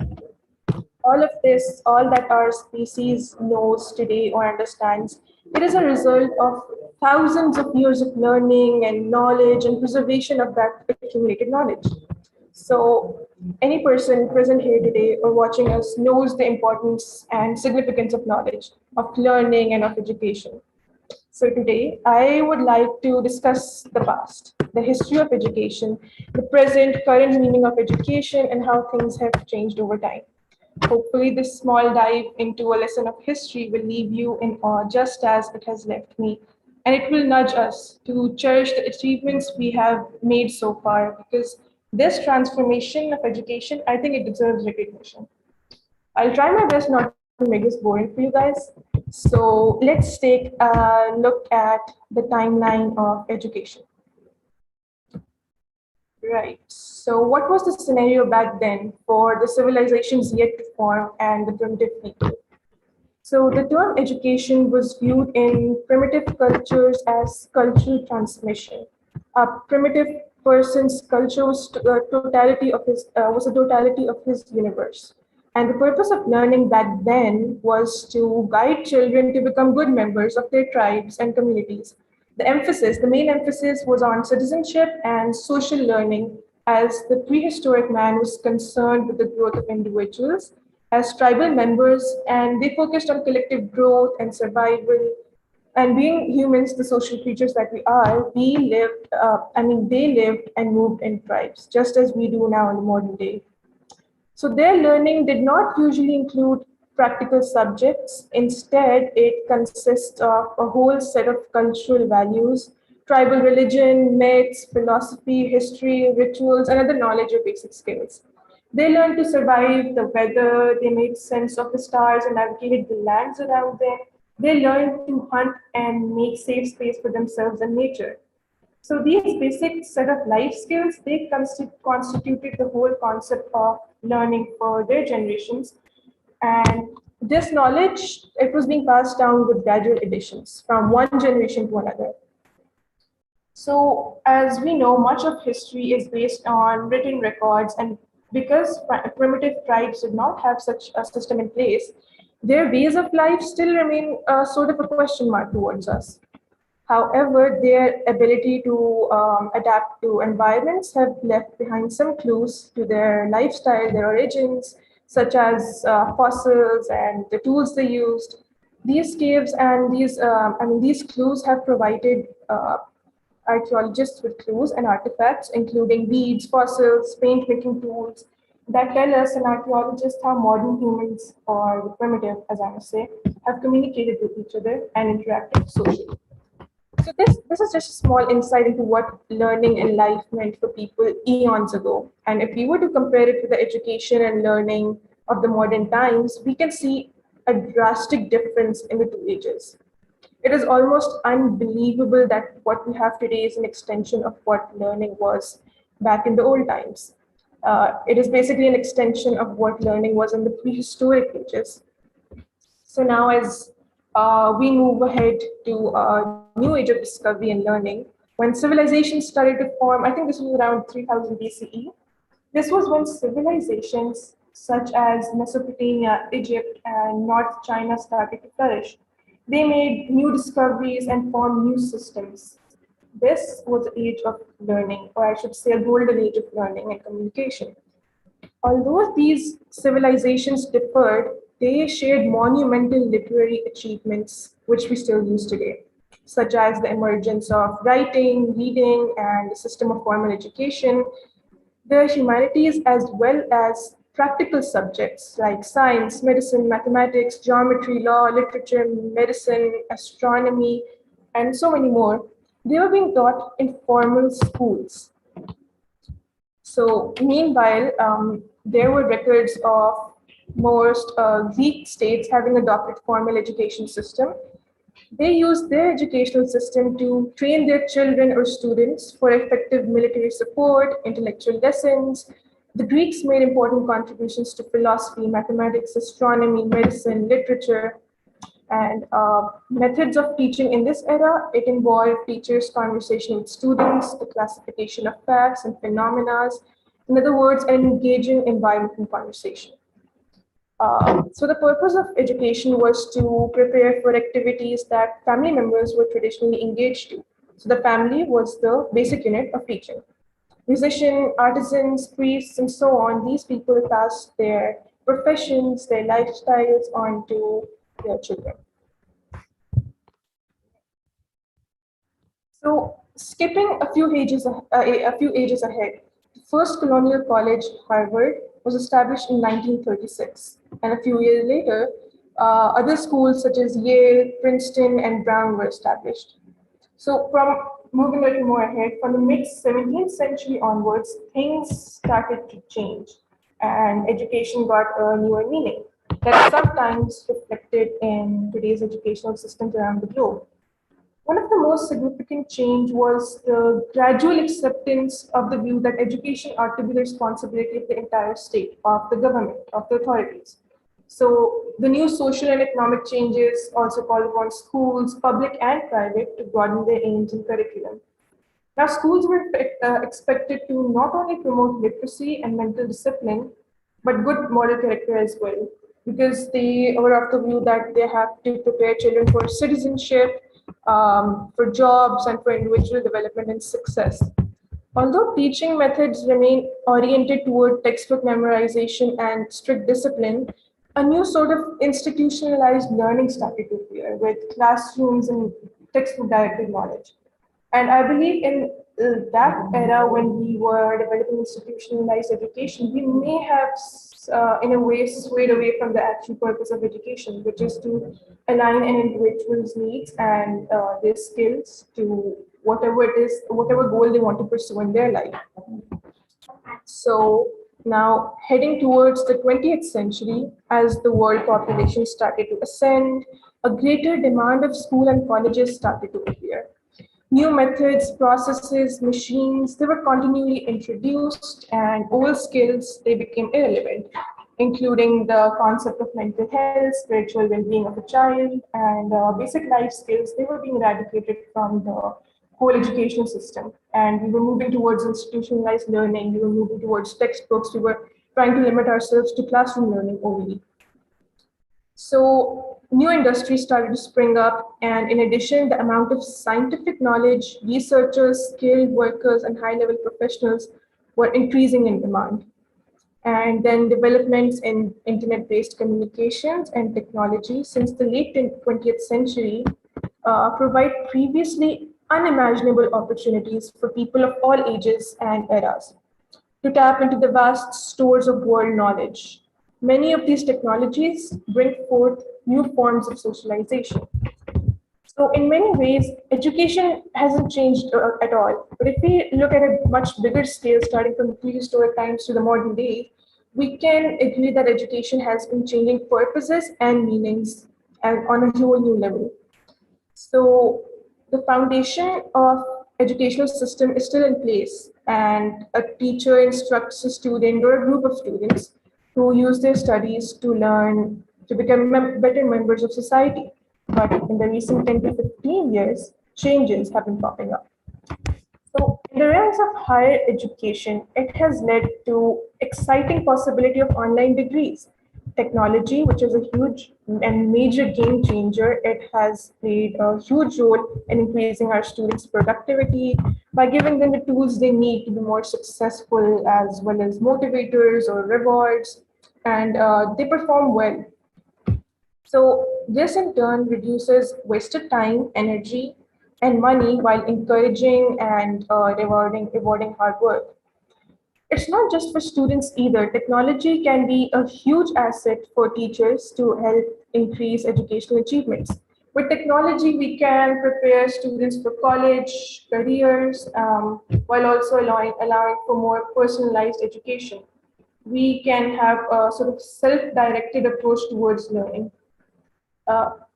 All of this, all that our species knows today or understands, it is a result of thousands of years of learning and knowledge and preservation of that accumulated knowledge. So any person present here today or watching us knows the importance and significance of knowledge, of learning and of education. So today, I would like to discuss the past, the history of education, the present, current meaning of education, and how things have changed over time. Hopefully, this small dive into a lesson of history will leave you in awe just as it has left me. And it will nudge us to cherish the achievements we have made so far because this transformation of education, I think it deserves recognition. I'll try my best not to make this boring for you guys. So let's take a look at the timeline of education. Right. So what was the scenario back then for the civilizations yet to form and the primitive people? So the term education was viewed in primitive cultures as cultural transmission. A primitive person's culture was was a totality of his universe. And the purpose of learning back then was to guide children to become good members of their tribes and communities. The main emphasis was on citizenship and social learning, as the prehistoric man was concerned with the growth of individuals as tribal members, and they focused on collective growth and survival. And being humans, the social creatures that we are, they lived and moved in tribes, just as we do now in the modern day. So their learning did not usually include practical subjects. Instead, it consists of a whole set of cultural values, tribal religion, myths, philosophy, history, rituals, and other knowledge or basic skills. They learned to survive the weather, they made sense of the stars and navigated the lands around them. They learned to hunt and make safe space for themselves and nature. So these basic set of life skills, they constituted the whole concept of learning for their generations. And this knowledge, it was being passed down with gradual additions from one generation to another. So as we know, much of history is based on written records, and because primitive tribes did not have such a system in place, their ways of life still remain sort of a question mark towards us. However, their ability to adapt to environments have left behind some clues to their lifestyle, their origins, such as fossils and the tools they used. These caves and these clues have provided archaeologists with clues and artifacts, including beads, fossils, paint-making tools, that tell us an archaeologist how modern humans, or the primitive, as I must say, have communicated with each other and interacted socially. So this is just a small insight into what learning and life meant for people eons ago. And if we were to compare it to the education and learning of the modern times, we can see a drastic difference in the two ages. It is almost unbelievable that what we have today is an extension of what learning was back in the old times. It is basically an extension of what learning was in the prehistoric ages. So now as we move ahead to a new age of discovery and learning, when civilizations started to form, I think this was around 3000 BCE, this was when civilizations such as Mesopotamia, Egypt, and North China started to flourish. They made new discoveries and formed new systems. This was the age of learning, or I should say a golden age of learning and communication. Although these civilizations differed, they shared monumental literary achievements, which we still use today, such as the emergence of writing, reading, and the system of formal education. The humanities, as well as practical subjects like science, medicine, mathematics, geometry, law, literature, medicine, astronomy, and so many more, they were being taught in formal schools. So meanwhile, there were records of most Greek states having adopted formal education system. They used their educational system to train their children or students for effective military support, intellectual lessons. The Greeks made important contributions to philosophy, mathematics, astronomy, medicine, literature, and methods of teaching in this era. It involved teachers' conversation with students, the classification of facts and phenomena. In other words, an engaging environment in conversation. So the purpose of education was to prepare for activities that family members were traditionally engaged to. So the family was the basic unit of teaching. Musicians, artisans, priests, and so on, these people passed their professions, their lifestyles on to their children. So skipping a few ages ahead, the first colonial college, Harvard, was established in 1936. And a few years later, other schools such as Yale, Princeton, and Brown were established. So from moving a little more ahead, from the mid-17th century onwards, things started to change and education got a newer meaning that's sometimes reflected in today's educational systems around the globe. One of the most significant change was the gradual acceptance of the view that education ought to be the responsibility of the entire state, of the government, of the authorities. So the new social and economic changes also call upon schools, public and private, to broaden their aims and curriculum. Now, schools were expected to not only promote literacy and mental discipline, but good moral character as well, because they were of the view that they have to prepare children for citizenship, for jobs, and for individual development and success. Although teaching methods remain oriented toward textbook memorization and strict discipline, a new sort of institutionalized learning started to appear with classrooms and textbook directed knowledge. And I believe in that era when we were developing institutionalized education, we may have, in a way, swayed away from the actual purpose of education, which is to align an individual's needs and their skills to whatever it is, whatever goal they want to pursue in their life. So now heading towards the 20th century, as the world population started to ascend, a greater demand of school and colleges started to appear. New methods, processes, machines, they were continually introduced, and old skills, they became irrelevant, including the concept of mental health, spiritual well-being of a child, and basic life skills. They were being eradicated from the whole educational system. And we were moving towards institutionalized learning, we were moving towards textbooks, we were trying to limit ourselves to classroom learning only. So new industries started to spring up, and in addition, the amount of scientific knowledge, researchers, skilled workers, and high-level professionals were increasing in demand. And then developments in internet-based communications and technology since the late 20th century provide previously unimaginable opportunities for people of all ages and eras to tap into the vast stores of world knowledge. Many of these technologies bring forth new forms of socialization. So in many ways, education hasn't changed at all. But if we look at a much bigger scale, starting from prehistoric times to the modern day, we can agree that education has been changing purposes and meanings and on a whole new level. So the foundation of educational system is still in place, and a teacher instructs a student or a group of students who use their studies to learn to become better members of society. But in the recent 10 to 15 years, changes have been popping up. So in the realms of higher education, it has led to exciting possibility of online degrees. Technology, which is a huge and major game changer, it has played a huge role in increasing our students' productivity by giving them the tools they need to be more successful, as well as motivators or rewards, and they perform well. So this in turn reduces wasted time, energy, and money while encouraging and rewarding hard work. It's not just for students either. Technology can be a huge asset for teachers to help increase educational achievements. With technology, we can prepare students for college, careers, while also allowing for more personalized education. We can have a sort of self-directed approach towards learning.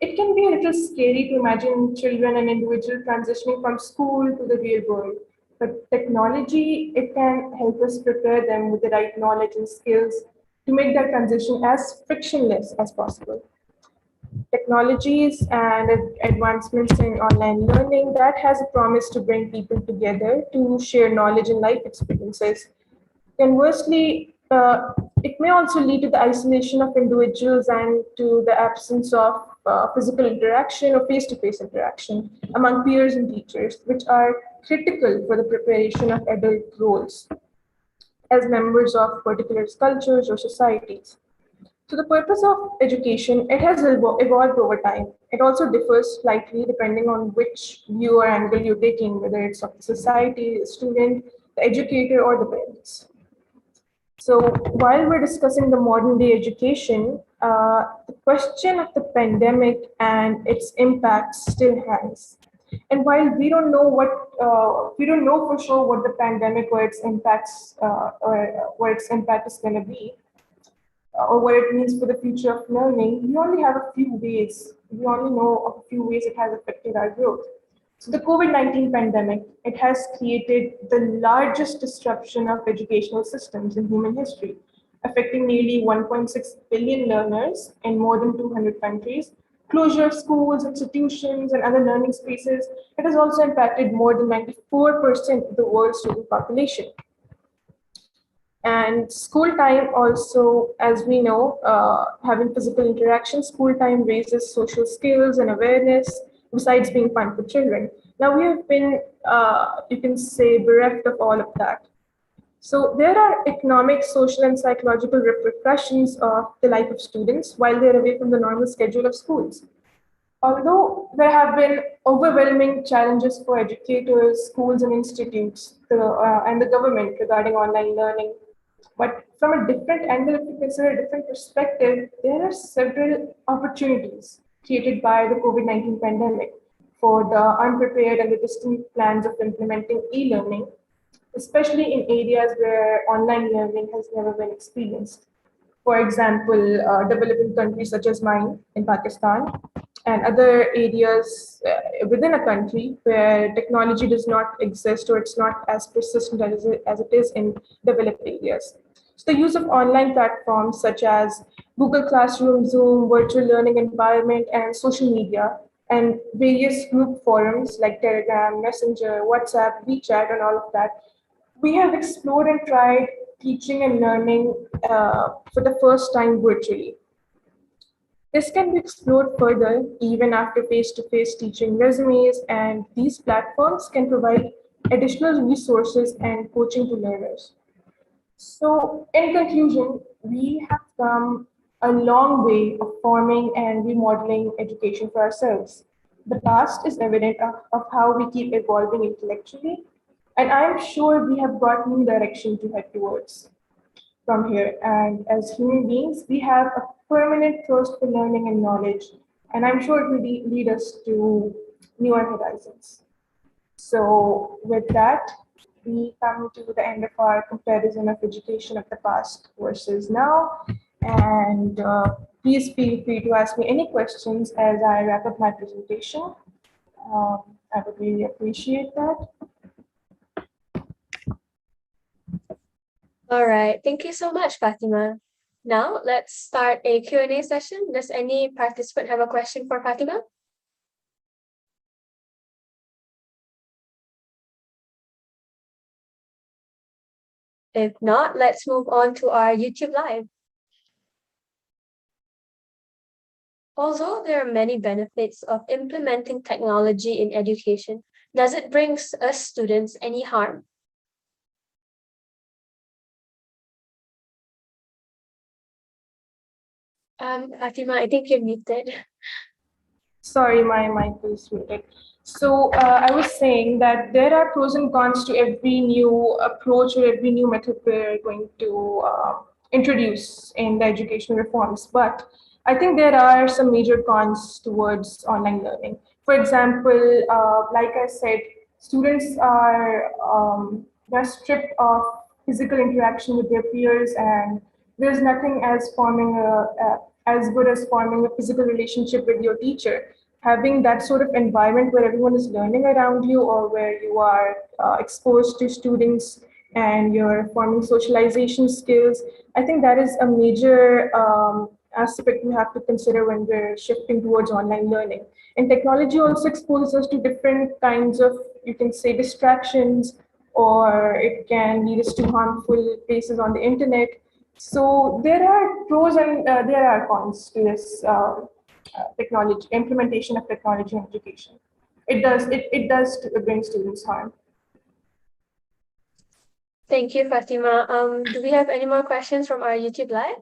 It can be a little scary to imagine children and individuals transitioning from school to the real world. But technology, it can help us prepare them with the right knowledge and skills to make that transition as frictionless as possible. Technologies and advancements in online learning that has a promise to bring people together to share knowledge and life experiences. Conversely, it may also lead to the isolation of individuals and to the absence of physical interaction or face-to-face interaction among peers and teachers, which are critical for the preparation of adult roles as members of particular cultures or societies. So the purpose of education, it has evolved over time. It also differs slightly depending on which view or angle you're taking, whether it's of the society, the student, the educator, or the parents. So while we're discussing the modern day education, the question of the pandemic and its impact still hangs. And while we don't know for sure what the pandemic or its impacts or what its impact is going to be, or what it means for the future of learning, we only have a few ways. We only know of a few ways it has affected our growth. So the COVID-19 pandemic, it has created the largest disruption of educational systems in human history, affecting nearly 1.6 billion learners in more than 200 countries. Closure of schools, institutions, and other learning spaces, it has also impacted more than 94% of the world's total population. And school time also, as we know, having physical interaction, school time raises social skills and awareness, besides being fun for children. Now we have been, you can say, bereft of all of that. So there are economic, social, and psychological repercussions of the life of students while they're away from the normal schedule of schools. Although there have been overwhelming challenges for educators, schools, and institutes, and the government regarding online learning, but from a different angle, if you consider a different perspective, there are several opportunities created by the COVID-19 pandemic for the unprepared and the distant plans of implementing e-learning, especially in areas where online learning has never been experienced. For example, developing countries such as mine in Pakistan and other areas within a country where technology does not exist or it's not as persistent as it is in developed areas. So the use of online platforms such as Google Classroom, Zoom, virtual learning environment, and social media, and various group forums like Telegram, Messenger, WhatsApp, WeChat, and all of that, we have explored and tried teaching and learning for the first time virtually. This can be explored further even after face-to-face teaching resumes, and these platforms can provide additional resources and coaching to learners. So in conclusion, we have come a long way of forming and remodeling education for ourselves. The past is evident of how we keep evolving intellectually, and I'm sure we have got new direction to head towards from here. And as human beings, we have a permanent thirst for learning and knowledge, and I'm sure it will lead us to newer horizons. So with that, we come to the end of our comparison of education of the past versus now. And please feel free to ask me any questions as I wrap up my presentation. I would really appreciate that. All right, thank you so much, Fatima. Now let's start a Q&A session. Does any participant have a question for Fatima? If not, let's move on to our YouTube Live. Although there are many benefits of implementing technology in education, does it bring us students any harm? Fatima, I think you're muted. Sorry, my mic was muted. So I was saying that there are pros and cons to every new approach or every new method we're going to introduce in the educational reforms. But I think there are some major cons towards online learning. For example, like I said, students are they're stripped of physical interaction with their peers, and there's nothing as as good as forming a physical relationship with your teacher. Having that sort of environment where everyone is learning around you, or where you are exposed to students and you're forming socialization skills, I think that is a major aspect we have to consider when we're shifting towards online learning. And technology also exposes us to different kinds of, you can say, distractions, or it can lead us to harmful places on the internet. So there are pros and there are cons to this technology implementation of technology in education. It does bring students harm. Thank you, Fatima. Do we have any more questions from our YouTube Live?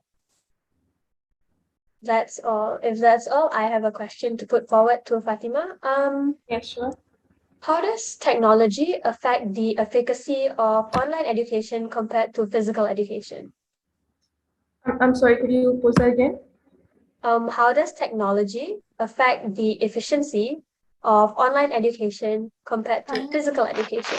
That's all. If that's all, I have a question to put forward to Fatima. Yes, sure. How does technology affect the efficacy of online education compared to physical education? I'm sorry, could you pose that again? How does technology affect the efficiency of online education compared to physical education?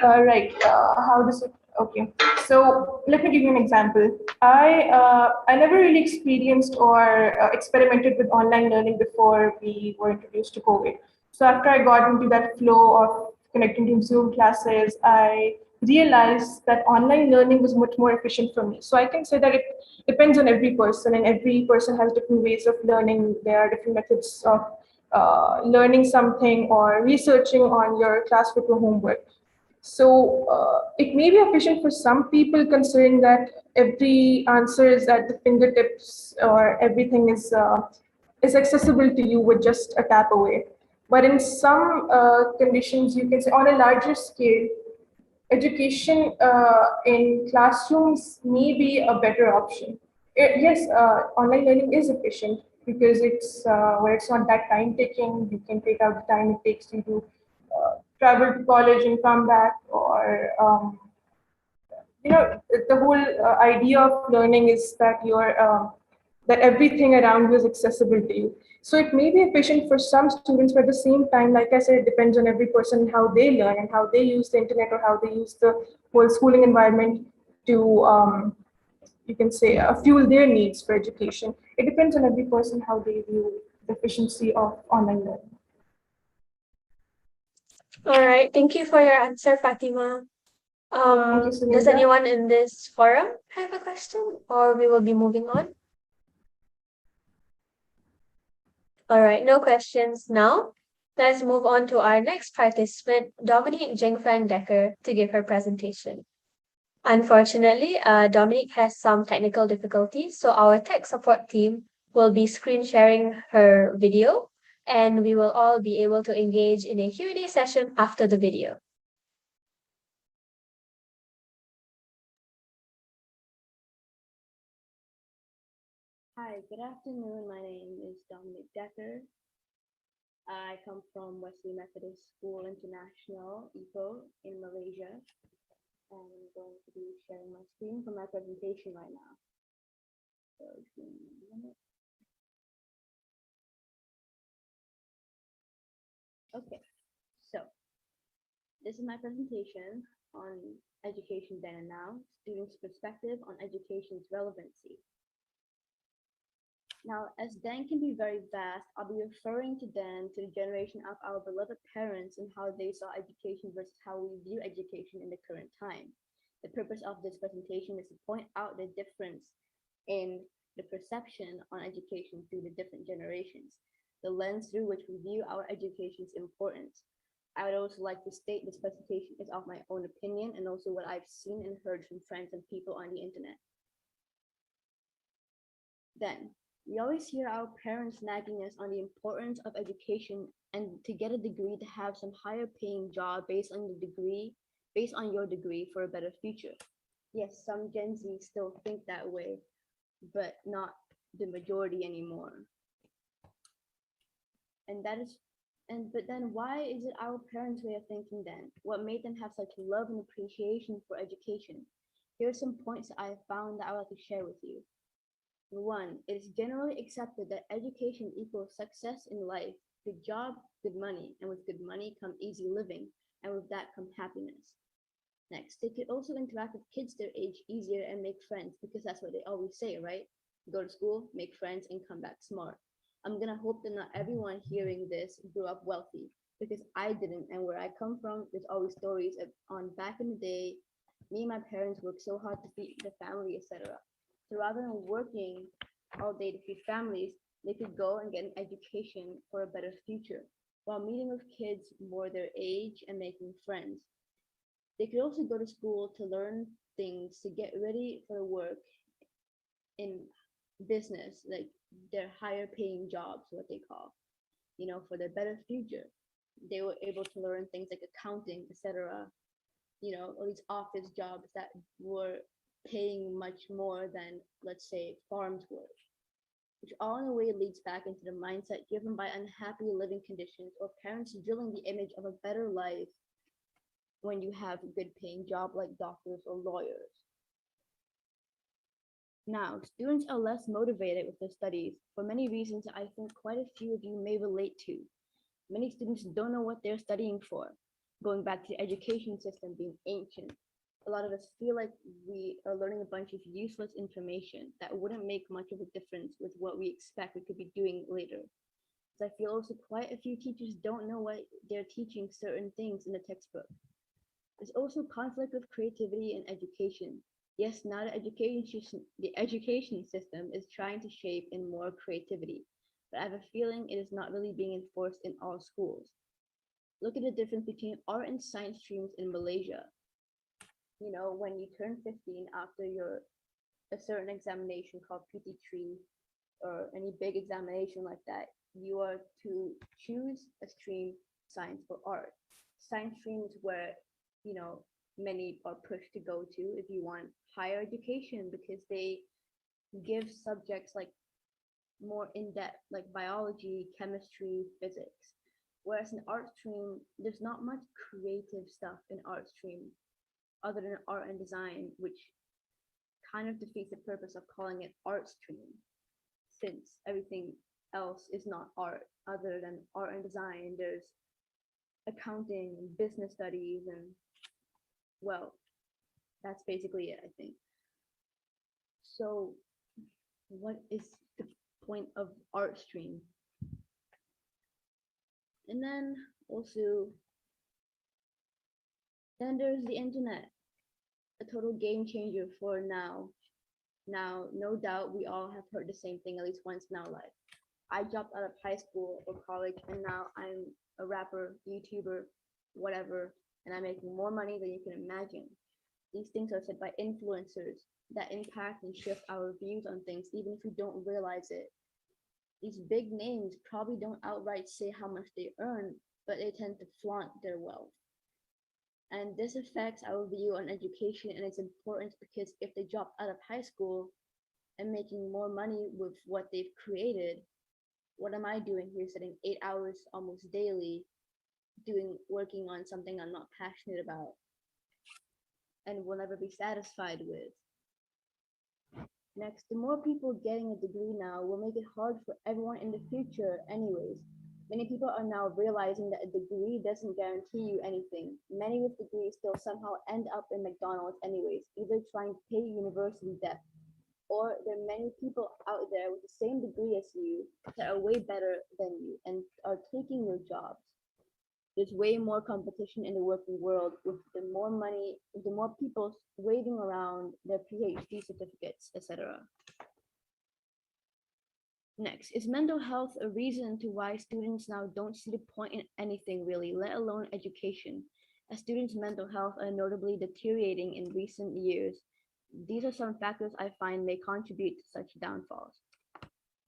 Right. How does it? Okay. So let me give you an example. I never really experienced or experimented with online learning before we were introduced to COVID. So after I got into that flow of connecting to Zoom classes, I realized that online learning was much more efficient for me. So I can say that it depends on every person, and every person has different ways of learning. There are different methods of learning something or researching on your classwork or homework. So it may be efficient for some people, considering that every answer is at the fingertips, or everything is accessible to you with just a tap away. But in some conditions, you can say on a larger scale, education in classrooms may be a better option. Yes, online learning is efficient because it's where it's not that time taking. You can take out the time it takes you to travel to college and come back, or the whole idea of learning is that that everything around you is accessible to you. So it may be efficient for some students, but at the same time, like I said, it depends on every person how they learn and how they use the internet, or how they use the whole schooling environment to you can say fuel their needs for education. It depends on every person how they view the efficiency of online learning. All right, thank you for your answer, Fatima. Thank you, Does Sunita. anyone in this forum have a question, or we will be moving on? All right, no questions now. Let's move on to our next participant, Dominique Jingfang Decker, to give her presentation. Unfortunately, Dominique has some technical difficulties, so our tech support team will be screen sharing her video, and we will all be able to engage in a Q&A session after the video. Hi, good afternoon. My name is Dominique Decker. I come from Wesley Methodist School International, Ipoh, in Malaysia. And I'm going to be sharing my screen for my presentation right now. So give me a minute. Okay, so This is my presentation on education then and now, students' perspective on education's relevancy. Now, as then can be very vast, I'll be referring to then to the generation of our beloved parents and how they saw education versus how we view education in the current time. The purpose of this presentation is to point out the difference in the perception on education through the different generations, the lens through which we view our education's importance. I would also like to state this presentation is of my own opinion and also what I've seen and heard from friends and people on the internet. Then, we always hear our parents nagging us on the importance of education and to get a degree to have some higher paying job based on your degree for a better future. Yes, some Gen Z still think that way, but not the majority anymore. But then why is it our parents' way of thinking then? What made them have such love and appreciation for education? Here are some points that I have found that I would like to share with you. One, it is generally accepted that education equals success in life, good job, good money, and with good money come easy living, and with that come happiness. Next, they could also interact with kids their age easier and make friends because that's what they always say, right? Go to school, make friends, and come back smart. I'm gonna hope that not everyone hearing this grew up wealthy because I didn't, and where I come from, there's always stories on back in the day, me and my parents worked so hard to feed the family, etc. So rather than working all day to feed families, they could go and get an education for a better future while meeting with kids more their age and making friends. They could also go to school to learn things to get ready for work in business, like their higher paying jobs, what they call, for their better future. They were able to learn things like accounting, etc. All these office jobs that were paying much more than, let's say, farms were, which all in a way leads back into the mindset driven by unhappy living conditions or parents drilling the image of a better life when you have a good paying job like doctors or lawyers. Now, students are less motivated with their studies for many reasons that I think quite a few of you may relate to. Many students don't know what they're studying for, going back to the education system being ancient. A lot of us feel like we are learning a bunch of useless information that wouldn't make much of a difference with what we expect we could be doing later. So I feel also quite a few teachers don't know why they're teaching certain things in the textbook. There's also conflict with creativity and education. Yes, now the education system is trying to shape in more creativity, but I have a feeling it is not really being enforced in all schools. Look at the difference between art and science streams in Malaysia. When you turn 15 after a certain examination called PT3 or any big examination like that, you are to choose a stream, science or art. Science stream is where, many are pushed to go to if you want higher education because they give subjects like more in-depth, like biology, chemistry, physics. Whereas in art stream, there's not much creative stuff in art stream other than art and design, which kind of defeats the purpose of calling it art stream, since everything else is not art other than art and design. There's accounting and business studies, and well, that's basically it, I think. So what is the point of art stream? And then also, then there's the internet, a total game changer for now. Now, no doubt we all have heard the same thing at least once in our life. I dropped out of high school or college and now I'm a rapper, YouTuber, whatever, and I'm making more money than you can imagine. These things are said by influencers that impact and shift our views on things even if we don't realize it. These big names probably don't outright say how much they earn, but they tend to flaunt their wealth. And this affects our view on education and its importance because if they drop out of high school and making more money with what they've created, what am I doing here sitting 8 hours almost daily working on something I'm not passionate about and will never be satisfied with? Next, the more people getting a degree now will make it hard for everyone in the future anyways. Many people are now realizing that a degree doesn't guarantee you anything. Many with degrees still somehow end up in McDonald's anyways, either trying to pay university debt, or there are many people out there with the same degree as you that are way better than you and are taking your jobs. There's way more competition in the working world with the more money, with the more people waving around their PhD certificates, etc. Next, is mental health a reason to why students now don't see the point in anything really, let alone education, as students' mental health are notably deteriorating in recent years? These are some factors I find may contribute to such downfalls.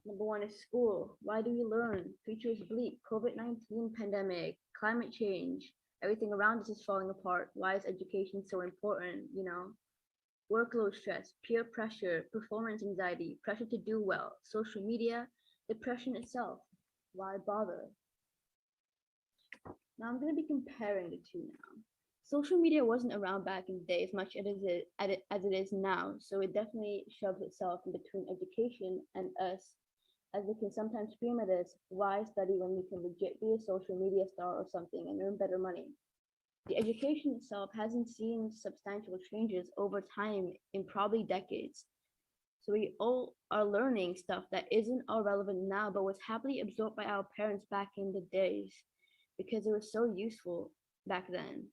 Number one is school. Why do we learn? Future is bleak. COVID-19 pandemic, climate change, everything around us is falling apart. Why is education so important? Workload stress, peer pressure, performance anxiety, pressure to do well, social media, depression itself. Why bother? Now I'm going to be comparing the two now. Social media wasn't around back in the day as much as it is now, so it definitely shoves itself in between education and us, as they can sometimes scream at us, why study when we can legit be a social media star or something and earn better money? The education itself hasn't seen substantial changes over time in probably decades. So we all are learning stuff that isn't all relevant now, but was happily absorbed by our parents back in the days because it was so useful back then.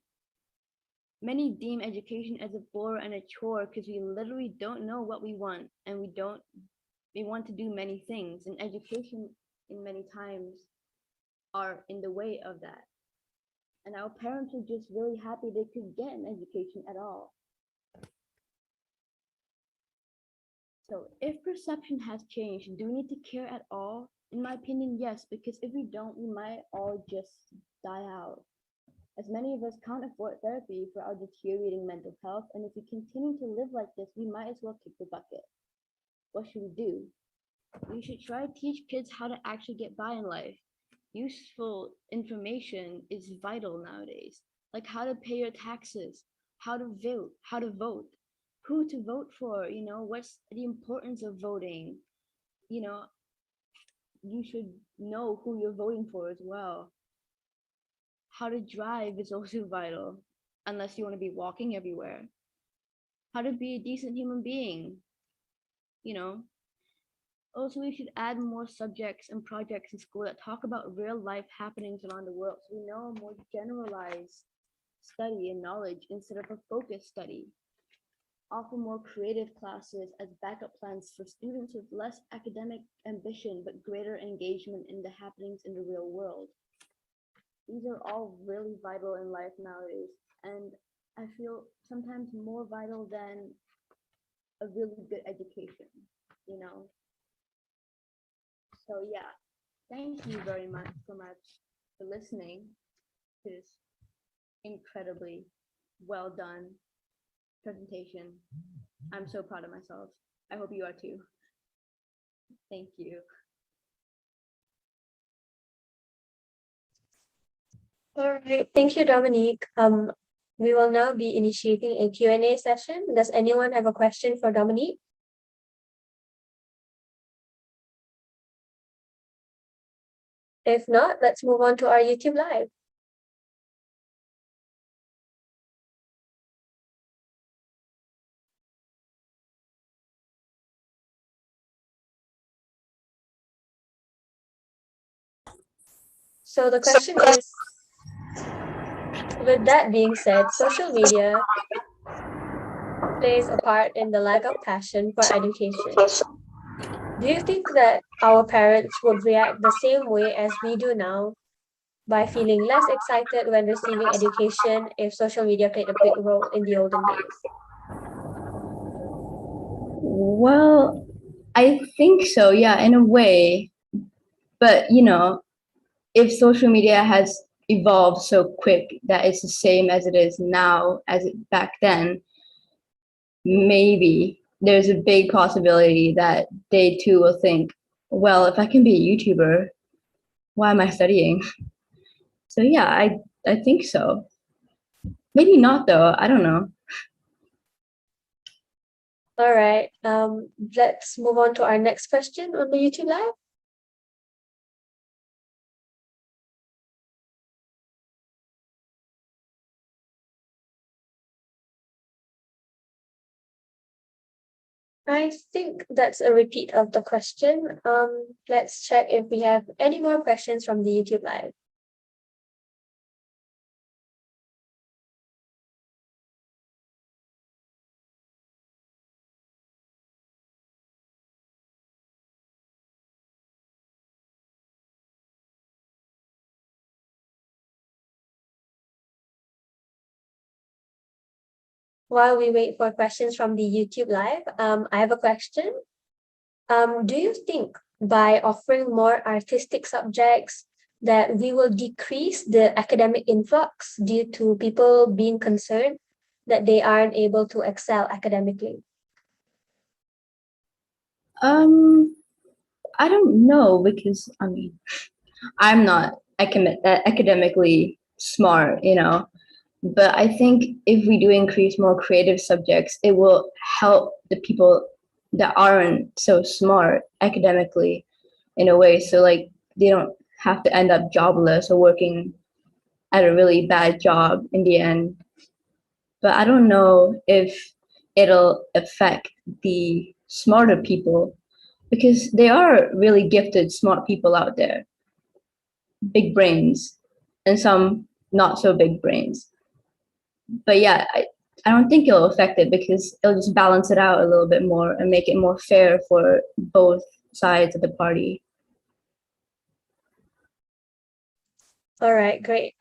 Many deem education as a bore and a chore because we literally don't know what we want, and we want to do many things, and education in many times are in the way of that. And our parents were just really happy they could get an education at all. So if perception has changed, do we need to care at all? In my opinion, yes, because if we don't, we might all just die out. As many of us can't afford therapy for our deteriorating mental health, and if we continue to live like this, we might as well kick the bucket. What should we do? We should try to teach kids how to actually get by in life. Useful information is vital nowadays, like how to pay your taxes, how to vote, who to vote for, what's the importance of voting. You should know who you're voting for as well. How to drive is also vital, unless you want to be walking everywhere. How to be a decent human being, Also, we should add more subjects and projects in school that talk about real life happenings around the world, so we know a more generalized study and knowledge instead of a focused study. Offer more creative classes as backup plans for students with less academic ambition but greater engagement in the happenings in the real world. These are all really vital in life nowadays, and I feel sometimes more vital than a really good education, So yeah, thank you very much for listening to this incredibly well done presentation. I'm so proud of myself. I hope you are too. Thank you. All right, thank you, Dominique. We will now be initiating a Q&A session. Does anyone have a question for Dominique? If not, let's move on to our YouTube Live. So the question is, with that being said, social media plays a part in the lack of passion for education. Do you think that our parents would react the same way as we do now, by feeling less excited when receiving education if social media played a big role in the olden days? Well, I think so, yeah, in a way. But, if social media has evolved so quick that it's the same as it is now as it back then, maybe there's a big possibility that they too will think, well, if I can be a YouTuber, why am I studying? So yeah, I think so. Maybe not though, I don't know. All right, let's move on to our next question on the YouTube Live. I think that's a repeat of the question. Let's check if we have any more questions from the YouTube Live. While we wait for questions from the YouTube Live, I have a question. Do you think by offering more artistic subjects that we will decrease the academic influx due to people being concerned that they aren't able to excel academically? I don't know because I'm not academically smart, but I think if we do increase more creative subjects, it will help the people that aren't so smart academically in a way. So like they don't have to end up jobless or working at a really bad job in the end. But I don't know if it'll affect the smarter people because there are really gifted, smart people out there, big brains, and some not so big brains. But yeah, I don't think it'll affect it because it'll just balance it out a little bit more and make it more fair for both sides of the party. All right, great.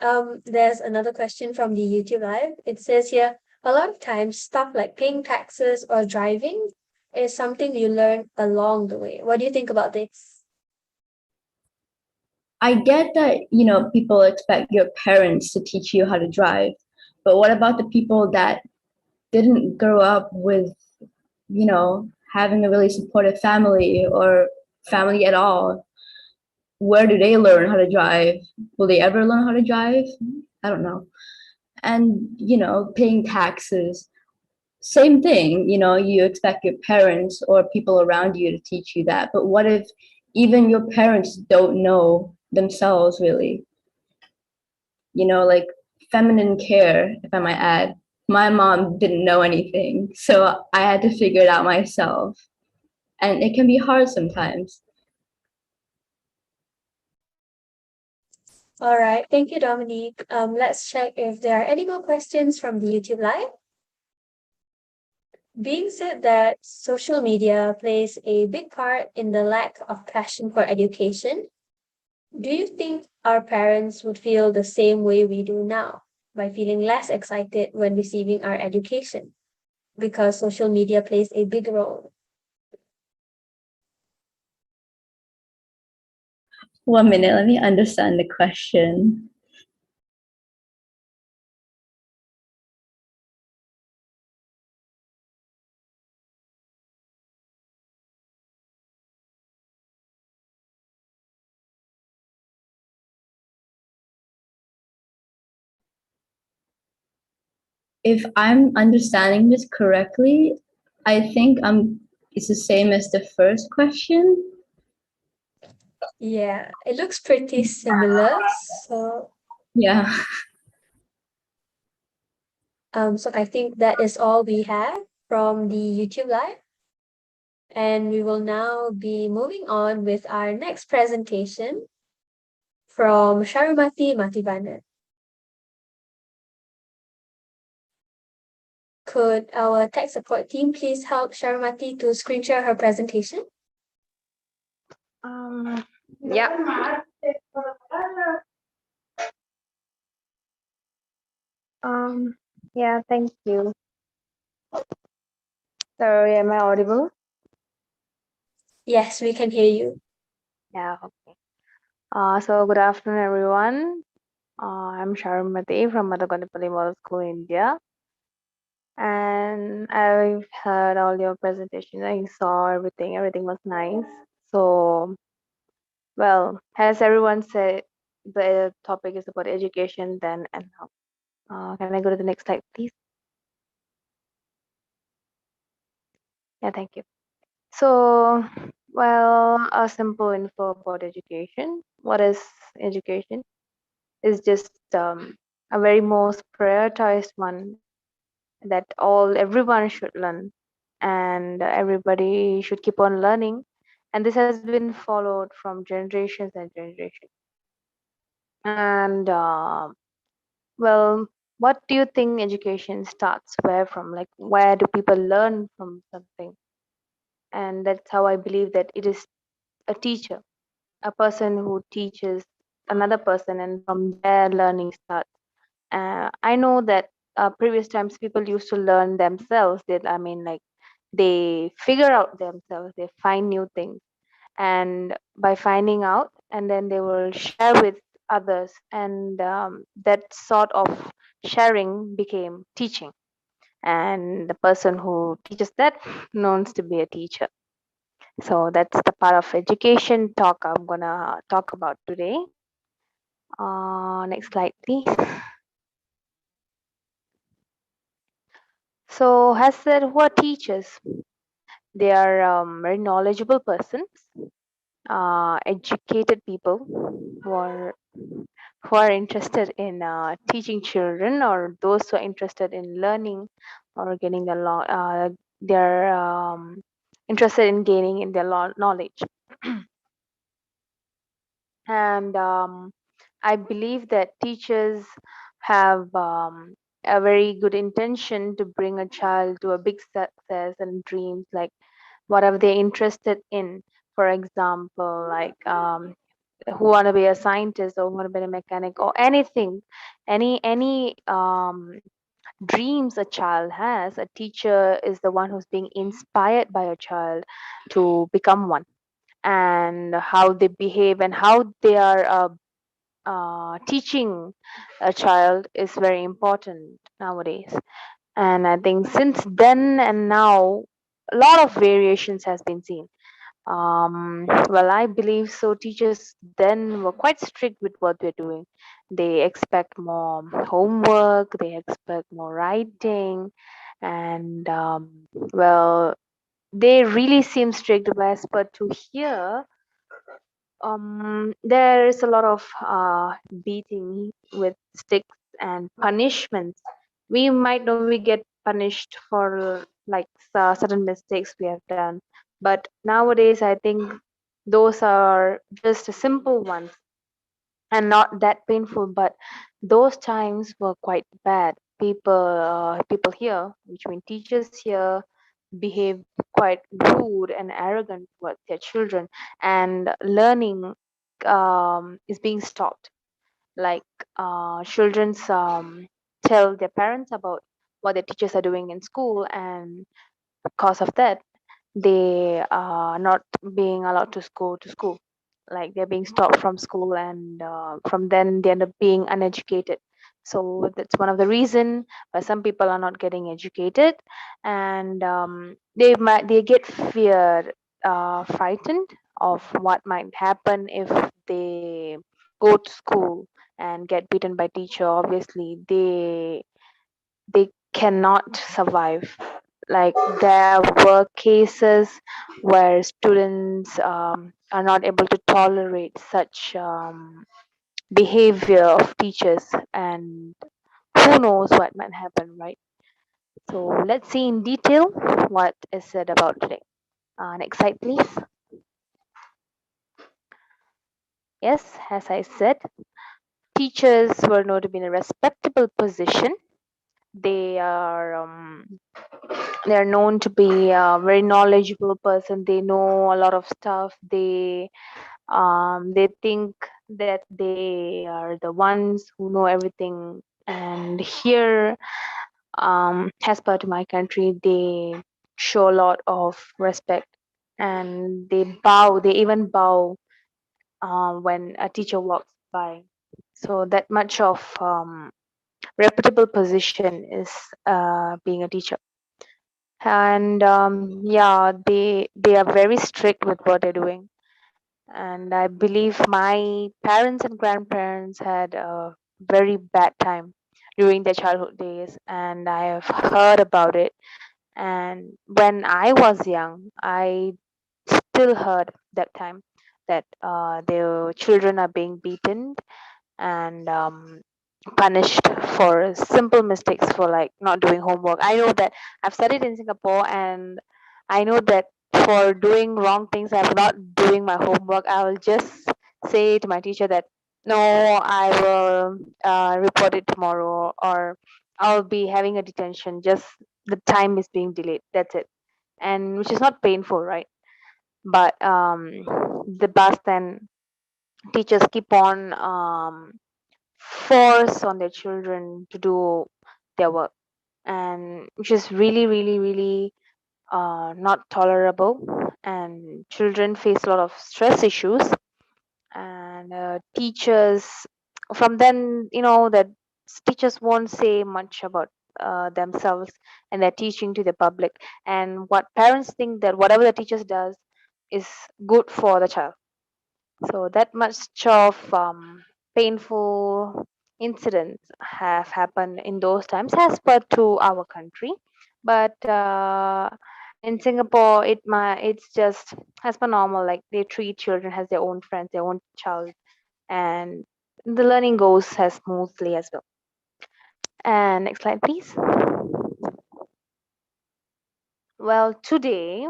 There's another question from the YouTube Live. It says here, a lot of times stuff like paying taxes or driving is something you learn along the way. What do you think about this? I get that, people expect your parents to teach you how to drive, but what about the people that didn't grow up with, having a really supportive family or family at all? Where do they learn how to drive? Will they ever learn how to drive? I don't know. And, paying taxes, same thing, you expect your parents or people around you to teach you that. But what if even your parents don't know themselves really? Like feminine care, if I might add. My mom didn't know anything, so I had to figure it out myself. And it can be hard sometimes. All right, thank you, Dominique. Let's check if there are any more questions from the YouTube Live. Being said that social media plays a big part in the lack of passion for education, do you think our parents would feel the same way we do now by feeling less excited when receiving our education because social media plays a big role? 1 minute, let me understand the question. If I'm understanding this correctly, I think it's the same as the first question. Yeah, it looks pretty similar. So Yeah. so I think that is all we have from the YouTube Live. And we will now be moving on with our next presentation from Sharumati Mativanan. Could our tech support team please help Sharumati to screen share her presentation? Yeah. Yeah, thank you. Sorry, am I audible? Yes, we can hear you. Yeah, okay. So good afternoon, everyone. I'm Sharumati from Madhakonipalli Model School, India. And I've heard all your presentations. I saw everything. Everything was nice. So, well, as everyone said, the topic is about education then and now. Can I go to the next slide, please? Yeah, thank you. So, well, a simple info about education. What is education? It's just a very most prioritized one that everyone should learn, and everybody should keep on learning. And this has been followed from generations and generations. And well, what do you think education starts where from? Like, where do people learn from something? And that's how I believe that it is a teacher, a person who teaches another person, and from there learning starts. I know that previous times people used to learn themselves. That I mean, like they figure out themselves, they find new things, and by finding out, and then they will share with others, and that sort of sharing became teaching. And the person who teaches that knows to be a teacher. So that's the part of education talk I'm gonna talk about today. Next slide, please. So, has said who are teachers? They are very knowledgeable persons, educated people who are interested in teaching children, or those who are interested in learning or getting they're interested in gaining in their knowledge. And I believe that teachers have a very good intention to bring a child to a big success and dreams, like whatever they're interested in. For example, like who want to be a scientist or want to be a mechanic or anything, any dreams a child has, a teacher is the one who's being inspired by a child to become one. And how they behave and how they are teaching a child is very important nowadays. And I think since then and now, a lot of variations has been seen. Well, I believe so. Teachers then were quite strict with what they're doing. They expect more homework, they expect more writing, and well, they really seem strict. But to hear, there is a lot of beating with sticks and punishments. We might know we get punished for like certain mistakes we have done, but nowadays I think those are just simple ones and not that painful. But those times were quite bad. People here, which mean teachers here, behave quite rude and arrogant towards their children, and learning is being stopped. Like children's tell their parents about what their teachers are doing in school, and because of that they are not being allowed to go to school. Like they're being stopped from school, and from then they end up being uneducated. So that's one of the reason why some people are not getting educated. And they get frightened of what might happen if they go to school and get beaten by teacher. Obviously they cannot survive. Like there were cases where students are not able to tolerate such behavior of teachers, and who knows what might happen, right? So let's see in detail what is said about today. Next slide, please. Yes, as I said, teachers were known to be in a respectable position. They are known to be a very knowledgeable person. They know a lot of stuff. They think that they are the ones who know everything. And here, as per to my country, they show a lot of respect, and they even bow when a teacher walks by. So that much of reputable position is being a teacher. And yeah, they are very strict with what they're doing. And I believe my parents and grandparents had a very bad time during their childhood days, and I have heard about it. And when I was young, I still heard that time that their children are being beaten and punished for simple mistakes, for like not doing homework. I know that I've studied in Singapore, and I know that for doing wrong things, I'm not doing my homework. I will just say to my teacher that no, I will report it tomorrow, or I'll be having a detention. Just the time is being delayed. That's it, and which is not painful, right? But the past then teachers keep on force on their children to do their work, and which is really, really, really not tolerable, and children face a lot of stress issues, and teachers from then, that teachers won't say much about themselves and their teaching to the public, and what parents think that whatever the teachers does is good for the child. So that much of painful incidents have happened in those times as per to our country. But in Singapore, it's just as per normal. Like they treat children as their own friends, their own child, and the learning goes as smoothly as well. And next slide, please. Well, today,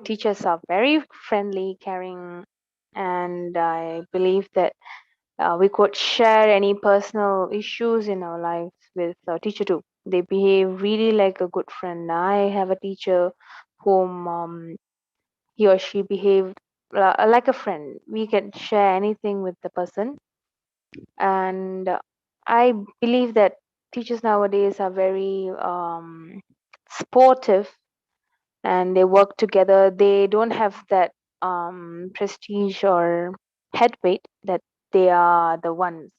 teachers are very friendly, caring, and I believe that we could share any personal issues in our lives with our teacher too. They behave really like a good friend. I have a teacher whom he or she behaved like a friend. We can share anything with the person, and I believe that teachers nowadays are very sportive, and they work together. They don't have that prestige or head weight that they are the ones,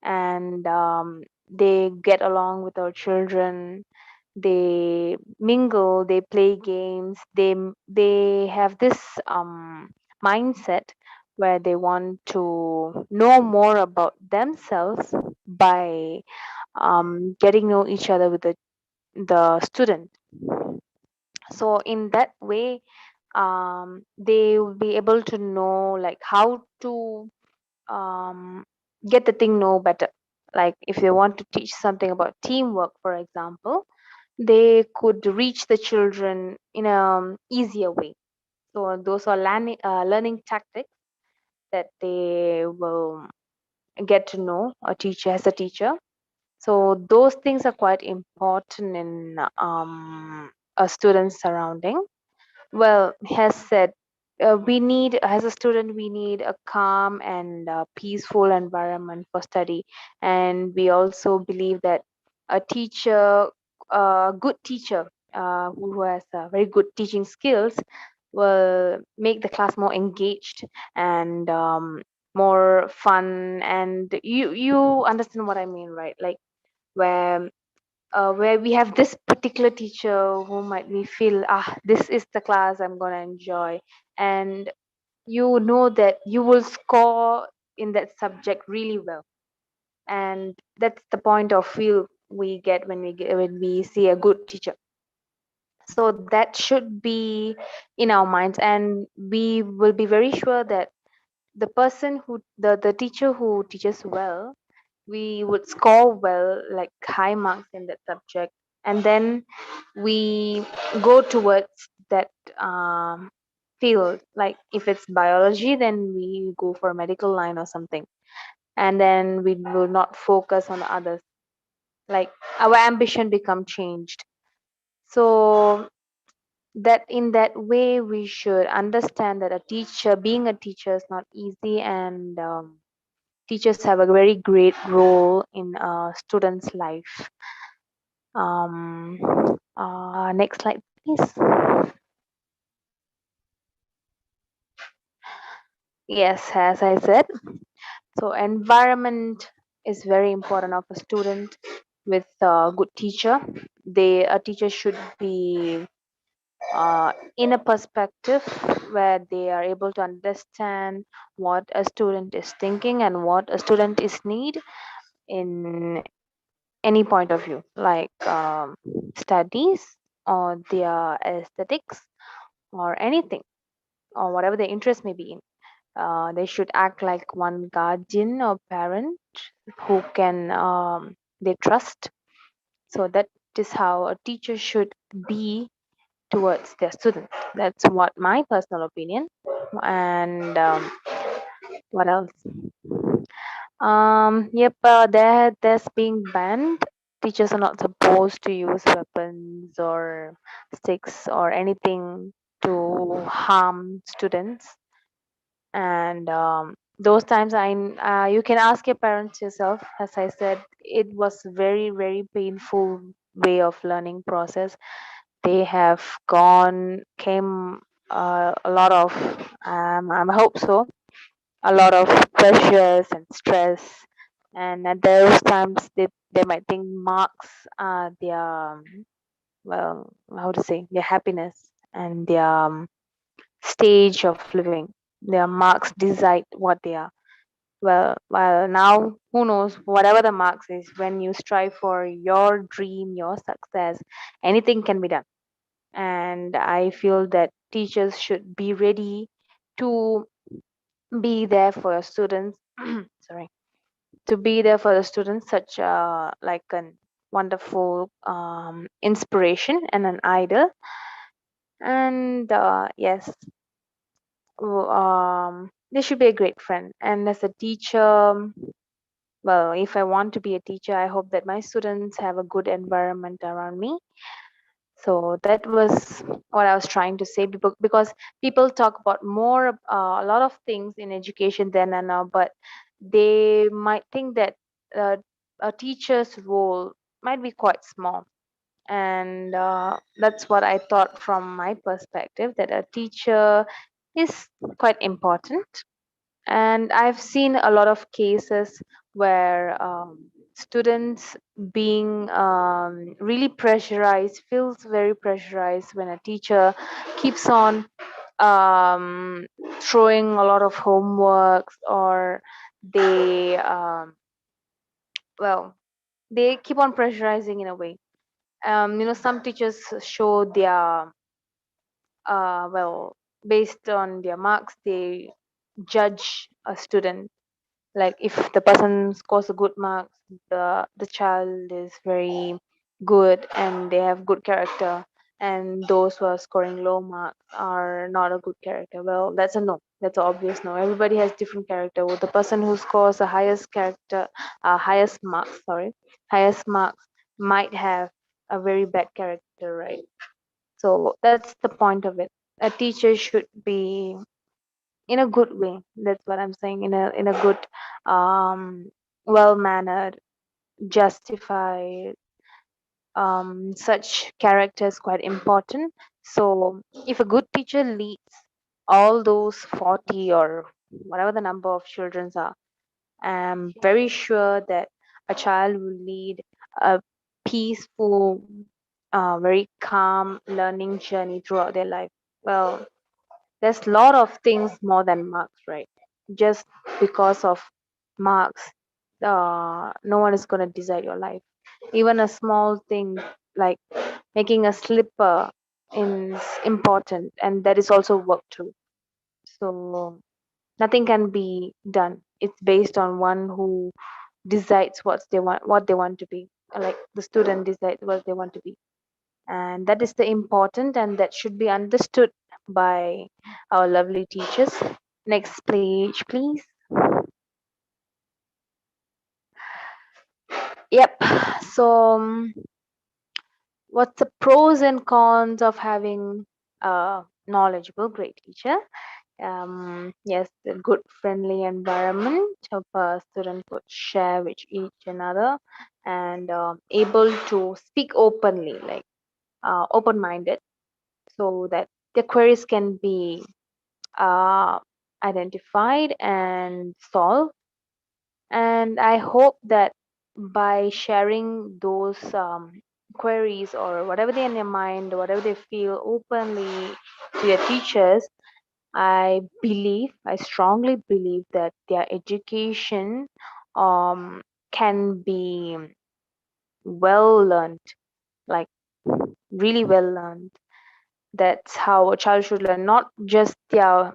and they get along with our children. They mingle, they play games, they have this mindset where they want to know more about themselves by getting know each other with the student. So in that way, they will be able to know like how to get the thing know better. Like if they want to teach something about teamwork, for example, they could reach the children in a easier way. So those are learning tactics that they will get to know a teacher as a teacher. So those things are quite important in a student's surrounding. Well, has said, we need, as a student, we need a calm and peaceful environment for study. And we also believe that a teacher, a good teacher who has very good teaching skills will make the class more engaged and more fun. And you understand what I mean, right? Like where we have this particular teacher who might we feel, this is the class I'm gonna enjoy, and you know that you will score in that subject really well, and that's the point of feel we get when we see a good teacher. So that should be in our minds, and we will be very sure that the person who the teacher who teaches well, we would score well, like high marks in that subject, and then we go towards that field. Like if it's biology, then we go for a medical line or something, and then we will not focus on others. Like our ambition become changed. So that in that way we should understand that a teacher, being a teacher, is not easy, and teachers have a very great role in a student's life. Next slide, please. Yes, as I said, so environment is very important of a student with a good teacher. A teacher should be in a perspective where they are able to understand what a student is thinking and what a student is need in any point of view, like studies or their aesthetics or anything, or whatever their interest may be in. They should act like one guardian or parent who can they trust. So that is how a teacher should be towards their students. That's what my personal opinion. And what else? Yep, that's being banned. Teachers are not supposed to use weapons or sticks or anything to harm students. And those times, you can ask your parents yourself. As I said, it was very painful way of learning process. They have came a lot of I hope so, a lot of pressures and stress, and at those times they might think marks are their well, how to say, their happiness and their stage of living. Their marks decide what they are. Well, now who knows, whatever the marks is, when you strive for your dream, your success, anything can be done. And I feel that teachers should be ready to be there for your students. Sorry, to be there for the students, such like an wonderful inspiration and an idol. And yes, they should be a great friend. And as a teacher, well, if I want to be a teacher, I hope that my students have a good environment around me. So that was what I was trying to say, because people talk about a lot of things in education then and now, but they might think that uh, a teacher's role might be quite small. And that's what I thought from my perspective, that a teacher is quite important. And I've seen a lot of cases where students being really pressurized, feels very pressurized when a teacher keeps on throwing a lot of homeworks, or they well, they keep on pressurizing in a way. Some teachers show their well, based on their marks, they judge a student. Like if the person scores a good marks, the child is very good and they have good character, and those who are scoring low marks are not a good character. Well, that's a no, that's an obvious no. Everybody has different character. Well, the person who scores the highest marks might have a very bad character, right? So that's the point of it. A teacher should be in a good way. That's what I'm saying. In a good, well mannered, justified. Such character is quite important. So if a good teacher leads all those 40 or whatever the number of children are, I'm very sure that a child will lead a peaceful, very calm learning journey throughout their life. Well, there's a lot of things more than marks, right? Just because of marks, no one is going to decide your life. Even a small thing like making a slipper is important, and that is also work too. So nothing can be done. It's based on one who decides what they want to be. Like the student decides what they want to be, and that is the important, and that should be understood by our lovely teachers. Next page, please. Yep. So what's the pros and cons of having a knowledgeable great teacher? Yes, a good friendly environment of a student could share with each another, and able to speak openly, like open-minded, so that the queries can be uh, identified and solved. And I hope that by sharing those queries or whatever they in their mind, whatever they feel openly to your teachers, I strongly believe that their education can be well learned, like really well learned. That's how a child should learn, not just their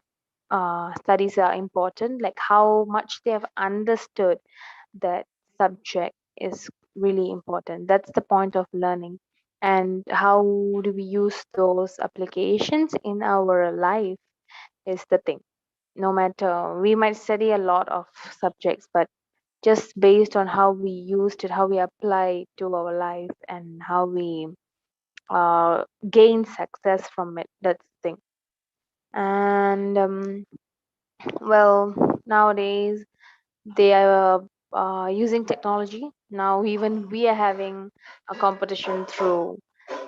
studies are important, like how much they have understood that subject is really important. That's the point of learning. and how do we use those applications in our life is the thing. No matter, we might study a lot of subjects, but just based on how we used it, how we apply it to our life, and how we gain success from it, that's the thing. And well, nowadays they are using technology. Now even we are having a competition through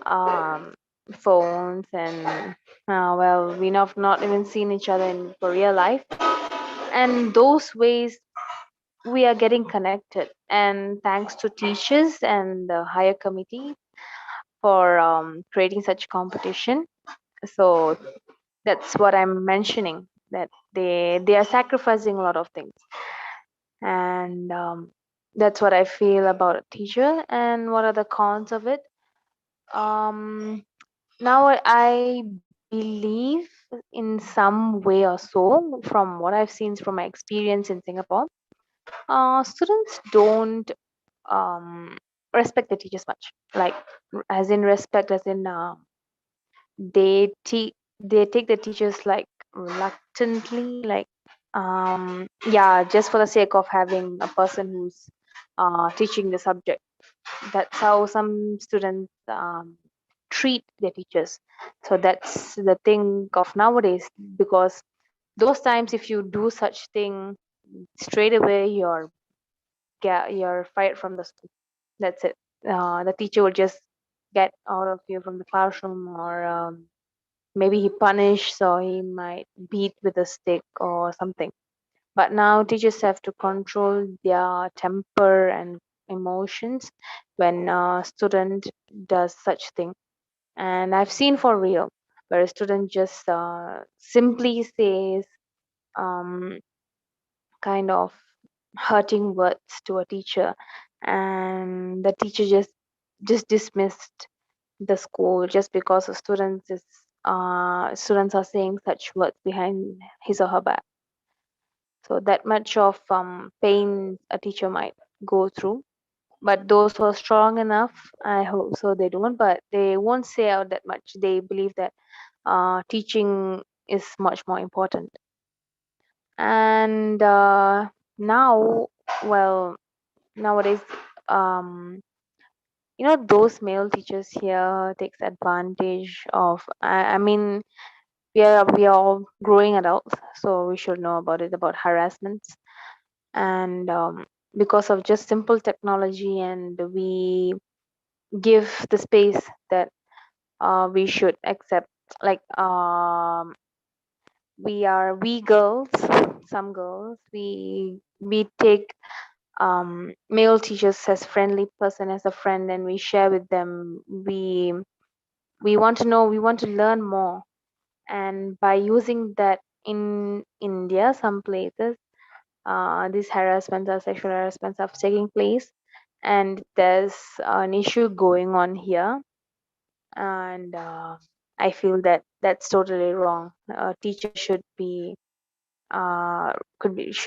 um, phones, and well, we have not even seen each other in for real life, and those ways we are getting connected, and thanks to teachers and the higher committee for creating such competition. So that's what I'm mentioning, that they are sacrificing a lot of things, and that's what I feel about a teacher. And what are the cons of it? um Now I believe in some way or so, from what I've seen from my experience in Singapore, students don't respect the teachers much, like as in respect, as in they take the teachers like reluctantly, like yeah, just for the sake of having a person who's teaching the subject. That's how some students treat their teachers. So that's the thing of nowadays, because those times if you do such thing, straight away you're fired from the school. That's it. The teacher will just get out of you from the classroom, or maybe he punish, so he might beat with a stick or something. But now teachers have to control their temper and emotions when a student does such thing. And I've seen for real, where a student just simply says um, kind of hurting words to a teacher, and the teacher just dismissed the school just because the students are saying such words behind his or her back. So that much of pain a teacher might go through. But those who are strong enough, I hope so they don't, but they won't say out that much. They believe that teaching is much more important. And now, well, nowadays, um, those male teachers here takes advantage of. I mean, we are all growing adults, so we should know about it, about harassments. And because of just simple technology, and we give the space that we should accept, like we girls, some girls, we take male teachers as friendly person, as a friend, and we share with them. We want to know, we want to learn more. And by using that, in India, some places, these harassments or sexual harassments are taking place, and there's an issue going on here. And I feel that that's totally wrong. A teacher should be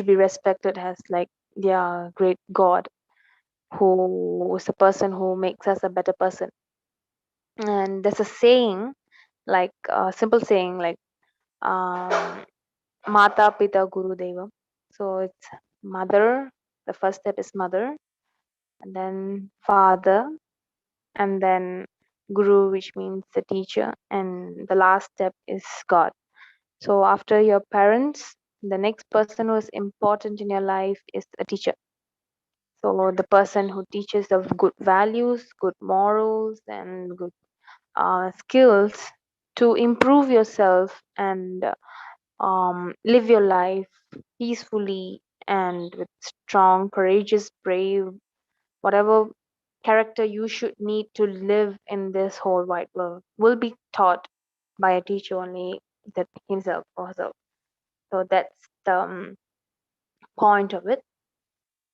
respected as like their great god, who is the person who makes us a better person. And there's a saying, like a simple saying, like um, mata pita guru devam. So it's mother, the first step is mother, and then father, and then guru, which means the teacher, and the last step is god. So after your parents, the next person who is important in your life is a teacher. So the person who teaches of good values, good morals, and good skills to improve yourself, and live your life peacefully and with strong, courageous, brave, whatever character you should need to live in this whole wide world will be taught by a teacher only, that himself or herself. So that's the point of it.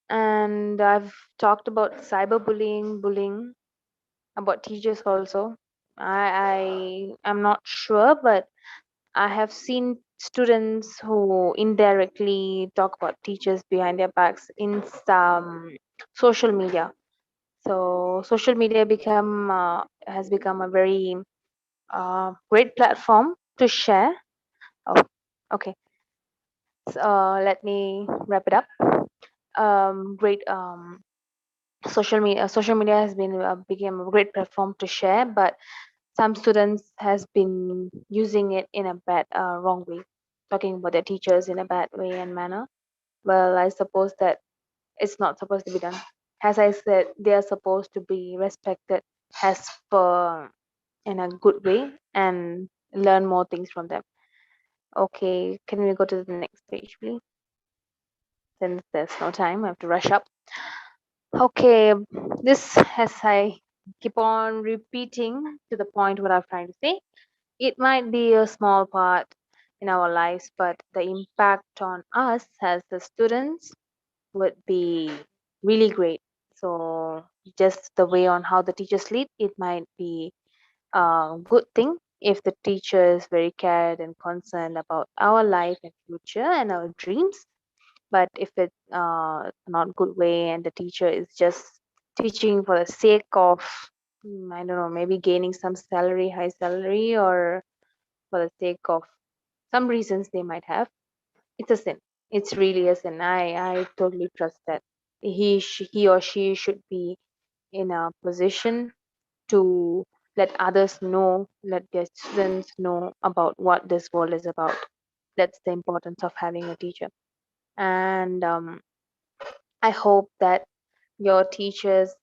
And I've talked about cyberbullying, bullying, about teachers also. I am not sure, but I have seen students who indirectly talk about teachers behind their backs in some social media. So social media become has become a very great platform to share. Oh, okay. So, let me wrap it up. Great. Social media has been became a great platform to share, but some students has been using it in a bad, wrong way, talking about their teachers in a bad way and manner. Well, I suppose that it's not supposed to be done. As I said, they are supposed to be respected as per in a good way and learn more things from them. Okay, can we go to the next page, please? Since there's no time, I have to rush up. Okay, this, as I keep on repeating to the point what I'm trying to say, it might be a small part in our lives, but the impact on us as the students would be really great. So just the way on how the teachers lead, it might be a good thing if the teacher is very cared and concerned about our life and future and our dreams. But if it's not good way and the teacher is just teaching for the sake of I don't know, maybe gaining some salary, high salary, or for the sake of some reasons they might have, it's a sin. It's really a sin. I totally trust that he or she should be in a position to let others know, let their students know about what this world is about. That's the importance of having a teacher. And I hope that your teachers,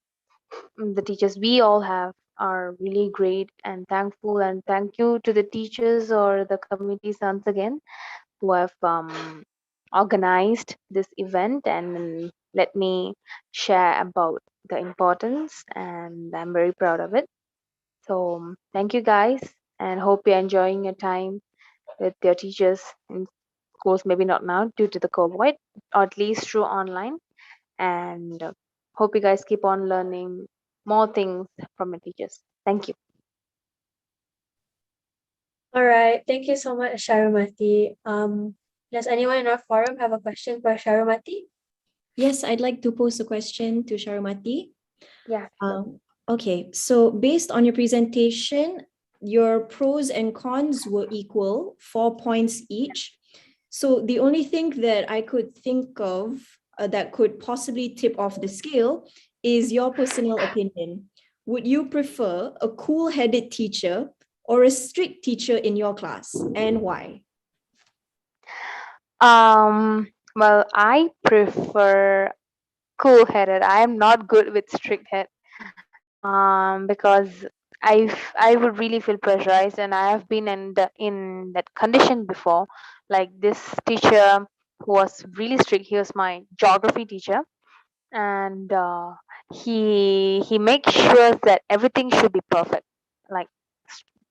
the teachers we all have, are really great and thankful. And thank you to the teachers or the committees once again who have organized this event and let me share about the importance, and I'm very proud of it. So thank you guys, and hope you're enjoying your time with your teachers in schools, maybe not now due to the COVID, or at least through online. And hope you guys keep on learning more things from your teachers. Thank you. All right. Thank you so much, Sharumati. Does anyone in our forum have a question for Sharumati? Yes, I'd like to pose a question to Sharumati. Yeah. Okay, so based on your presentation, your pros and cons were equal, 4 points each. So the only thing that I could think of that could possibly tip off the scale is your personal opinion. Would you prefer a cool-headed teacher or a strict teacher in your class, and why? Well, I prefer cool-headed. I am not good with strict head. Because I would really feel pressurized, and I have been in that condition before. Like this teacher who was really strict. He was my geography teacher, and he makes sure that everything should be perfect, like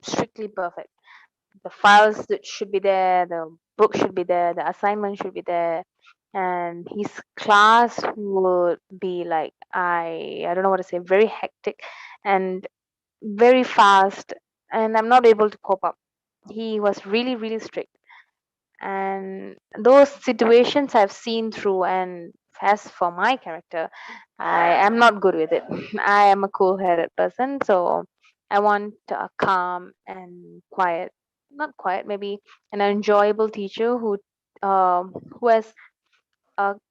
strictly perfect. The files that should be there, the book should be there, the assignment should be there, and his class would be like I don't know what to say, very hectic and very fast, and I'm not able to cope up. He was really strict, and those situations I've seen through. And as for my character, I am not good with it. I am a cool-headed person, so I want a calm and quiet, not quiet, maybe an enjoyable teacher who has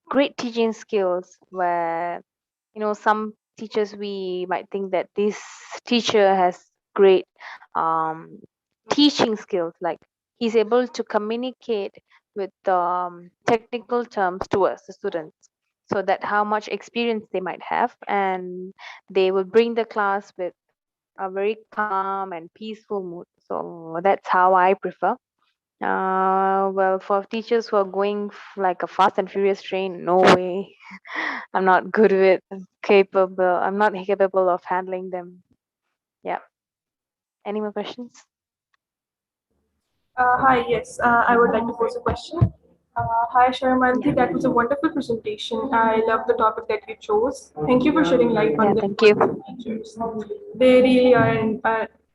great teaching skills, where some teachers we might think that this teacher has great um, teaching skills, like he's able to communicate with technical terms towards the students, so that how much experience they might have, and they will bring the class with a very calm and peaceful mood. So that's how I prefer. Well, for teachers who are going like a fast and furious train, no way. I'm not good with capable. I'm not capable of handling them. Yeah. Any more questions? Hi, yes, I would like to pose a question. Hi, Sharamanti, that was a wonderful presentation. I love the topic that you chose. Thank you for shedding light on Yeah, the thank you. teachers. They really are an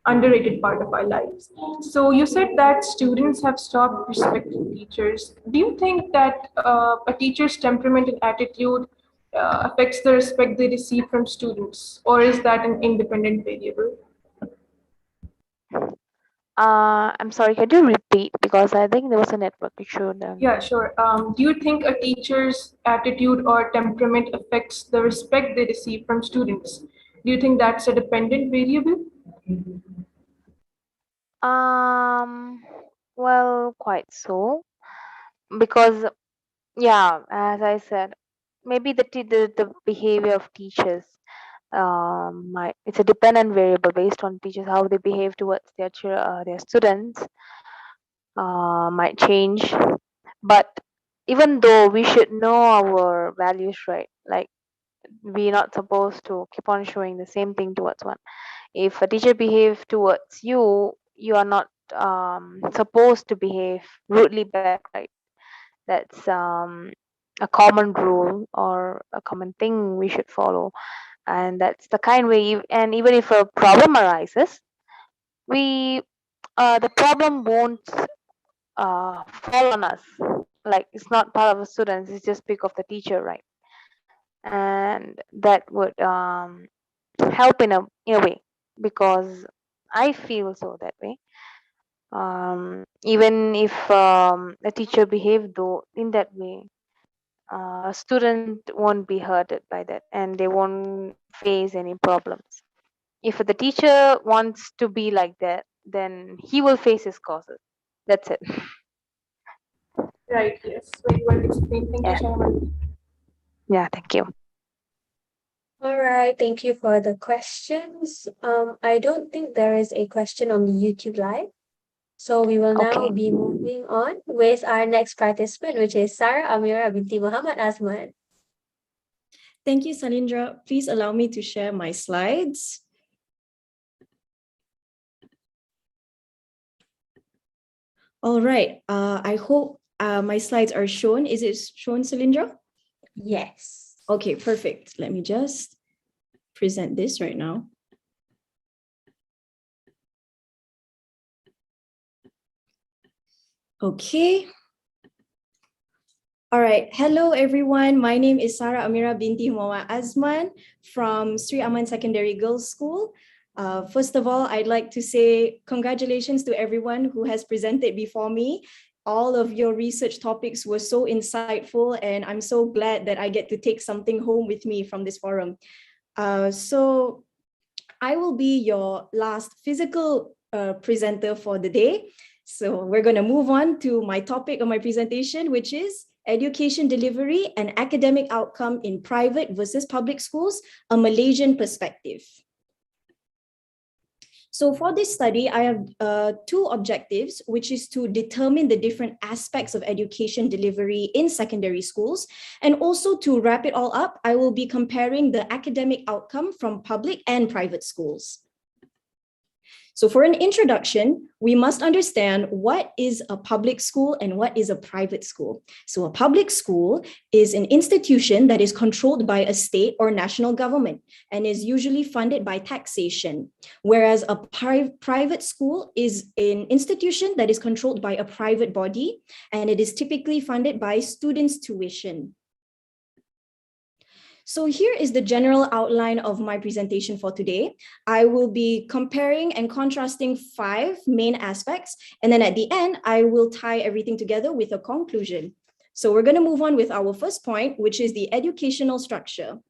underrated part of our lives. So you said that students have stopped respecting teachers. Do you think that a teacher's temperament and attitude affects the respect they receive from students, or is that an independent variable? I'm sorry, could you repeat? Because I think there was a network issue then. Yeah, sure. Do you think a teacher's attitude or temperament affects the respect they receive from students? Do you think that's a dependent variable? Um, well, quite so. Because, yeah, as I said, maybe the behavior of teachers might, it's a dependent variable based on teachers, how they behave towards their students might change. But even though we should know our values, right? Like, we're not supposed to keep on showing the same thing towards one. If a teacher behave towards you, you are not supposed to behave rudely back, right? That's a common rule or a common thing we should follow, and that's the kind way. And even if a problem arises, we the problem won't fall on us. Like, it's not part of the students; it's just pick of the teacher, right? And that would help in a way, because I feel so that way. Even if a teacher behave though in that way, a student won't be hurted by that, and they won't face any problems. If the teacher wants to be like that, then he will face his causes. That's it. Right, yes. Very well explained. Thank you, Yeah. Charvin. Yeah, thank you. All right, thank you for the questions. I don't think there is a question on the YouTube Live. So we will now Okay. be moving on with our next participant, which is Sarah Amira binti Muhammad Azman. Thank you, Salindra. Please allow me to share my slides. All right. I hope my slides are shown. Is it shown, Salindra? Yes. Okay, perfect. Let me just present this right now. Okay. All right. Hello, everyone. My name is Sarah Amira binti Muhammad Azman from Sri Aman Secondary Girls School. First of all, I'd like to say congratulations to everyone who has presented before me. All of your research topics were so insightful, and I'm so glad that I get to take something home with me from this forum. So I will be your last physical presenter for the day. So we're going to move on to my topic of my presentation, which is education delivery and academic outcome in private versus public schools, a Malaysian perspective. So for this study, I have two objectives, which is to determine the different aspects of education delivery in secondary schools. And also to wrap it all up, I will be comparing the academic outcome from public and private schools. So for an introduction, we must understand what is a public school and what is a private school. So a public school is an institution that is controlled by a state or national government and is usually funded by taxation, whereas a private school is an institution that is controlled by a private body, and it is typically funded by students' tuition. So here is the general outline of my presentation for today. I will be comparing and contrasting 5 main aspects, and then at the end, I will tie everything together with a conclusion. So we're going to move on with our first point, which is the educational structure.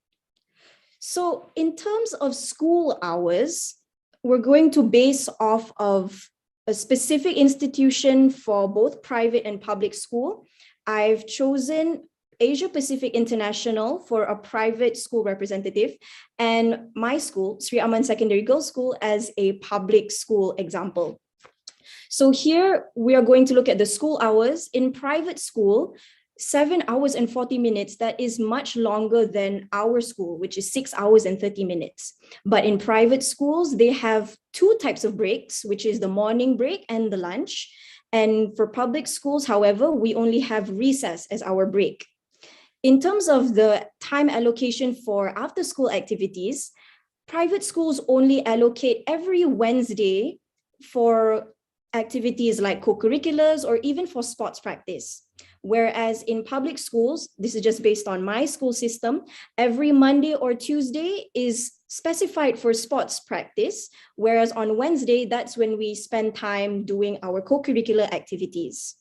So in terms of school hours, we're going to base off of a specific institution for both private and public school. I've chosen Asia Pacific International for a private school representative, and my school, Sri Aman Secondary Girls School, as a public school example. So here we are going to look at the school hours. In private school, 7 hours and 40 minutes, that is much longer than our school, which is 6 hours and 30 minutes. But in private schools, they have 2 types of breaks, which is the morning break and the lunch. And for public schools, however, we only have recess as our break. In terms of the time allocation for after-school activities, private schools only allocate every Wednesday for activities like co-curriculars or even for sports practice. Whereas in public schools, this is just based on my school system, every Monday or Tuesday is specified for sports practice, whereas on Wednesday, that's when we spend time doing our co-curricular activities.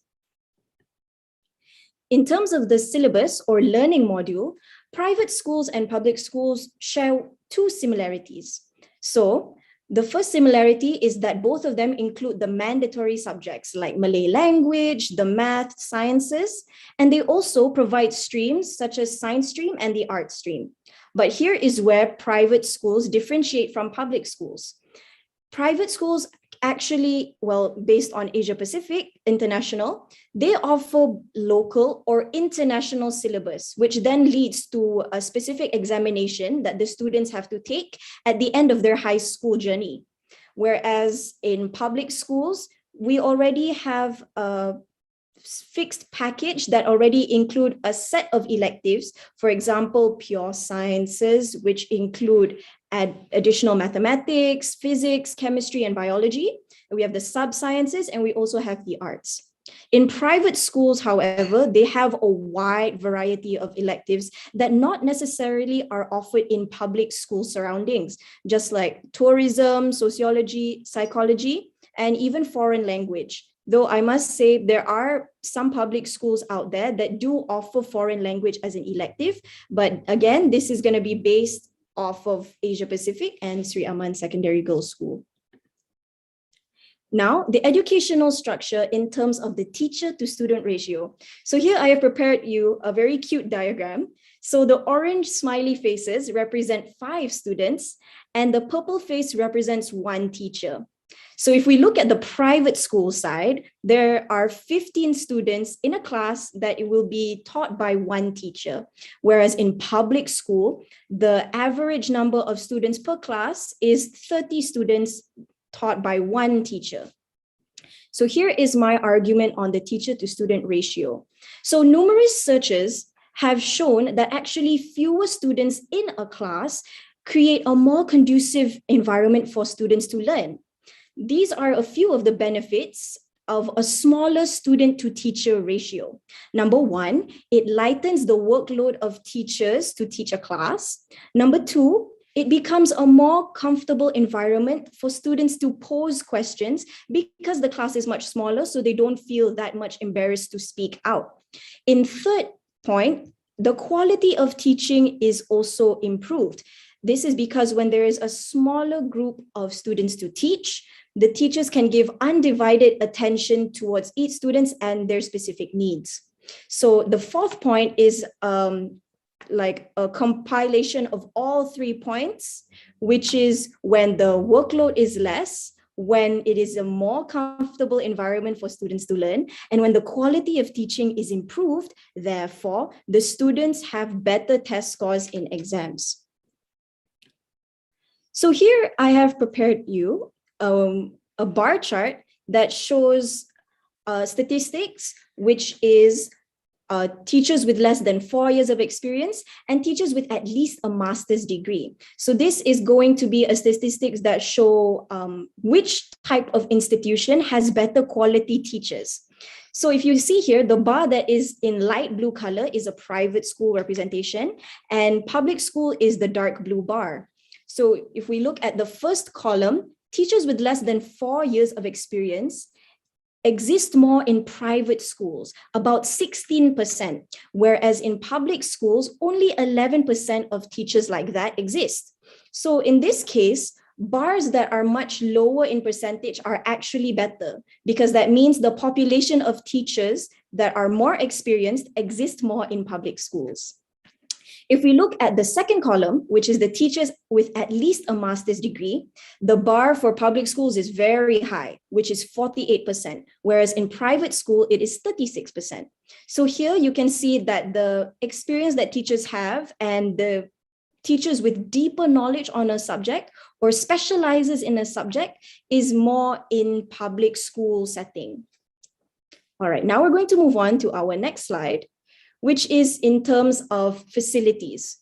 In terms of the syllabus or learning module, private schools and public schools share two similarities. So the first similarity is that both of them include the mandatory subjects like Malay language, the math, sciences, and they also provide streams such as science stream and the art stream. But here is where private schools differentiate from public schools. Private schools actually, well, based on Asia Pacific International, they offer local or international syllabus, which then leads to a specific examination that the students have to take at the end of their high school journey. Whereas in public schools, we already have a fixed package that already include a set of electives, for example, pure sciences, which include additional mathematics, physics, chemistry, and biology. We have the sub-sciences, and we also have the arts. In private schools, however, they have a wide variety of electives that not necessarily are offered in public school surroundings, just like tourism, sociology, psychology, and even foreign language. Though I must say there are some public schools out there that do offer foreign language as an elective, but again, this is going to be based off of Asia Pacific and Sri Aman Secondary Girls School. Now, the educational structure in terms of the teacher to student ratio. So here I have prepared you a very cute diagram. So the orange smiley faces represent 5 students and the purple face represents 1 teacher. So if we look at the private school side, there are 15 students in a class that it will be taught by 1 teacher. Whereas in public school, the average number of students per class is 30 students taught by 1 teacher. So here is my argument on the teacher to student ratio. So numerous searches have shown that actually fewer students in a class create a more conducive environment for students to learn. These are a few of the benefits of a smaller student to teacher ratio. Number 1, it lightens the workload of teachers to teach a class. Number 2, it becomes a more comfortable environment for students to pose questions because the class is much smaller, so they don't feel that much embarrassed to speak out. In third point, the quality of teaching is also improved. This is because when there is a smaller group of students to teach, the teachers can give undivided attention towards each student and their specific needs. So the fourth point is like a compilation of all 3 points, which is when the workload is less, when it is a more comfortable environment for students to learn, and when the quality of teaching is improved, therefore, the students have better test scores in exams. So here I have prepared you a bar chart that shows statistics, which is teachers with less than 4 years of experience and teachers with at least a master's degree. So this is going to be a statistics that show which type of institution has better quality teachers. So if you see here, the bar that is in light blue color is a private school representation and public school is the dark blue bar. So if we look at the first column, teachers with less than 4 years of experience exist more in private schools, about 16%, whereas in public schools, only 11% of teachers like that exist. So in this case, bars that are much lower in percentage are actually better because that means the population of teachers that are more experienced exist more in public schools. If we look at the second column, which is the teachers with at least a master's degree, the bar for public schools is very high, which is 48%, whereas in private school, it is 36%. So here you can see that the experience that teachers have and the teachers with deeper knowledge on a subject or specializes in a subject is more in public school setting. All right, now we're going to move on to our next slide, which is in terms of facilities.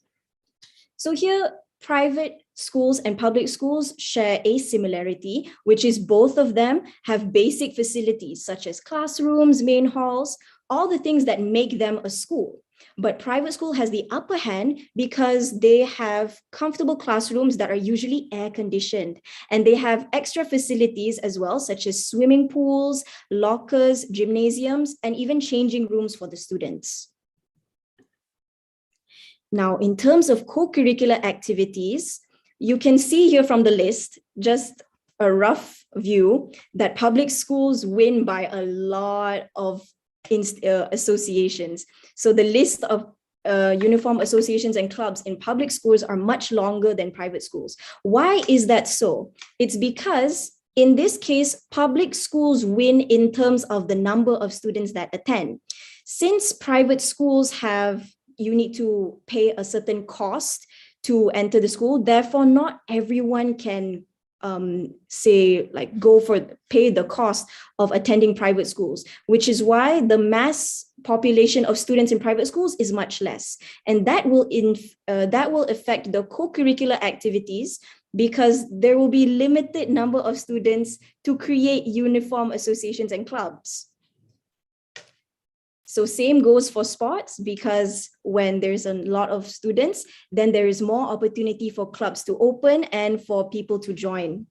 So here, private schools and public schools share a similarity, which is both of them have basic facilities such as classrooms, main halls, all the things that make them a school. But private school has the upper hand because they have comfortable classrooms that are usually air conditioned, and they have extra facilities as well, such as swimming pools, lockers, gymnasiums, and even changing rooms for the students. Now, in terms of co-curricular activities, you can see here from the list, just a rough view, that public schools win by a lot of associations. So the list of uniform associations and clubs in public schools are much longer than private schools. Why is that so? It's because in this case, public schools win in terms of the number of students that attend. Since private schools you need to pay a certain cost to enter the school, therefore not everyone can pay the cost of attending private schools, which is why the mass population of students in private schools is much less. And that will affect the co-curricular activities, because there will be limited number of students to create uniform associations and clubs. So same goes for sports, because when there's a lot of students, then there is more opportunity for clubs to open and for people to join.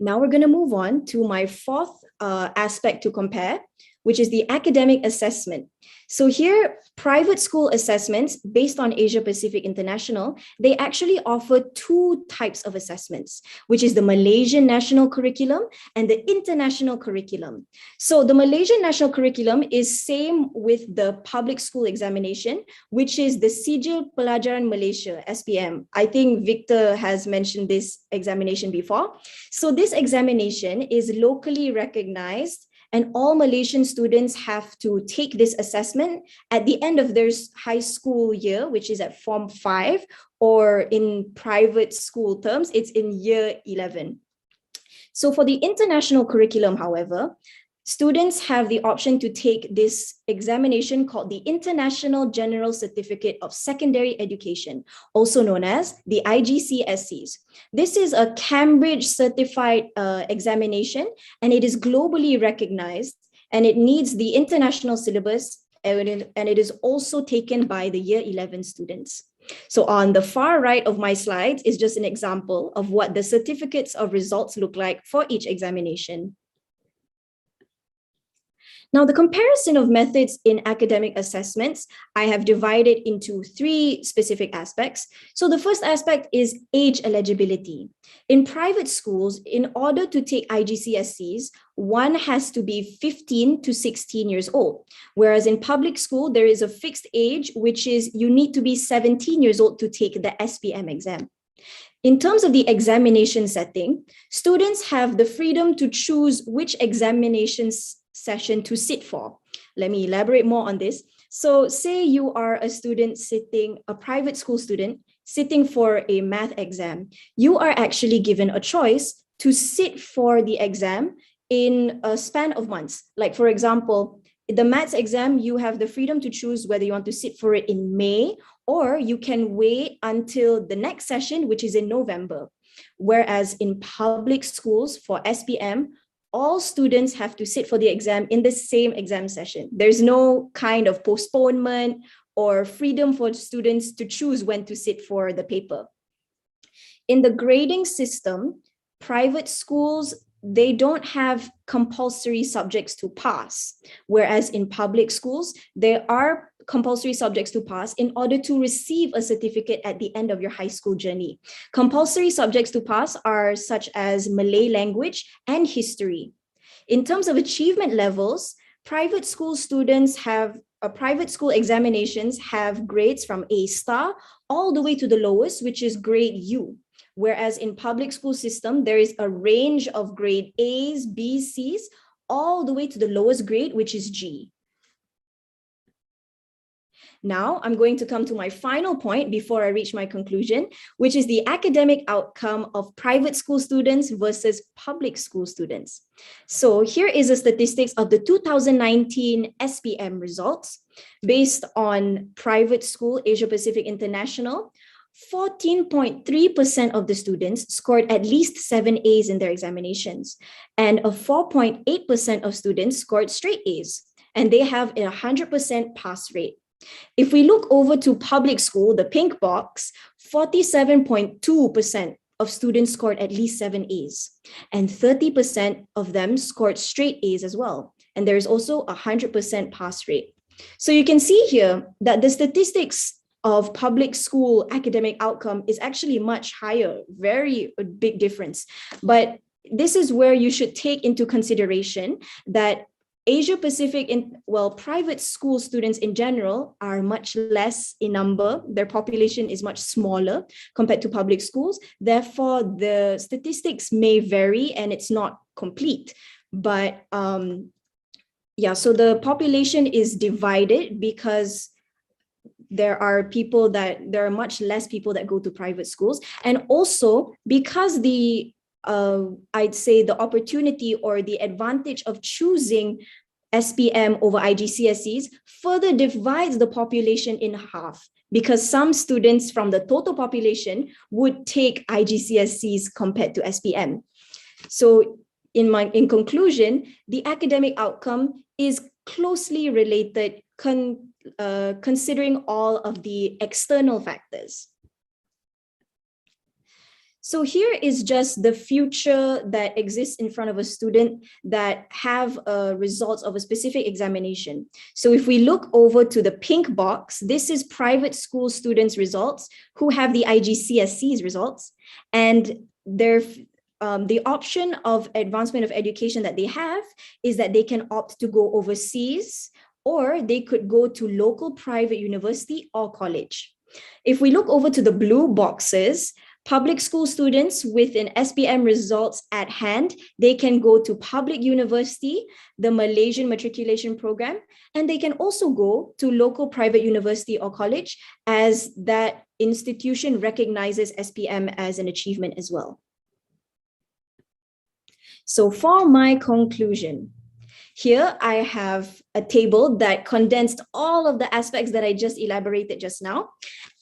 Now we're going to move on to my fourth aspect to compare, which is the academic assessment. So here, private school assessments based on Asia Pacific International, they actually offer two types of assessments, which is the Malaysian National Curriculum and the International Curriculum. So the Malaysian National Curriculum is same with the public school examination, which is the Sijil Pelajaran Malaysia, SPM. I think Victor has mentioned this examination before. So this examination is locally recognized, and all Malaysian students have to take this assessment at the end of their high school year, which is at Form 5, or in private school terms, it's in year 11. So for the international curriculum, however, students have the option to take this examination called the International General Certificate of Secondary Education, also known as the IGCSEs. This is a Cambridge certified examination, and it is globally recognized, and it needs the international syllabus, and it is also taken by the year 11 students. So on the far right of my slides is just an example of what the certificates of results look like for each examination. Now, the comparison of methods in academic assessments, I have divided into three specific aspects. So the first aspect is age eligibility. In private schools, in order to take IGCSEs, one has to be 15 to 16 years old. Whereas in public school, there is a fixed age, which is you need to be 17 years old to take the SPM exam. In terms of the examination setting, students have the freedom to choose which examinations session to sit for. Let me elaborate more on this. So say you are a private school student sitting for a math exam. You are actually given a choice to sit for the exam in a span of months. Like for example, the maths exam, you have the freedom to choose whether you want to sit for it in May, or you can wait until the next session, which is in November. Whereas in public schools for SPM, all students have to sit for the exam in the same exam session. There's no kind of postponement or freedom for students to choose when to sit for the paper. In the grading system, private schools, they don't have compulsory subjects to pass, whereas in public schools, there are compulsory subjects to pass in order to receive a certificate at the end of your high school journey. Compulsory subjects to pass are such as Malay language and history. In terms of achievement levels, private school examinations have grades from A* all the way to the lowest, which is grade U. Whereas in public school system, there is a range of grade A's, B's, C's, all the way to the lowest grade, which is G. Now, I'm going to come to my final point before I reach my conclusion, which is the academic outcome of private school students versus public school students. So here is the statistics of the 2019 SPM results based on private school Asia Pacific International. 14.3% of the students scored at least 7 A's in their examinations, and 4.8% of students scored straight A's. and they have a 100% pass rate. If we look over to public school, the pink box, 47.2% of students scored at least 7 A's, and 30% of them scored straight A's as well. And there is also a 100% pass rate. So you can see here that the statistics of public school academic outcome is actually much higher, very big difference. But this is where you should take into consideration that Asia Pacific, private school students in general are much less in number. Their population is much smaller compared to public schools. Therefore, the statistics may vary and it's not complete. But so the population is divided because there are much less people that go to private schools. And also because I'd say the opportunity or the advantage of choosing SPM over IGCSEs further divides the population in half, because some students from the total population would take IGCSEs compared to SPM. So in conclusion, the academic outcome is closely related considering all of the external factors. So here is just the future that exists in front of a student that have results of a specific examination. So if we look over to the pink box, this is private school students' results who have the IGCSE's results, and the option of advancement of education that they have is that they can opt to go overseas, or they could go to local private university or college. If we look over to the blue boxes, public school students with an SPM results at hand, they can go to public university, the Malaysian matriculation program, and they can also go to local private university or college, as that institution recognizes SPM as an achievement as well. So for my conclusion, here I have a table that condensed all of the aspects that I just elaborated just now.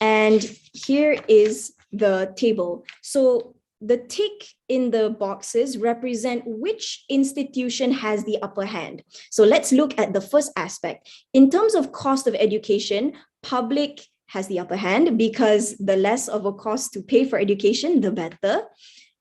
And here is the table. So the tick in the boxes represent which institution has the upper hand. So let's look at the first aspect. In terms of cost of education, public has the upper hand because the less of a cost to pay for education, the better.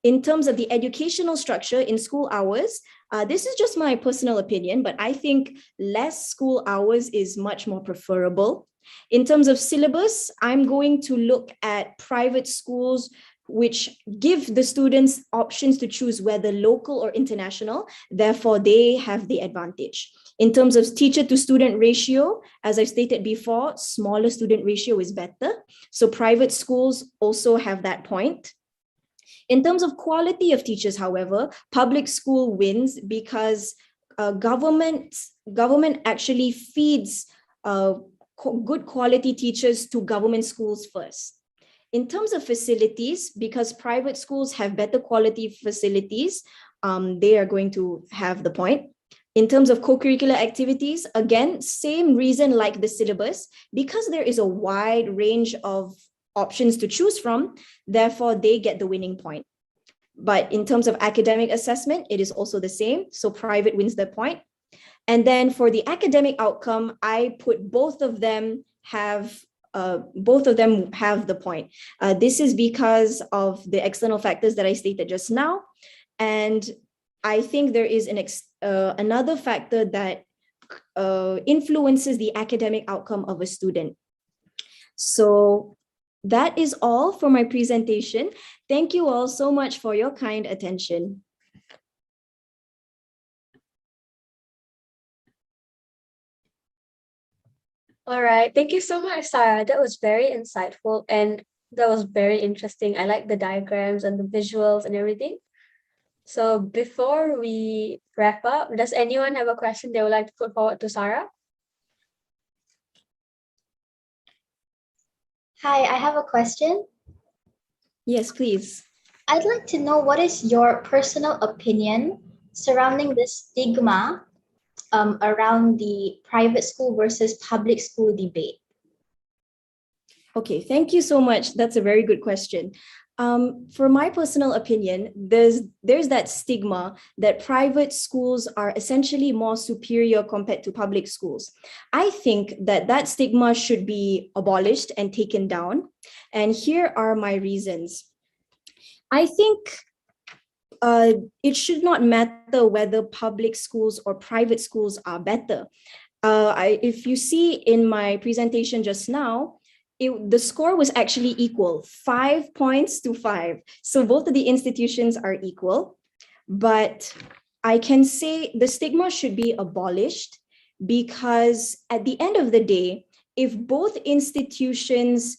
In terms of the educational structure in school hours, this is just my personal opinion, but I think less school hours is much more preferable. In terms of syllabus, I'm going to look at private schools which give the students options to choose whether local or international, therefore they have the advantage. In terms of teacher to student ratio, as I stated before, smaller student ratio is better. So private schools also have that point. In terms of quality of teachers, however, public school wins because government actually feeds good quality teachers to government schools first. In terms of facilities, because private schools have better quality facilities, they are going to have the point. In terms of co-curricular activities, again, same reason like the syllabus, because there is a wide range of options to choose from, therefore they get the winning point. But in terms of academic assessment, it is also the same. So private wins the point. And then for the academic outcome, I put both of them have the point. This is because of the external factors that I stated just now. And I think there is another factor that influences the academic outcome of a student. So that is all for my presentation. Thank you all so much for your kind attention. All right. Thank you so much, Sarah. That was very insightful and that was very interesting. I like the diagrams and the visuals and everything. So before we wrap up, does anyone have a question they would like to put forward to Sarah? Hi, I have a question. Yes, please. I'd like to know what is your personal opinion surrounding the stigma around the private school versus public school debate? Okay, thank you so much. That's a very good question. For my personal opinion, there's that stigma that private schools are essentially more superior compared to public schools. I think that stigma should be abolished and taken down. And here are my reasons. I think it should not matter whether public schools or private schools are better. If you see in my presentation just now, the score was actually equal, 5 points to 5. So both of the institutions are equal, but I can say the stigma should be abolished because at the end of the day, if both institutions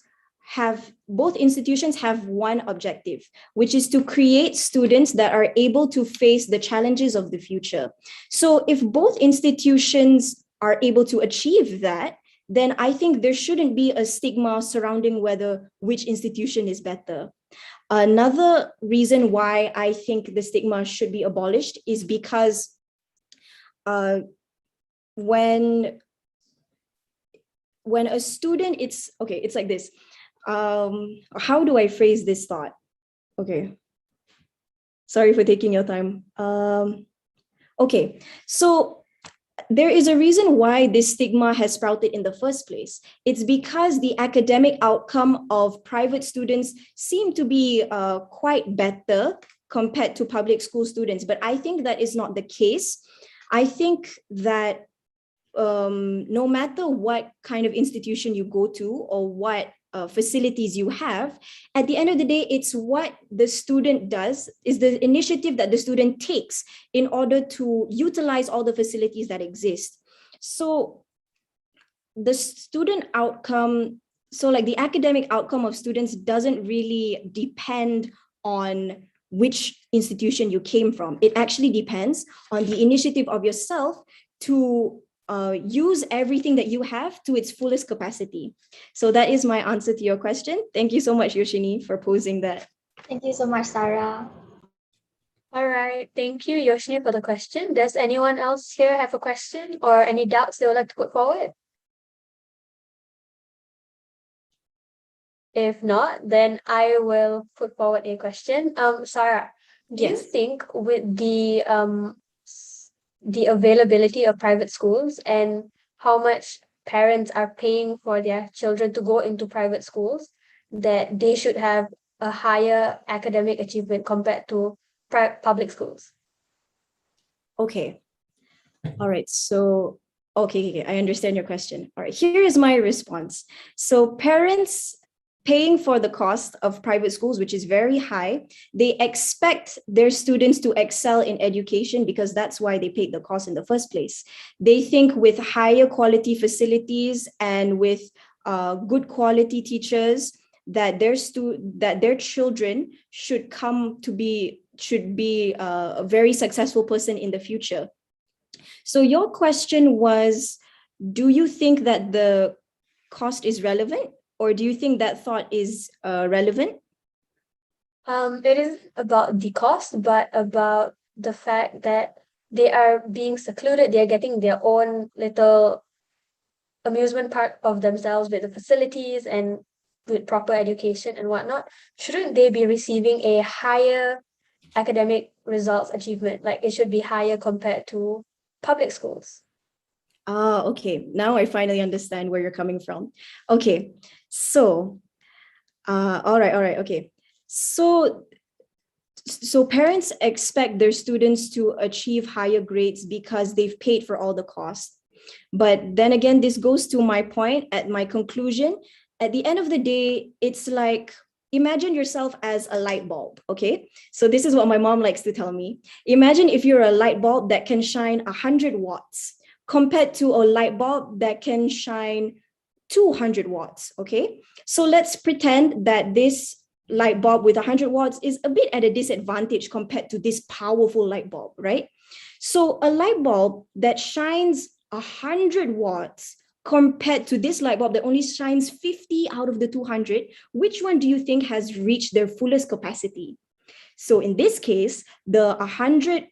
have one objective, which is to create students that are able to face the challenges of the future. So if both institutions are able to achieve that, then I think there shouldn't be a stigma surrounding which institution is better. Another reason why I think the stigma should be abolished is because when a student, it's like this. How do I phrase this thought? Okay. Sorry for taking your time. Okay, so there is a reason why this stigma has sprouted in the first place. It's because the academic outcome of private students seem to be quite better compared to public school students, but I think that is not the case. I think that no matter what kind of institution you go to or what facilities you have, at the end of the day, it's what the student does, is the initiative that the student takes in order to utilize all the facilities that exist. So the student outcome, like the academic outcome of students doesn't really depend on which institution you came from. It actually depends on the initiative of yourself to use everything that you have to its fullest capacity. So that is my answer to your question. Thank you so much, Yoshini, for posing that. Thank you so much, Sarah. All right, thank you, Yoshini, for the question. Does anyone else here have a question or any doubts they would like to put forward? If not, then I will put forward a question. Sarah, do you think with the availability of private schools and how much parents are paying for their children to go into private schools, that they should have a higher academic achievement compared to public schools? Okay. All right. So, okay, I understand your question. All right, here is my response. So parents paying for the cost of private schools, which is very high, they expect their students to excel in education because that's why they paid the cost in the first place. They think with higher quality facilities and with good quality teachers that their children should be a very successful person in the future. So your question was, do you think that the cost is relevant? Or do you think that thought is relevant? It is about the cost, but about the fact that they are being secluded. They're getting their own little amusement park of themselves with the facilities and with proper education and whatnot. Shouldn't they be receiving a higher academic results achievement? Like it should be higher compared to public schools. Okay. Now I finally understand where you're coming from. Okay. So, all right. Okay. So parents expect their students to achieve higher grades because they've paid for all the costs. But then again, this goes to my point at my conclusion. At the end of the day, it's like, imagine yourself as a light bulb, okay? So this is what my mom likes to tell me. Imagine if you're a light bulb that can shine 100 watts compared to a light bulb that can shine 200 watts, okay? So let's pretend that this light bulb with 100 watts is a bit at a disadvantage compared to this powerful light bulb, right? So a light bulb that shines 100 watts compared to this light bulb that only shines 50 out of the 200, which one do you think has reached their fullest capacity? So in this case, the 100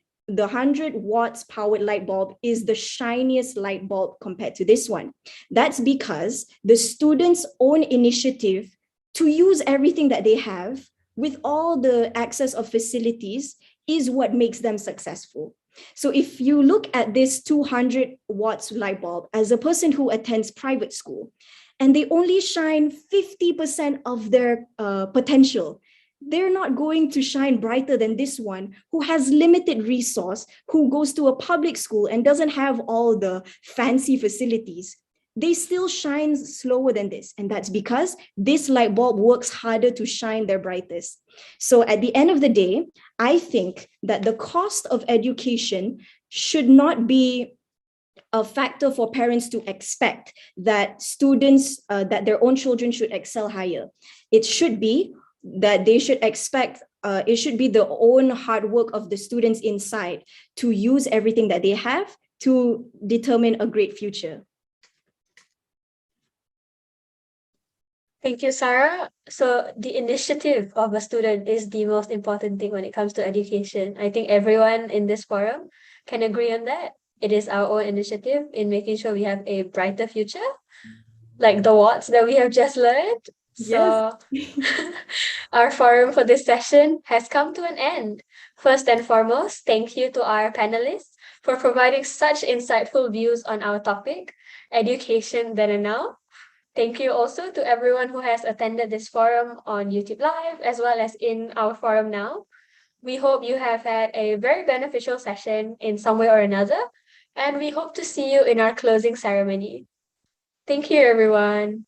watts powered light bulb is the shiniest light bulb compared to this one. That's because the students' own initiative to use everything that they have with all the access of facilities is what makes them successful. So if you look at this 200 watts light bulb as a person who attends private school, and they only shine 50% of their potential, they're not going to shine brighter than this one who has limited resource, who goes to a public school and doesn't have all the fancy facilities. They still shine slower than this. And that's because this light bulb works harder to shine their brightest. So at the end of the day, I think that the cost of education should not be a factor for parents to expect that students, that their own children should excel higher. It should be that they should expect, it should be the own hard work of the students inside to use everything that they have to determine a great future. Thank you, Sarah. So the initiative of a student is the most important thing when it comes to education. I think everyone in this forum can agree on that. It is our own initiative in making sure we have a brighter future, like the watts that we have just learned. So our forum for this session has come to an end. First and foremost, thank you to our panelists for providing such insightful views on our topic, education then and now. Thank you also to everyone who has attended this forum on YouTube Live, as well as in our forum now. We hope you have had a very beneficial session in some way or another, and we hope to see you in our closing ceremony. Thank you, everyone.